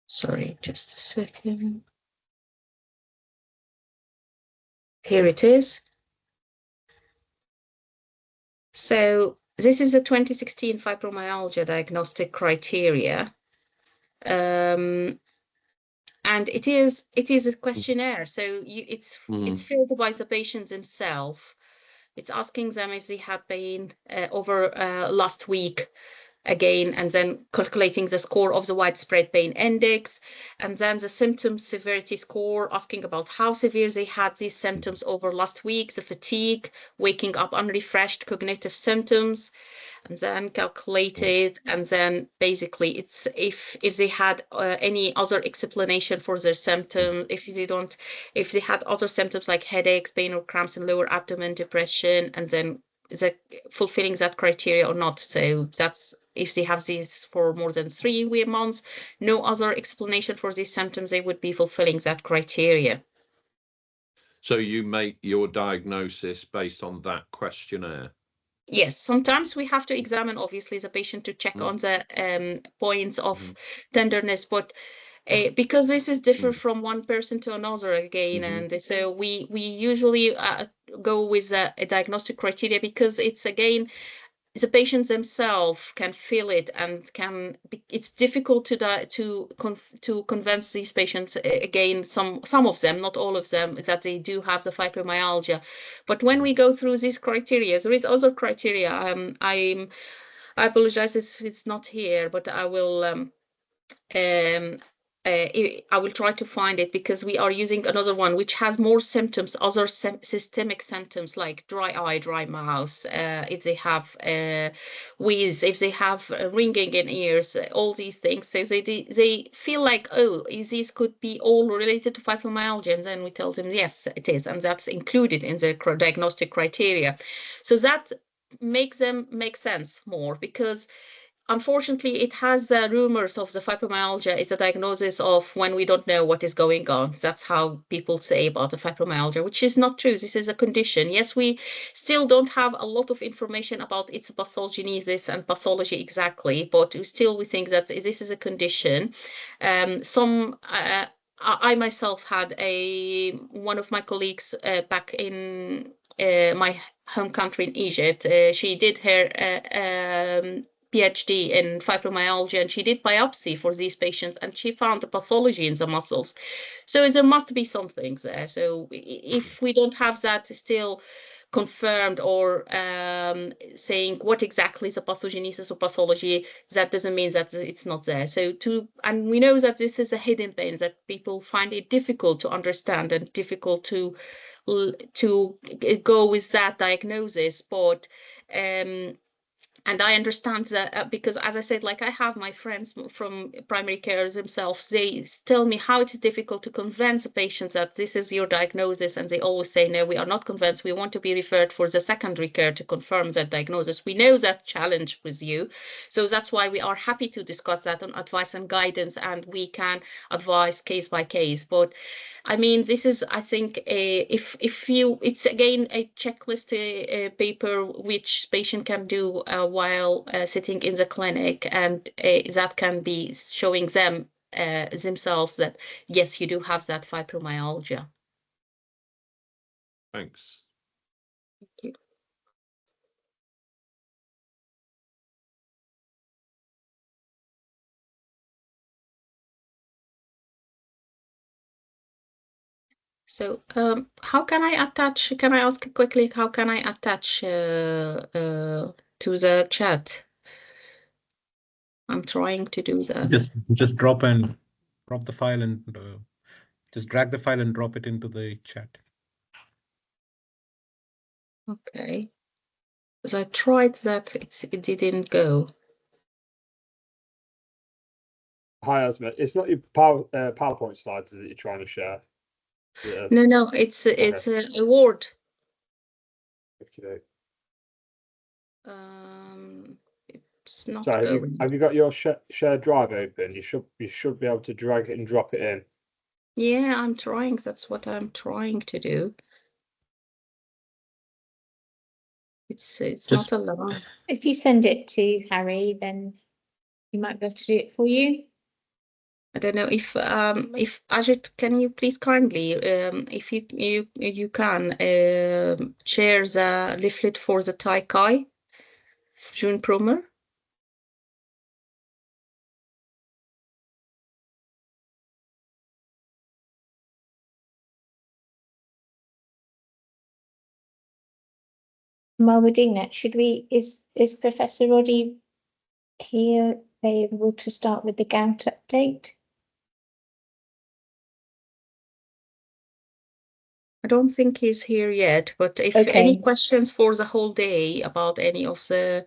Sorry, just a second. Here it is. So this is a 2016 fibromyalgia diagnostic criteria. And it is a questionnaire. So it's filled by the patient themselves. It's asking them if they have pain over last week again, and then calculating the score of the widespread pain index, and then the symptom severity score, asking about how severe they had these symptoms over last week, the fatigue, waking up unrefreshed, cognitive symptoms, and then calculated, and then basically it's if they had any other explanation for their symptoms, if they had other symptoms like headaches, pain or cramps in lower abdomen, depression, and then fulfilling that criteria or not. So that's if they have these for more than 3 months, no other explanation for these symptoms, they would be fulfilling that criteria. So you make your diagnosis based on that questionnaire? Yes, sometimes we have to examine, obviously, the patient to check on the points of tenderness, but because this is different from one person to another again, and so we usually go with a diagnostic criteria because it's again the patients themselves can feel it and it's difficult to convince these patients again, some of them, not all of them, that they do have the fibromyalgia. But when we go through these criteria, there is other criteria. I apologize, it's not here, but I will I will try to find it, because we are using another one which has more symptoms, other systemic symptoms like dry eye, dry mouth, if they have wheeze, if they have ringing in ears, all these things. So they feel like, oh, this could be all related to fibromyalgia, and then we tell them yes, it is, and that's included in the diagnostic criteria. So that makes them make sense more, because unfortunately, it has rumors of the fibromyalgia is a diagnosis of when we don't know what is going on. That's how people say about the fibromyalgia, which is not true. This is a condition. Yes, we still don't have a lot of information about its pathogenesis and pathology exactly, but we think that this is a condition. I myself had one of my colleagues back in my home country in Egypt. She did her PhD in fibromyalgia, and she did biopsy for these patients, and she found the pathology in the muscles. So there must be something there. So if we don't have that still confirmed, or saying what exactly is the pathogenesis or pathology, that doesn't mean that it's not there. And we know that this is a hidden pain, that people find it difficult to understand and difficult to go with that diagnosis. But and I understand that, because, as I said, like, I have my friends from primary care themselves, they tell me how it is difficult to convince a patient that this is your diagnosis. And they always say, no, we are not convinced. We want to be referred for the secondary care to confirm that diagnosis. We know that challenge with you. So that's why we are happy to discuss that on advice and guidance, and we can advise case by case. But I mean, this is, I think, it's again a checklist paper which patient can do while sitting in the clinic, and that can be showing them themselves that yes, you do have that fibromyalgia. Thanks. Thank you. So how can I attach, can I ask quickly, how can I attach to the chat? I'm trying to do that. Just drop the file, and just drag the file and drop it into the chat. Okay. Because I tried that, it didn't go. Hi, Asma. It's not your PowerPoint slides that you're trying to share. No, it's a Word. Okay. It's not So going. have you got your shared drive open? You should be able to drag it and drop it in. Yeah, I'm trying. That's what I'm trying to do. It's not allowed. If you send it to Harry, then he might be able to do it for you. I don't know if Ajit, can you please kindly, if you can share the leaflet for the Tai Kai, June Promer. While we're doing that, is Professor Roddy here able to start with the gout update? I don't think he's here yet, but if any questions for the whole day about any of the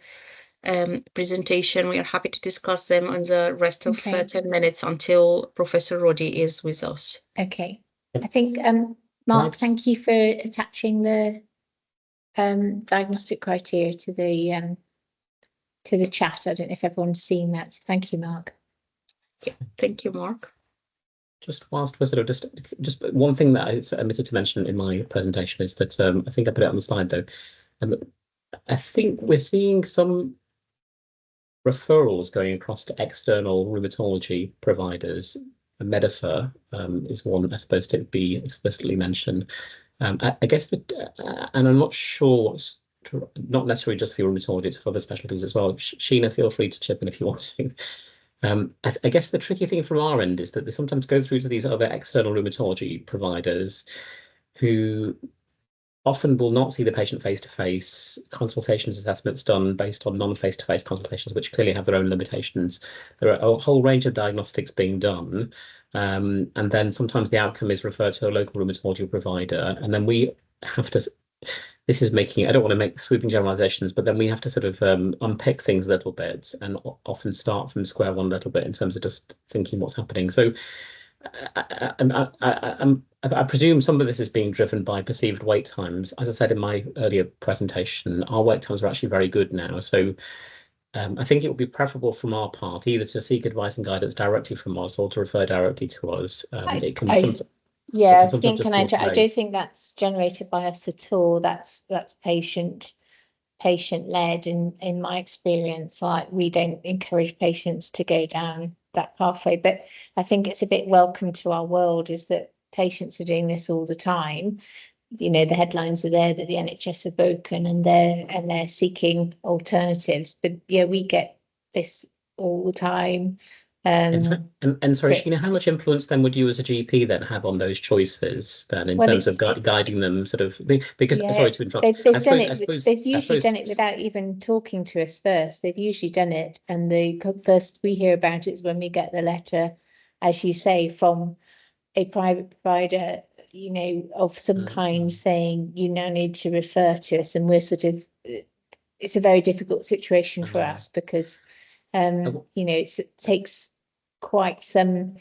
presentation, we are happy to discuss them on the rest of 10 minutes until Professor Roddy is with us. Okay. I think, Mark, thank you for attaching the diagnostic criteria to the chat. I don't know if everyone's seen that, so thank you, Mark. Yeah, thank you, Mark. Just whilst we're sort of just one thing that I omitted to mention in my presentation is that I think I put it on the slide though. I think we're seeing some referrals going across to external rheumatology providers. Medifer is one that's supposed to be explicitly mentioned. I guess that, and I'm not sure what's not necessarily just for rheumatology, it's for other specialties as well. Sheena, feel free to chip in if you want to. I guess the tricky thing from our end is that they sometimes go through to these other external rheumatology providers who often will not see the patient face-to-face. Consultations assessments done based on non-face-to-face consultations, which clearly have their own limitations. There are a whole range of diagnostics being done, and then sometimes the outcome is referred to a local rheumatology provider, and then we have to. This is making, I don't want to make sweeping generalizations, but then we have to sort of unpick things a little bit and often start from square one a little bit in terms of just thinking what's happening. So I presume some of this is being driven by perceived wait times. As I said in my earlier presentation, our wait times are actually very good now. So I think it would be preferable from our part either to seek advice and guidance directly from us or to refer directly to us. It can sometimes. Yeah, I sometimes think just I cause don't delays. think that's generated by us at all. That's patient led in my experience. Like, we don't encourage patients to go down that pathway, but I think it's a bit welcome to our world is that patients are doing this all the time. You know, the headlines are there that the NHS are broken and they're seeking alternatives. But yeah, we get this all the time. And sorry, for- Sheena, how much influence then would you as a GP then have on those choices then in Well, terms of it's- guiding them sort of, because, Yeah, sorry to interrupt. they've done it. They've usually done it without even talking to us first. They've usually done it, and the first we hear about it is when we get the letter, as you say, from a private provider, you know, of some kind, saying you now need to refer to us, and we're sort of. It's a very difficult situation for us because, you know, it takes quite some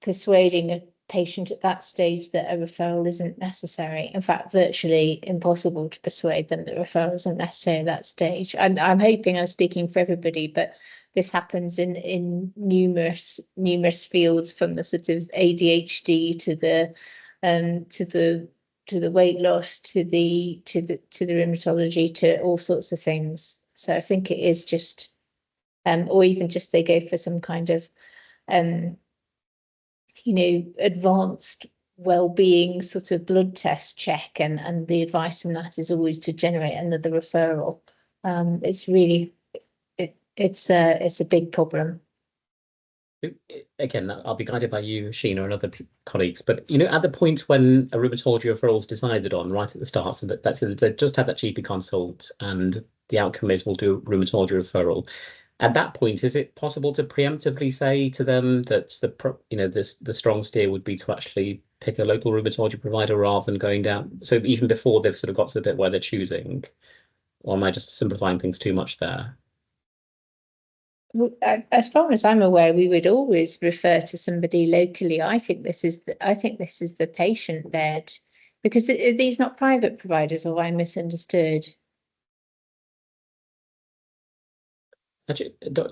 persuading a patient at that stage that a referral isn't necessary. In fact, virtually impossible to persuade them that referral isn't necessary at that stage. And I'm hoping I'm speaking for everybody, but this happens in numerous fields, from the sort of ADHD to the weight loss to the rheumatology, to all sorts of things. So I think it is just or even just they go for some kind of you know, advanced well-being sort of blood test check, and the advice on that is always to generate another referral. It's really it's a big problem. Again, I'll be guided by you, Sheena, and other colleagues. But you know, at the point when a rheumatology referral is decided on right at the start, so that's they've just had that GP consult, and the outcome is we'll do a rheumatology referral. At that point, is it possible to preemptively say to them that the strong steer would be to actually pick a local rheumatology provider rather than going down? So even before they've sort of got to the bit where they're choosing, or am I just simplifying things too much there? As far as I'm aware, we would always refer to somebody locally. I think this is the patient led, because these not private providers, or I misunderstood. Actually, do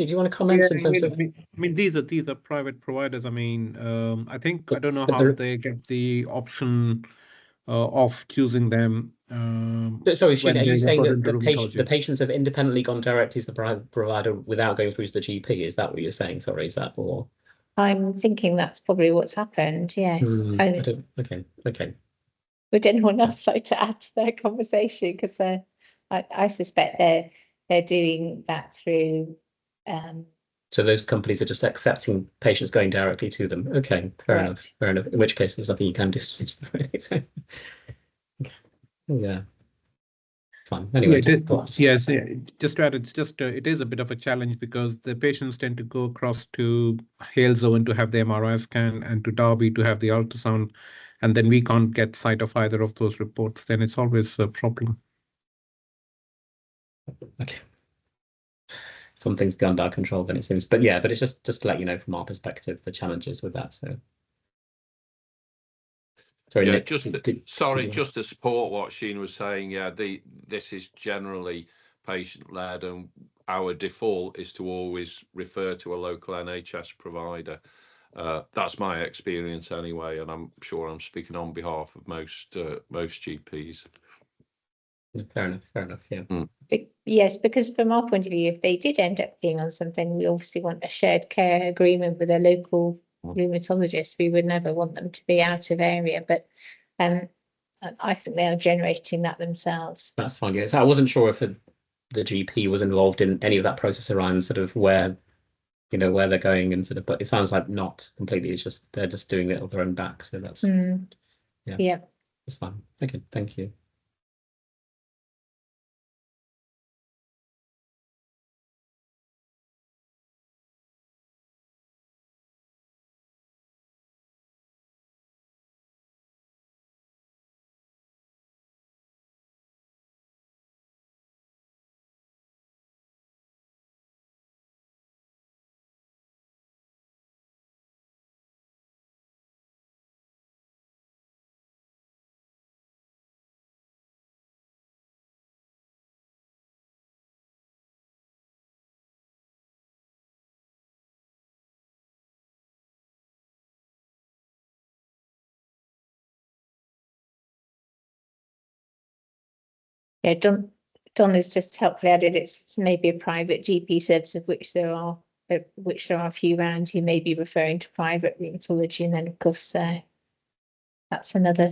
you want to comment in terms of? I mean, these are private providers. I mean, I think I don't know but how they get the option of choosing them. Sorry, when Sheena, are they you saying refer that into the rheumatology. patients have independently gone directly to the private provider without going through to the GP? Is that what you're saying? Sorry, is that or? I'm thinking that's probably what's happened. Yes. Okay. Would anyone else like to add to their conversation? Because I suspect they're doing that through. So those companies are just accepting patients going directly to them. Okay, fair enough. In which case, there's nothing you can do. Yeah. Fine. Anyway, just to add, it's just it is a bit of a challenge because the patients tend to go across to Halesowen to have the MRI scan and to Derby to have the ultrasound, and then we can't get sight of either of those reports. Then it's always a problem. Okay. Something's beyond our control, then it seems. But yeah, but it's just to let you know from our perspective the challenges with that. So. Sorry, yeah, Nick, just to support what Sheena was saying. Yeah, this is generally patient-led, and our default is to always refer to a local NHS provider. That's my experience anyway, and I'm sure I'm speaking on behalf of most GPs. Fair enough. Yeah. Yes, because from our point of view, if they did end up being on something, we obviously want a shared care agreement with a local rheumatologist. We would never want them to be out of area, but I think they are generating that themselves. That's fine. Yeah. So I wasn't sure if the GP was involved in any of that process around sort of where they're going and sort of, but it sounds like not completely. It's just they're just doing it on their own back. So that's yeah. That's fine. Okay, thank you. Yeah, Don has just helpfully added it's maybe a private GP service of which there are a few around who may be referring to private rheumatology, and then of course that's another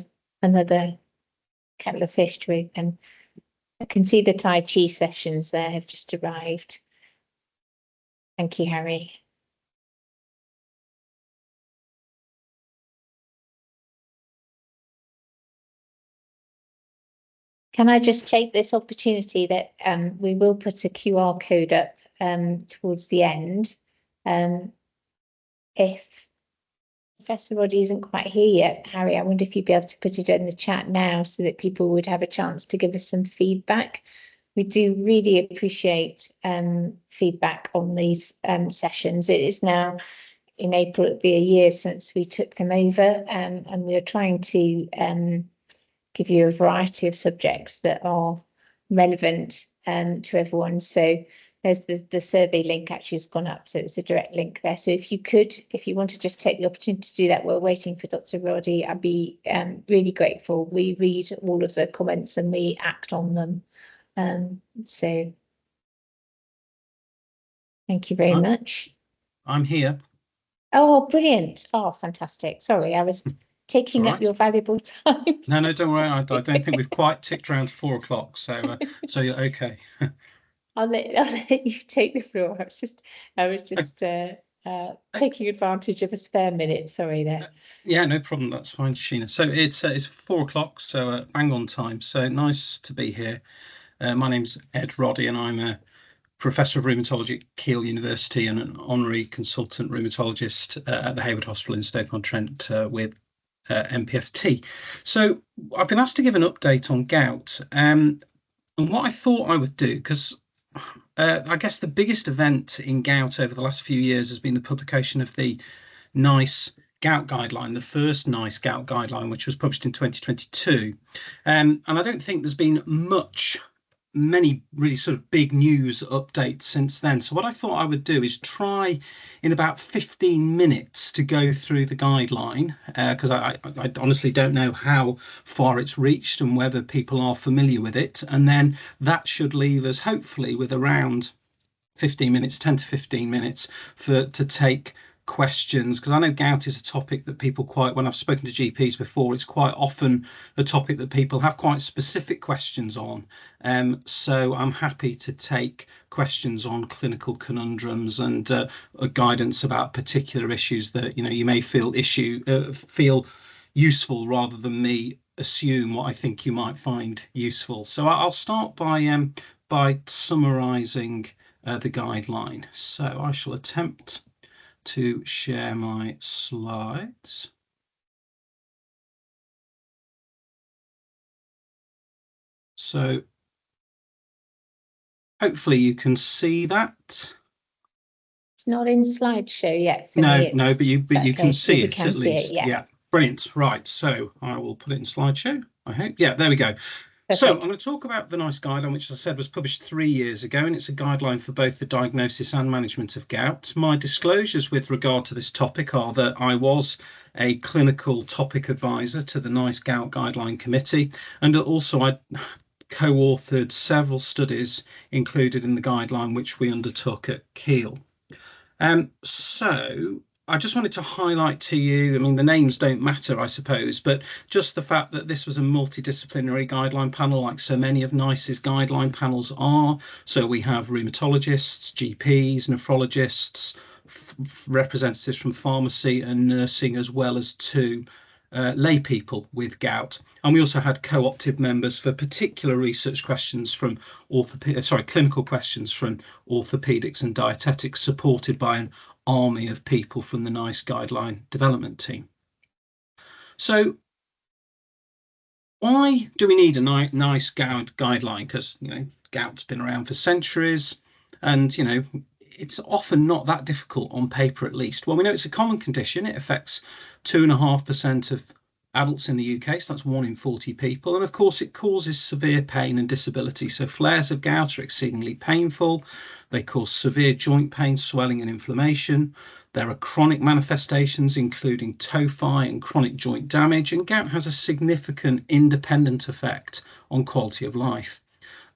kettle of fish to open. I can see the Tai Chi sessions there have just arrived. Thank you, Harry. Can I just take this opportunity that we will put a QR code up towards the end. If Professor Roddy isn't quite here yet, Harry, I wonder if you'd be able to put it in the chat now so that people would have a chance to give us some feedback. We do really appreciate feedback on these sessions. It is now in April, it'll be a year since we took them over, and we're trying to give you a variety of subjects that are relevant to everyone. So there's the survey link actually has gone up, so it's a direct link there. So if you want to just take the opportunity to do that, we're waiting for Dr. Roddy. I'd be really grateful. We read all of the comments and we act on them. So thank you very much. I'm here. Oh, brilliant. Oh, fantastic. Sorry, I was taking up your valuable time. No, don't worry. I don't think we've quite ticked around 4 o'clock, so you're okay. I'll let you take the floor. I was just taking advantage of a spare minute. Sorry there. Yeah, no problem. That's fine, Sheena. So it's 4 o'clock, so bang on time. So nice to be here. My name's Ed Roddy, and I'm a Professor of Rheumatology at Keele University and an honorary consultant rheumatologist at the Hayward Hospital in Stoke-on-Trent with MPFT. So I've been asked to give an update on gout, and what I thought I would do, because I guess the biggest event in gout over the last few years has been the publication of the NICE gout guideline, the first NICE gout guideline, which was published in 2022. And I don't think there's been many really sort of big news updates since then. So what I thought I would do is try in about 15 minutes to go through the guideline, because I honestly don't know how far it's reached and whether people are familiar with it. And then that should leave us hopefully with around 15 minutes, 10 to 15 minutes to take questions, because I know gout is a topic that people when I've spoken to GPs before, it's quite often a topic that people have quite specific questions on. So I'm happy to take questions on clinical conundrums and guidance about particular issues that you may feel useful, rather than me assume what I think you might find useful. So I'll start by summarising the guideline. So I shall attempt to share my slides. So hopefully you can see that. It's not in slideshow yet. No, but you can see it at least. Yeah, brilliant. Right, so I will put it in slideshow, I hope. Yeah, there we go. Perfect. So I'm going to talk about the NICE guideline, which, as I said, was published 3 years ago, and it's a guideline for both the diagnosis and management of gout. My disclosures with regard to this topic are that I was a clinical topic advisor to the NICE Gout Guideline Committee, and also I co-authored several studies included in the guideline, which we undertook at Keele. So I just wanted to highlight to you, I mean, the names don't matter, I suppose, but just the fact that this was a multidisciplinary guideline panel, like so many of NICE's guideline panels are. So we have rheumatologists, GPs, nephrologists, representatives from pharmacy and nursing, as well as 2 lay people with gout. And we also had co-opted members for particular research questions from clinical questions from orthopedics and dietetics, supported by an army of people from the NICE guideline development team. So why do we need a NICE gout guideline? Because, you know, gout's been around for centuries, and, you know, it's often not that difficult on paper, at least. Well, we know it's a common condition. It affects 2.5% of adults in the UK, so that's 1 in 40 people. And of course, it causes severe pain and disability. So flares of gout are exceedingly painful. They cause severe joint pain, swelling and inflammation. There are chronic manifestations, including tophi and chronic joint damage. And gout has a significant independent effect on quality of life.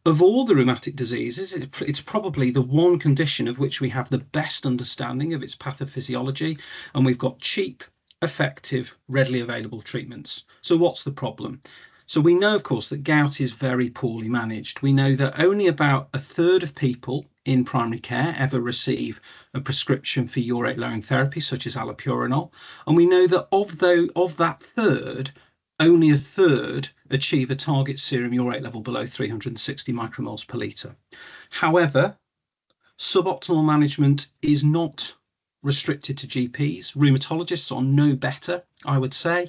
Of all the rheumatic diseases, it's probably the one condition of which we have the best understanding of its pathophysiology, and we've got cheap, effective, readily available treatments. So what's the problem? So we know, of course, that gout is very poorly managed. We know that only about 1/3 of people in primary care ever receive a prescription for urate lowering therapy, such as allopurinol. And we know that of that third, only 1/3 achieve a target serum urate level below 360 micromoles per litre. However, suboptimal management is not restricted to GPs. Rheumatologists are no better, I would say.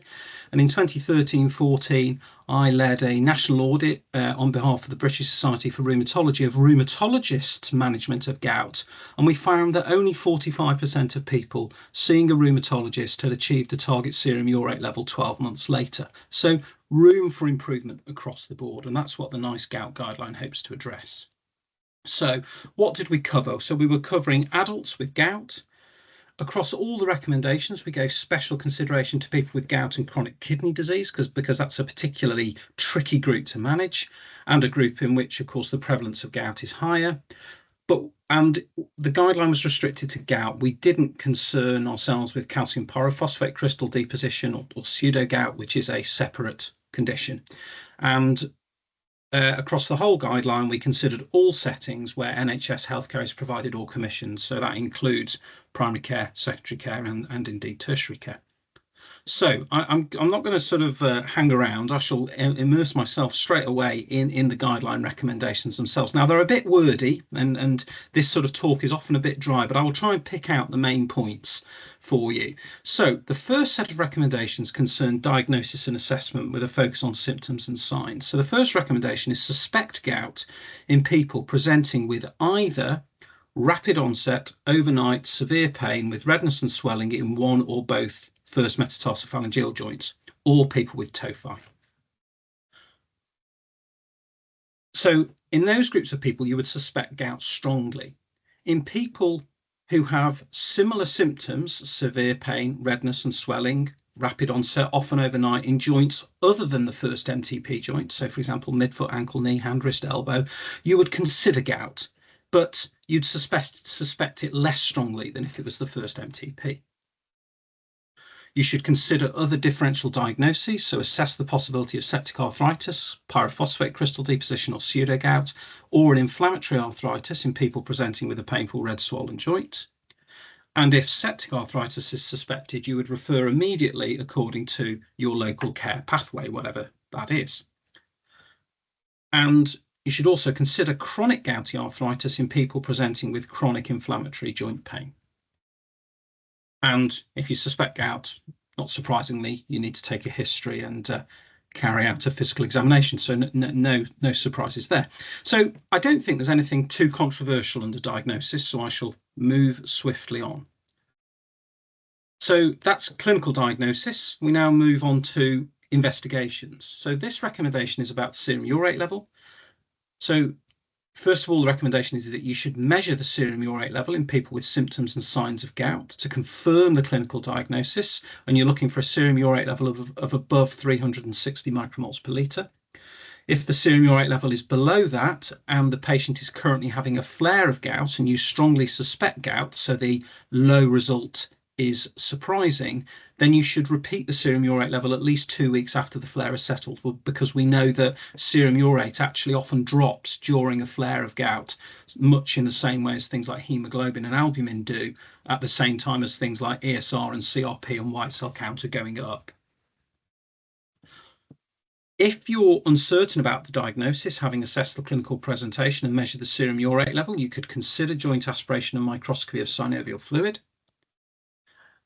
And in 2013-14, I led a national audit on behalf of the British Society for Rheumatology of rheumatologists' management of gout. And we found that only 45% of people seeing a rheumatologist had achieved a target serum urate level 12 months later. So room for improvement across the board. And that's what the NICE gout guideline hopes to address. So what did we cover? So we were covering adults with gout. Across all the recommendations, we gave special consideration to people with gout and chronic kidney disease, because that's a particularly tricky group to manage, and a group in which, of course, the prevalence of gout is higher. And the guideline was restricted to gout. We didn't concern ourselves with calcium pyrophosphate crystal deposition or pseudo gout, which is a separate condition. And across the whole guideline, we considered all settings where NHS healthcare is provided or commissioned. So that includes primary care, secondary care, and indeed tertiary care. So I'm not going to sort of hang around. I shall immerse myself straight away in the guideline recommendations themselves. Now, they're a bit wordy, and this sort of talk is often a bit dry, but I will try and pick out the main points for you. So the first set of recommendations concern diagnosis and assessment with a focus on symptoms and signs. So the first recommendation is suspect gout in people presenting with either rapid onset, overnight, severe pain with redness and swelling in one or both first metatarsophalangeal joints, or people with tophi. So in those groups of people, you would suspect gout strongly. In people who have similar symptoms, severe pain, redness and swelling, rapid onset, often overnight, in joints other than the first MTP joint, so for example, midfoot, ankle, knee, hand, wrist, elbow, you would consider gout, but you'd suspect it less strongly than if it was the first MTP. You should consider other differential diagnoses, so assess the possibility of septic arthritis, pyrophosphate crystal deposition or pseudogout, or an inflammatory arthritis in people presenting with a painful red swollen joint. And if septic arthritis is suspected, you would refer immediately according to your local care pathway, whatever that is. And you should also consider chronic gouty arthritis in people presenting with chronic inflammatory joint pain. And if you suspect gout, not surprisingly, you need to take a history and carry out a physical examination. So no surprises there. So I don't think there's anything too controversial under diagnosis, so I shall move swiftly on. So that's clinical diagnosis. We now move on to investigations. So this recommendation is about serum urate level. So first of all, the recommendation is that you should measure the serum urate level in people with symptoms and signs of gout to confirm the clinical diagnosis, and you're looking for a serum urate level of above 360 micromoles per litre. If the serum urate level is below that and the patient is currently having a flare of gout and you strongly suspect gout, so the low result is surprising, then you should repeat the serum urate level at least 2 weeks after the flare has settled, because we know that serum urate actually often drops during a flare of gout, much in the same way as things like hemoglobin and albumin do, at the same time as things like ESR and CRP and white cell count are going up. If you're uncertain about the diagnosis, having assessed the clinical presentation and measured the serum urate level, you could consider joint aspiration and microscopy of synovial fluid.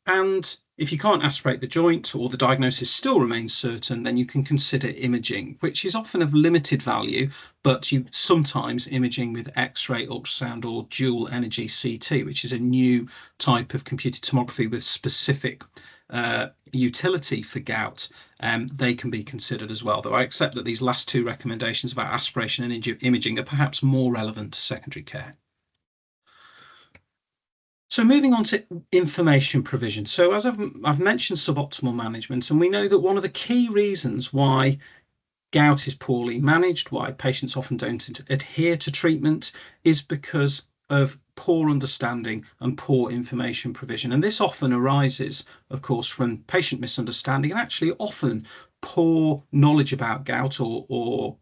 And if you can't aspirate the joint or the diagnosis still remains certain, then you can consider imaging, which is often of limited value, but sometimes imaging with X-ray, ultrasound, or dual energy CT, which is a new type of computed tomography with specific utility for gout. They can be considered as well, though I accept that these last two recommendations about aspiration and imaging are perhaps more relevant to secondary care. So moving on to information provision. So as I've mentioned suboptimal management, and we know that one of the key reasons why gout is poorly managed, why patients often don't adhere to treatment, is because of poor understanding and poor information provision. And this often arises, of course, from patient misunderstanding and actually often poor knowledge about gout or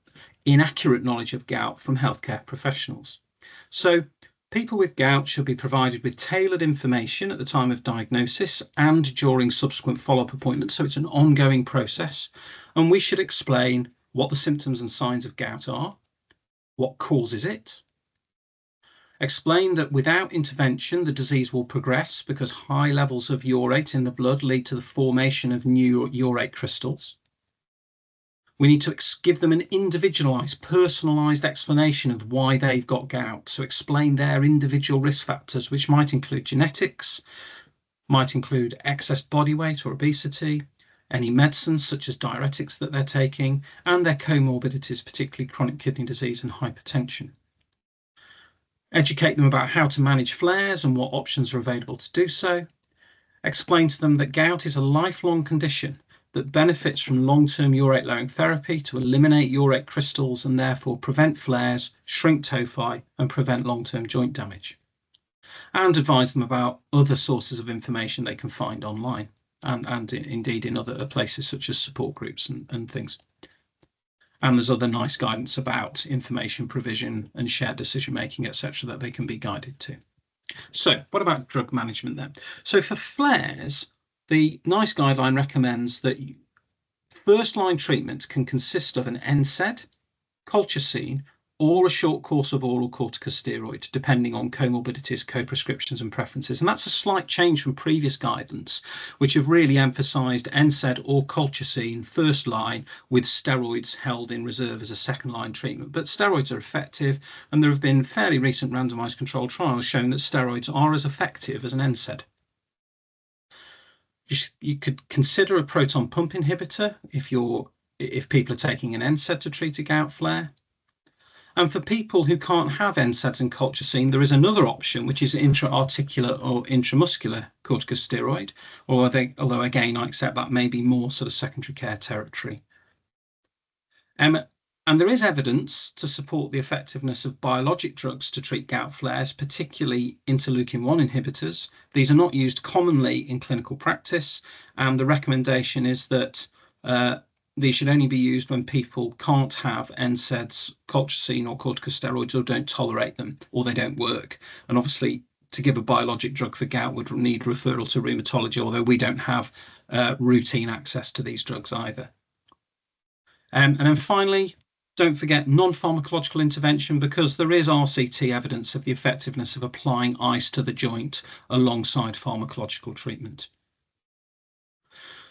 inaccurate knowledge of gout from healthcare professionals. So people with gout should be provided with tailored information at the time of diagnosis and during subsequent follow-up appointments. So it's an ongoing process. And we should explain what the symptoms and signs of gout are, what causes it, explain that without intervention, the disease will progress because high levels of urate in the blood lead to the formation of new urate crystals. We need to give them an individualized, personalized explanation of why they've got gout. So explain their individual risk factors, which might include genetics, might include excess body weight or obesity, any medicines such as diuretics that they're taking, and their comorbidities, particularly chronic kidney disease and hypertension. Educate them about how to manage flares and what options are available to do so. Explain to them that gout is a lifelong condition that benefits from long-term urate lowering therapy to eliminate urate crystals and therefore prevent flares, shrink tophi, and prevent long-term joint damage. And advise them about other sources of information they can find online and indeed in other places such as support groups and things. And there's other nice guidance about information provision and shared decision making, etc., that they can be guided to. So what about drug management then? So for flares, the NICE guideline recommends that first-line treatment can consist of an NSAID, colchicine, or a short course of oral corticosteroid, depending on comorbidities, co-prescriptions, and preferences. And that's a slight change from previous guidance, which have really emphasised NSAID or colchicine first line, with steroids held in reserve as a second-line treatment. But steroids are effective, and there have been fairly recent randomised controlled trials showing that steroids are as effective as an NSAID. You could consider a proton pump inhibitor if people are taking an NSAID to treat a gout flare. And for people who can't have NSAIDs and colchicine, there is another option, which is intra-articular or intramuscular corticosteroid, although again, I accept that may be more sort of secondary care territory. And there is evidence to support the effectiveness of biologic drugs to treat gout flares, particularly interleukin-1 inhibitors. These are not used commonly in clinical practice, and the recommendation is that these should only be used when people can't have NSAIDs, colchicine or corticosteroids, or don't tolerate them, or they don't work. And obviously, to give a biologic drug for gout would need referral to rheumatology, although we don't have routine access to these drugs either. And then finally, don't forget non-pharmacological intervention, because there is RCT evidence of the effectiveness of applying ice to the joint alongside pharmacological treatment.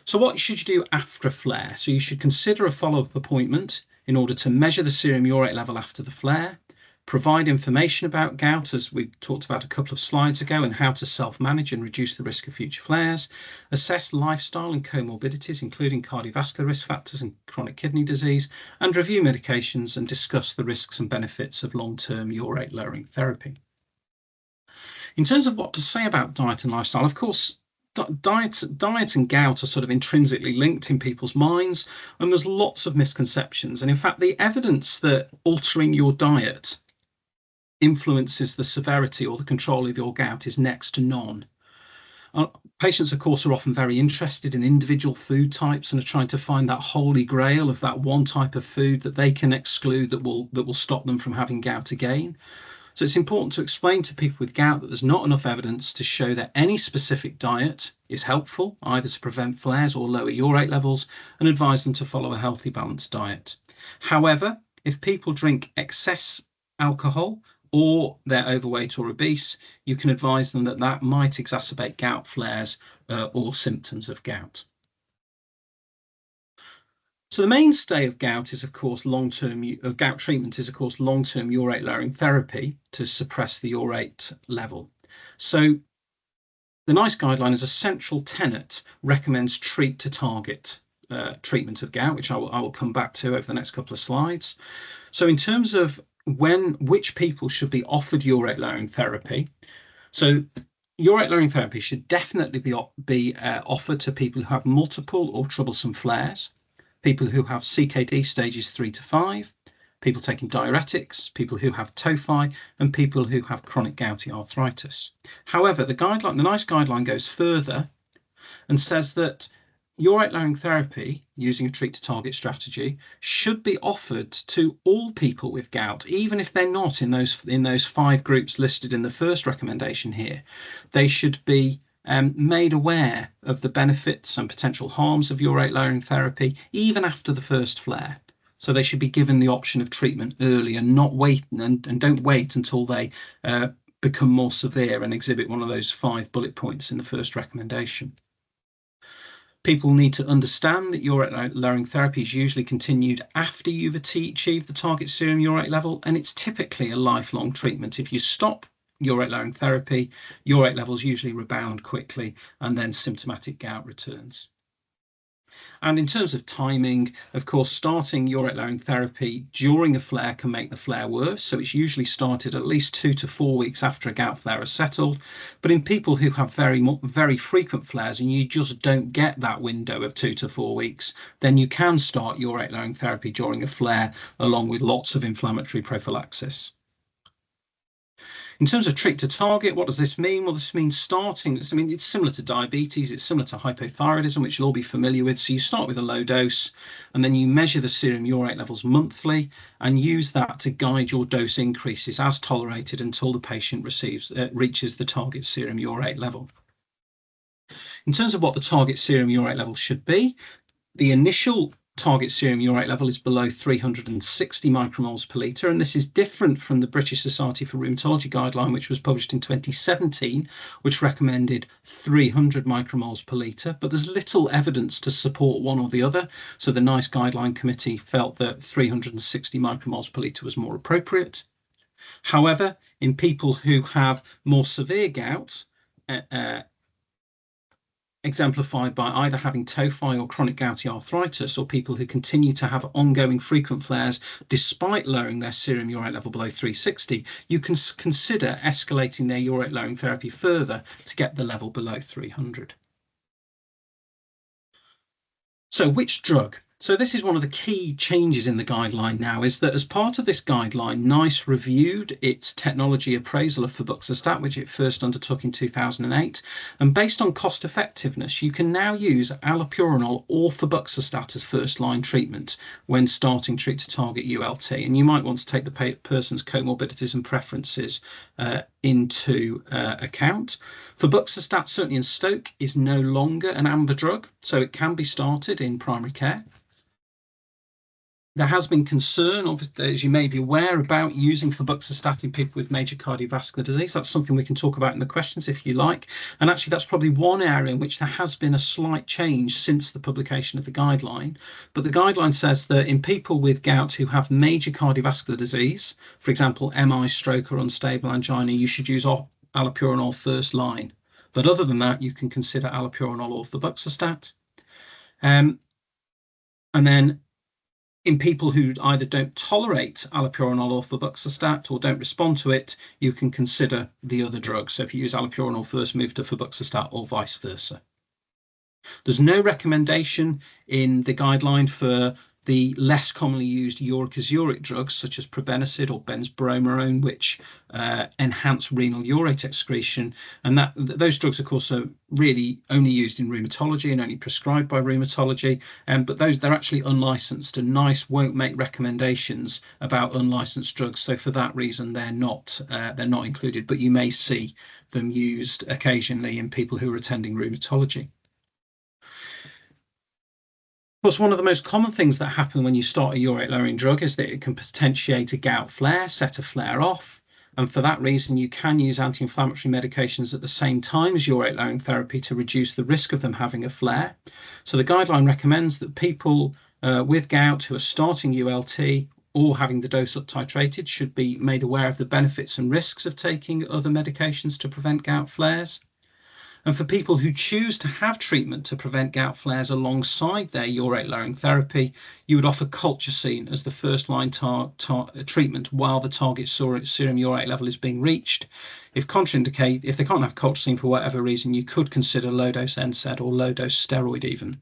So what should you do after a flare? So you should consider a follow-up appointment in order to measure the serum urate level after the flare, provide information about gout, as we talked about a couple of slides ago, and how to self-manage and reduce the risk of future flares, assess lifestyle and comorbidities, including cardiovascular risk factors and chronic kidney disease, and review medications and discuss the risks and benefits of long-term urate lowering therapy. In terms of what to say about diet and lifestyle, of course, diet and gout are sort of intrinsically linked in people's minds, and there's lots of misconceptions. And in fact, the evidence that altering your diet influences the severity or the control of your gout is next to none. Patients, of course, are often very interested in individual food types and are trying to find that holy grail of that one type of food that they can exclude that will stop them from having gout again. So it's important to explain to people with gout that there's not enough evidence to show that any specific diet is helpful, either to prevent flares or lower urate levels, and advise them to follow a healthy, balanced diet. However, if people drink excess alcohol or they're overweight or obese, you can advise them that that might exacerbate gout flares or symptoms of gout. So the mainstay of gout is, of course, gout treatment is, of course, long-term urate lowering therapy to suppress the urate level. So the NICE guideline as a central tenet recommends treat to target treatment of gout, which I will come back to over the next couple of slides. So in terms of which people should be offered urate lowering therapy, so urate lowering therapy should definitely be offered to people who have multiple or troublesome flares, people who have CKD stages 3 to 5, people taking diuretics, people who have tophi, and people who have chronic gouty arthritis. However, the NICE guideline goes further and says that urate lowering therapy using a treat to target strategy should be offered to all people with gout, even if they're not in those 5 groups listed in the first recommendation here. They should be made aware of the benefits and potential harms of urate lowering therapy even after the first flare. So they should be given the option of treatment early and not wait and don't wait until they become more severe and exhibit one of those 5 bullet points in the first recommendation. People need to understand that urate lowering therapy is usually continued after you've achieved the target serum urate level, and it's typically a lifelong treatment. If you stop urate lowering therapy, urate levels usually rebound quickly and then symptomatic gout returns. And in terms of timing, of course, starting urate lowering therapy during a flare can make the flare worse. So it's usually started at least 2 to 4 weeks after a gout flare has settled. But in people who have very frequent flares and you just don't get that window of 2 to 4 weeks, then you can start urate lowering therapy during a flare along with lots of inflammatory prophylaxis. In terms of treat to target, what does this mean? Well, this means it's similar to diabetes, it's similar to hypothyroidism, which you'll all be familiar with. So you start with a low dose and then you measure the serum urate levels monthly and use that to guide your dose increases as tolerated until the patient reaches the target serum urate level. In terms of what the target serum urate level should be, the initial target serum urate level is below 360 micromoles per litre, and this is different from the British Society for Rheumatology guideline, which was published in 2017, which recommended 300 micromoles per litre, but there's little evidence to support one or the other, so the NICE guideline committee felt that 360 micromoles per litre was more appropriate. However, in people who have more severe gout, exemplified by either having tophi or chronic gouty arthritis, or people who continue to have ongoing frequent flares despite lowering their serum urate level below 360, you can consider escalating their urate lowering therapy further to get the level below 300. So which drug? So this is one of the key changes in the guideline now, is that as part of this guideline, NICE reviewed its technology appraisal of febuxostat, which it first undertook in 2008. And based on cost effectiveness, you can now use allopurinol or febuxostat as first-line treatment when starting treat to target ULT. And you might want to take the person's comorbidities and preferences into account. Febuxostat, certainly in Stoke, is no longer an amber drug, so it can be started in primary care. There has been concern, obviously, as you may be aware, about using febuxostat in people with major cardiovascular disease. That's something we can talk about in the questions if you like. And actually, that's probably one area in which there has been a slight change since the publication of the guideline. But the guideline says that in people with gout who have major cardiovascular disease, for example, MI, stroke, or unstable angina, you should use allopurinol first line. But other than that, you can consider allopurinol or febuxostat. And then in people who either don't tolerate allopurinol or febuxostat or don't respond to it, you can consider the other drugs. So if you use allopurinol first, move to febuxostat or vice versa. There's no recommendation in the guideline for the less commonly used uric drugs such as probenecid or benzbromarone, which enhance renal urate excretion. And those drugs, of course, are really only used in rheumatology and only prescribed by rheumatology. But they're actually unlicensed, and NICE won't make recommendations about unlicensed drugs. So for that reason, they're not included. But you may see them used occasionally in people who are attending rheumatology. Of course, one of the most common things that happen when you start a urate lowering drug is that it can potentiate a gout flare, set a flare off. And for that reason, you can use anti-inflammatory medications at the same time as urate lowering therapy to reduce the risk of them having a flare. So the guideline recommends that people with gout who are starting ULT or having the dose up titrated should be made aware of the benefits and risks of taking other medications to prevent gout flares. And for people who choose to have treatment to prevent gout flares alongside their urate lowering therapy, you would offer colchicine as the first line treatment while the target serum urate level is being reached. If they can't have colchicine for whatever reason, you could consider low dose NSAID or low dose steroid even.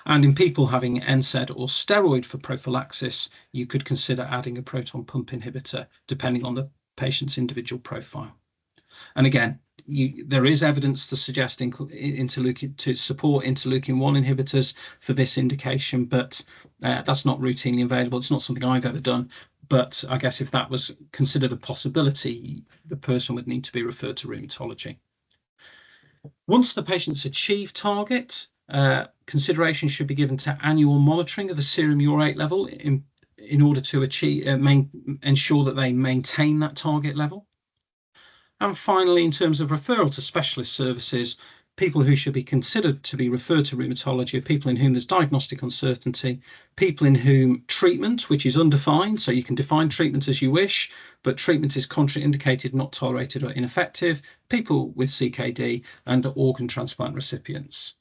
And in people having NSAID or steroid for prophylaxis, you could consider adding a proton pump inhibitor depending on the patient's individual profile. And again, there is evidence to suggest to support interleukin-1 inhibitors for this indication, but that's not routinely available. It's not something I've ever done. But I guess if that was considered a possibility, the person would need to be referred to rheumatology. Once the patient's achieved target, consideration should be given to annual monitoring of the serum urate level in order to ensure that they maintain that target level. And finally, in terms of referral to specialist services, people who should be considered to be referred to rheumatology are people in whom there's diagnostic uncertainty, people in whom treatment, which is undefined, so you can define treatment as you wish, but treatment is contraindicated, not tolerated or ineffective, people with CKD, and organ transplant recipients.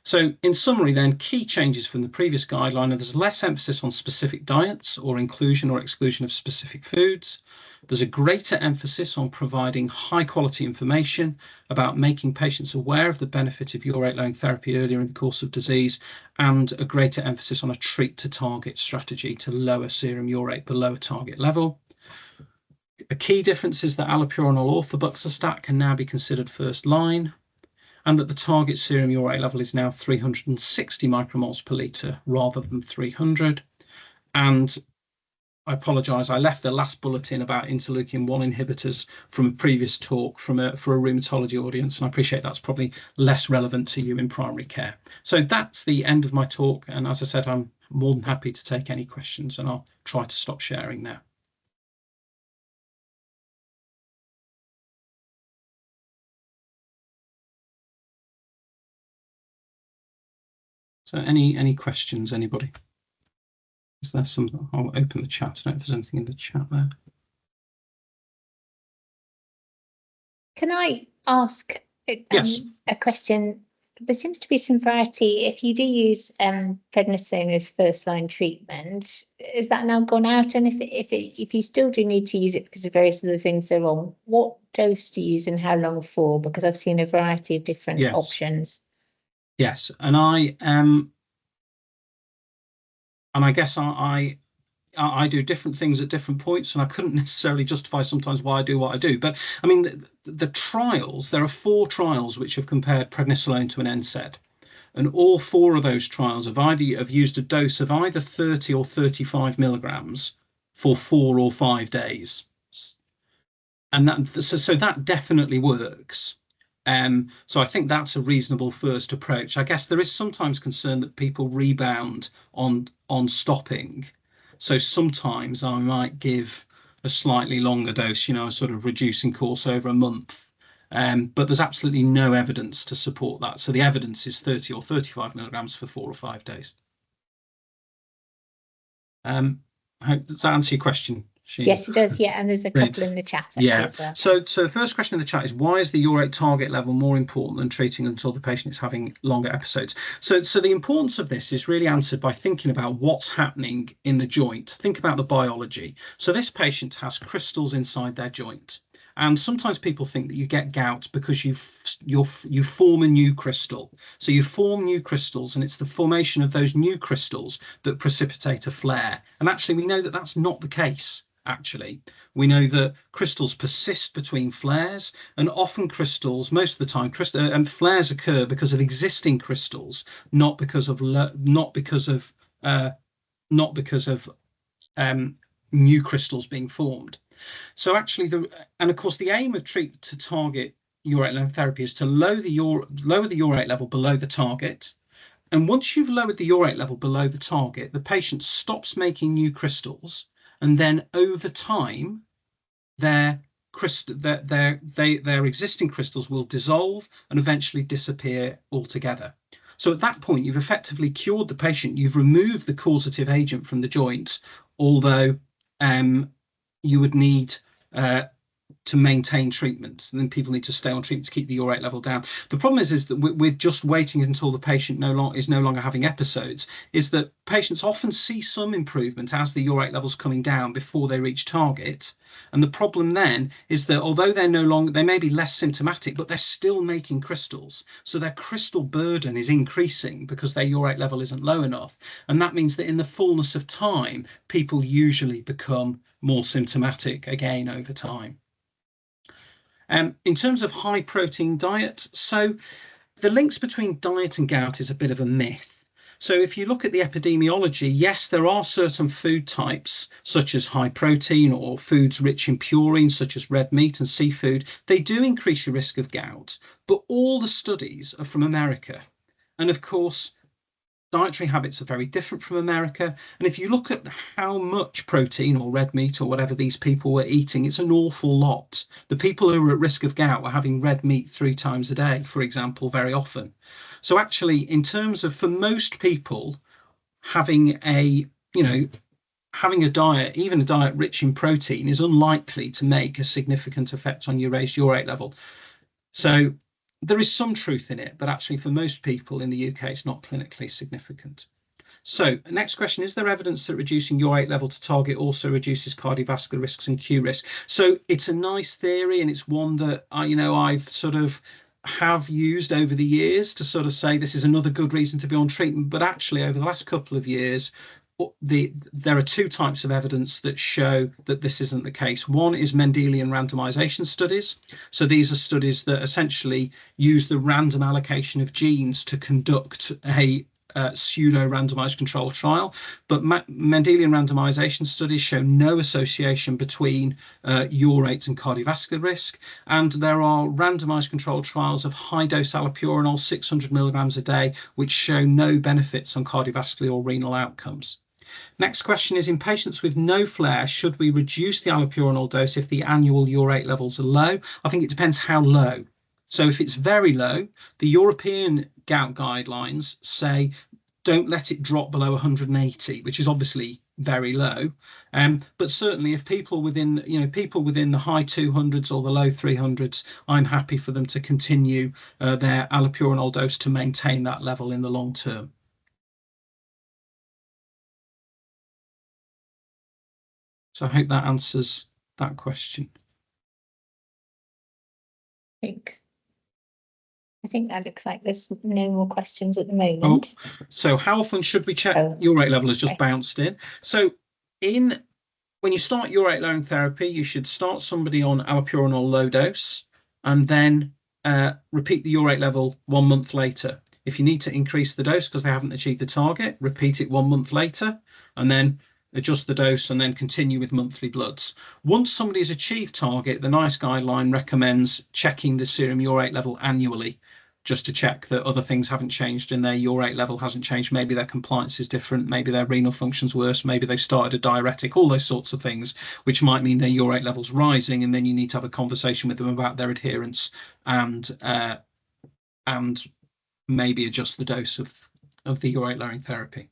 So in summary then, key changes from the previous guideline are there's less emphasis on specific diets or inclusion or exclusion of specific foods. There's a greater emphasis on providing high quality information about making patients aware of the benefit of urate lowering therapy earlier in the course of disease, and a greater emphasis on a treat to target strategy to lower serum urate below a target level. A key difference is that allopurinol or febuxostat can now be considered first line, and that the target serum urate level is now 360 micromoles per litre rather than 300. And I apologise, I left the last bulletin about interleukin-1 inhibitors from a previous talk for a rheumatology audience, and I appreciate that's probably less relevant to you in primary care. So that's the end of my talk, and as I said, I'm more than happy to take any questions, and I'll try to stop sharing now. So any questions, anybody? Is there some? I'll open the chat. I don't know if there's anything in the chat there. Can I ask Yes. a question? There seems to be some variety. If you do use prednisone as first line treatment, is that now gone out? And if you still do need to use it because of various other things are wrong, what dose to use and how long for? Because I've seen a variety of different options. Yes, and I guess I do different things at different points, and I couldn't necessarily justify sometimes why I do what I do. But I mean, the trials, there are 4 trials which have compared prednisolone to an NSAID, and all 4 of those trials have used a dose of either 30 or 35 milligrams for 4 or 5 days, and so that definitely works. So I think that's a reasonable first approach. I guess there is sometimes concern that people rebound on stopping. So sometimes I might give a slightly longer dose, a sort of reducing course over a month. But there's absolutely no evidence to support that. So the evidence is 30 or 35 milligrams for 4 or 5 days. I hope does that answer your question, Sheena? Yes, it does. Yeah, and there's a couple in the chat actually as well. So the first question in the chat is, why is the urate target level more important than treating until the patient is having longer episodes? So the importance of this is really answered by thinking about what's happening in the joint. Think about the biology. So this patient has crystals inside their joint, And sometimes people think that you get gout because you form a new crystal. So you form new crystals, and it's the formation of those new crystals that precipitate a flare. And actually, we know that that's not the case. Actually, we know that crystals persist between flares, and often crystals, most of the time, flares occur because of existing crystals, not because of new crystals being formed. So actually, of course, the aim of treatment to target urate level therapy is to lower the urate level below the target. And once you've lowered the urate level below the target, the patient stops making new crystals, and then over time, their existing crystals will dissolve and eventually disappear altogether. So at that point, you've effectively cured the patient. You've removed the causative agent from the joints, although you would need to maintain treatments, and then people need to stay on treatment to keep the urate level down. The problem is that with just waiting until the patient is no longer having episodes, is that patients often see some improvement as the urate level's coming down before they reach target. And the problem then is that although they may be less symptomatic, but they're still making crystals. So their crystal burden is increasing because their urate level isn't low enough. And that means that in the fullness of time, people usually become more symptomatic again over time. In terms of high protein diet, so the links between diet and gout is a bit of a myth. So if you look at the epidemiology, yes, there are certain food types, such as high protein or foods rich in purine, such as red meat and seafood. They do increase your risk of gout, but all the studies are from America. And of course, dietary habits are very different from America. And if you look at how much protein or red meat or whatever these people were eating, it's an awful lot. The people who are at risk of gout were having red meat 3 times a day, for example, very often. So actually, in terms of, for most people, having a diet, even a diet rich in protein, is unlikely to make a significant effect on your raised urate level. So there is some truth in it, but actually for most people in the UK, it's not clinically significant. So next question, is there evidence that reducing urate level to target also reduces cardiovascular risks and Q risk? So it's a nice theory, and it's one that I've sort of have used over the years to sort of say this is another good reason to be on treatment. But actually over the last couple of years, there are 2 types of evidence that show that this isn't the case. One is Mendelian randomization studies. So these are studies that essentially use the random allocation of genes to conduct a pseudo-randomized controlled trial. But Mendelian randomization studies show no association between urates and cardiovascular risk. And there are randomized controlled trials of high-dose allopurinol, 600 milligrams a day, which show no benefits on cardiovascular or renal outcomes. Next question is, in patients with no flare, should we reduce the allopurinol dose if the annual urate levels are low? I think it depends how low. So if it's very low, the European gout guidelines say don't let it drop below 180, which is obviously very low. But certainly if people within the high 200s or the low 300s, I'm happy for them to continue their allopurinol dose to maintain that level in the long term. So I hope that answers that question. I think that looks like there's no more questions at the moment. So how often should we check urate level has just bounced in? So when you start urate lowering therapy, you should start somebody on allopurinol low dose and then repeat the urate level 1 month later. If you need to increase the dose because they haven't achieved the target, repeat it 1 month later and then adjust the dose and then continue with monthly bloods. Once somebody's achieved target, the NICE guideline recommends checking the serum urate level annually, just to check that other things haven't changed and their urate level hasn't changed. Maybe their compliance is different, maybe their renal function's worse, maybe they've started a diuretic, all those sorts of things, which might mean their urate level's rising, and then you need to have a conversation with them about their adherence and maybe adjust the dose of the urate lowering therapy.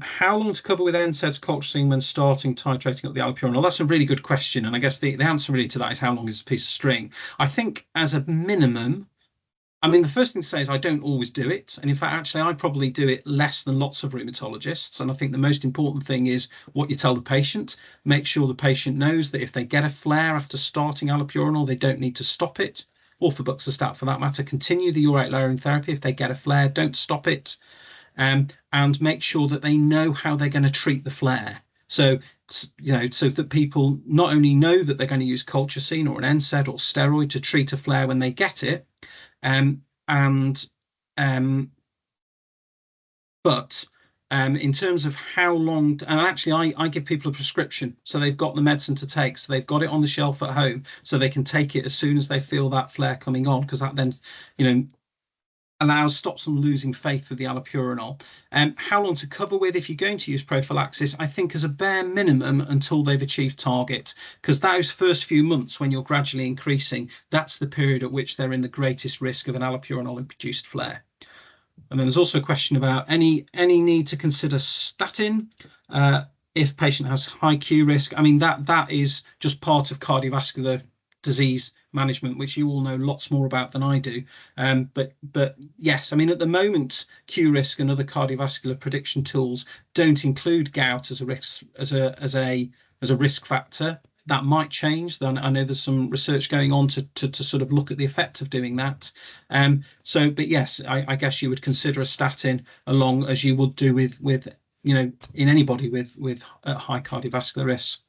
How long to cover with NSAIDs colchicine when starting titrating up the allopurinol? That's a really good question, and I guess the answer really to that is how long is a piece of string. I think as a minimum, I mean, the first thing to say is I don't always do it. And in fact, actually, I probably do it less than lots of rheumatologists. And I think the most important thing is what you tell the patient. Make sure the patient knows that if they get a flare after starting allopurinol, they don't need to stop it. Or for buxostat, for that matter, continue the urate lowering therapy. If they get a flare, don't stop it. And make sure that they know how they're going to treat the flare. So, so that people not only know that they're going to use colchicine or an NSAID or steroid to treat a flare when they get it, but in terms of how long, and actually I give people a prescription, so they've got the medicine to take, so they've got it on the shelf at home, so they can take it as soon as they feel that flare coming on, because that then, stops them losing faith with the allopurinol. How long to cover with if you're going to use prophylaxis? I think as a bare minimum until they've achieved target, because those first few months when you're gradually increasing, that's the period at which they're in the greatest risk of an allopurinol-induced flare. And then there's also a question about any need to consider statin if patient has high Q risk. I mean, that is just part of cardiovascular disease management, which you all know lots more about than I do. But yes, I mean, at the moment, Q risk and other cardiovascular prediction tools don't include gout as a risk as a risk factor. That might change. Then I know there's some research going on to sort of look at the effect of doing that. But yes, I guess you would consider a statin along as you would do with in anybody with high cardiovascular risk.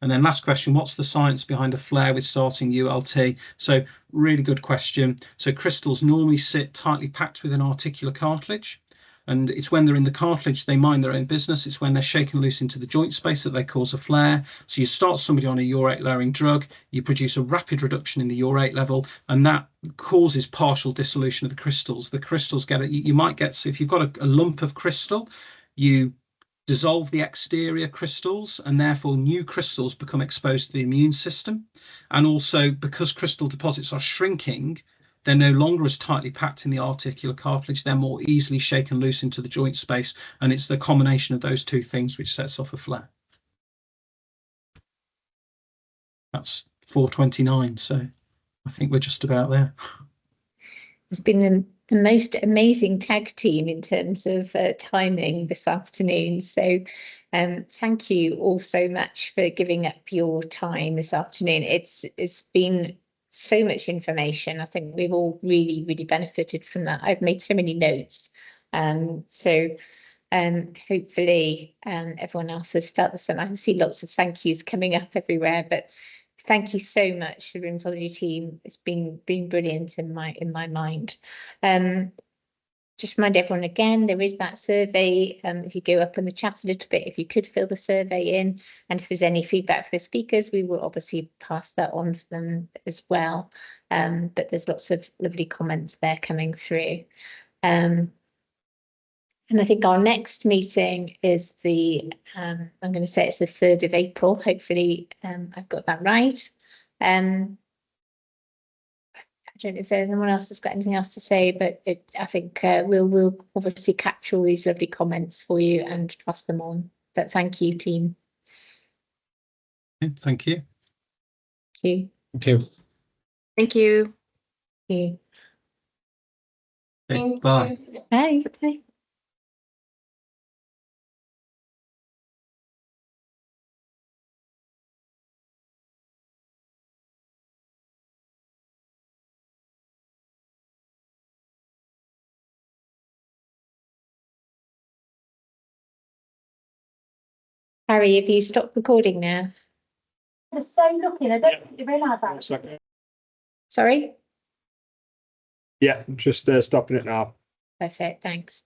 And then last question, what's the science behind a flare with starting ULT? So really good question. So crystals normally sit tightly packed within articular cartilage. And it's when they're in the cartilage, they mind their own business. It's when they're shaken loose into the joint space that they cause a flare. So you start somebody on a urate lowering drug, you produce a rapid reduction in the urate level, and that causes partial dissolution of the crystals. The crystals you might get, so if you've got a lump of crystal, you dissolve the exterior crystals, and therefore new crystals become exposed to the immune system. And also, because crystal deposits are shrinking, they're no longer as tightly packed in the articular cartilage. They're more easily shaken loose into the joint space. And it's the combination of those two things which sets off a flare. That's 4:29. So I think we're just about there. It's been the most amazing tag team in terms of timing this afternoon. So thank you all so much for giving up your time this afternoon. It's been so much information. I think we've all really, really benefited from that. I've made so many notes. Hopefully everyone else has felt the same. I can see lots of thank yous coming up everywhere, but thank you so much to the rheumatology team. It's been brilliant in my mind. Just remind everyone again, there is that survey. If you go up in the chat a little bit, if you could fill the survey in, and if there's any feedback for the speakers, we will obviously pass that on for them as well. But there's lots of lovely comments there coming through. And I think our next meeting is I'm going to say it's the 3rd of April. Hopefully I've got that right. I don't know if anyone else has got anything else to say, but I think we'll obviously capture all these lovely comments for you and pass them on. But thank you, team. Thank you. Thank you. Thank you. Thank you. Thank you. Okay, bye. Bye. Bye. Harry, have you stopped recording now? I'm so looking, I don't think you realise that. Sorry? Yeah, just stopping it now. Perfect, thanks.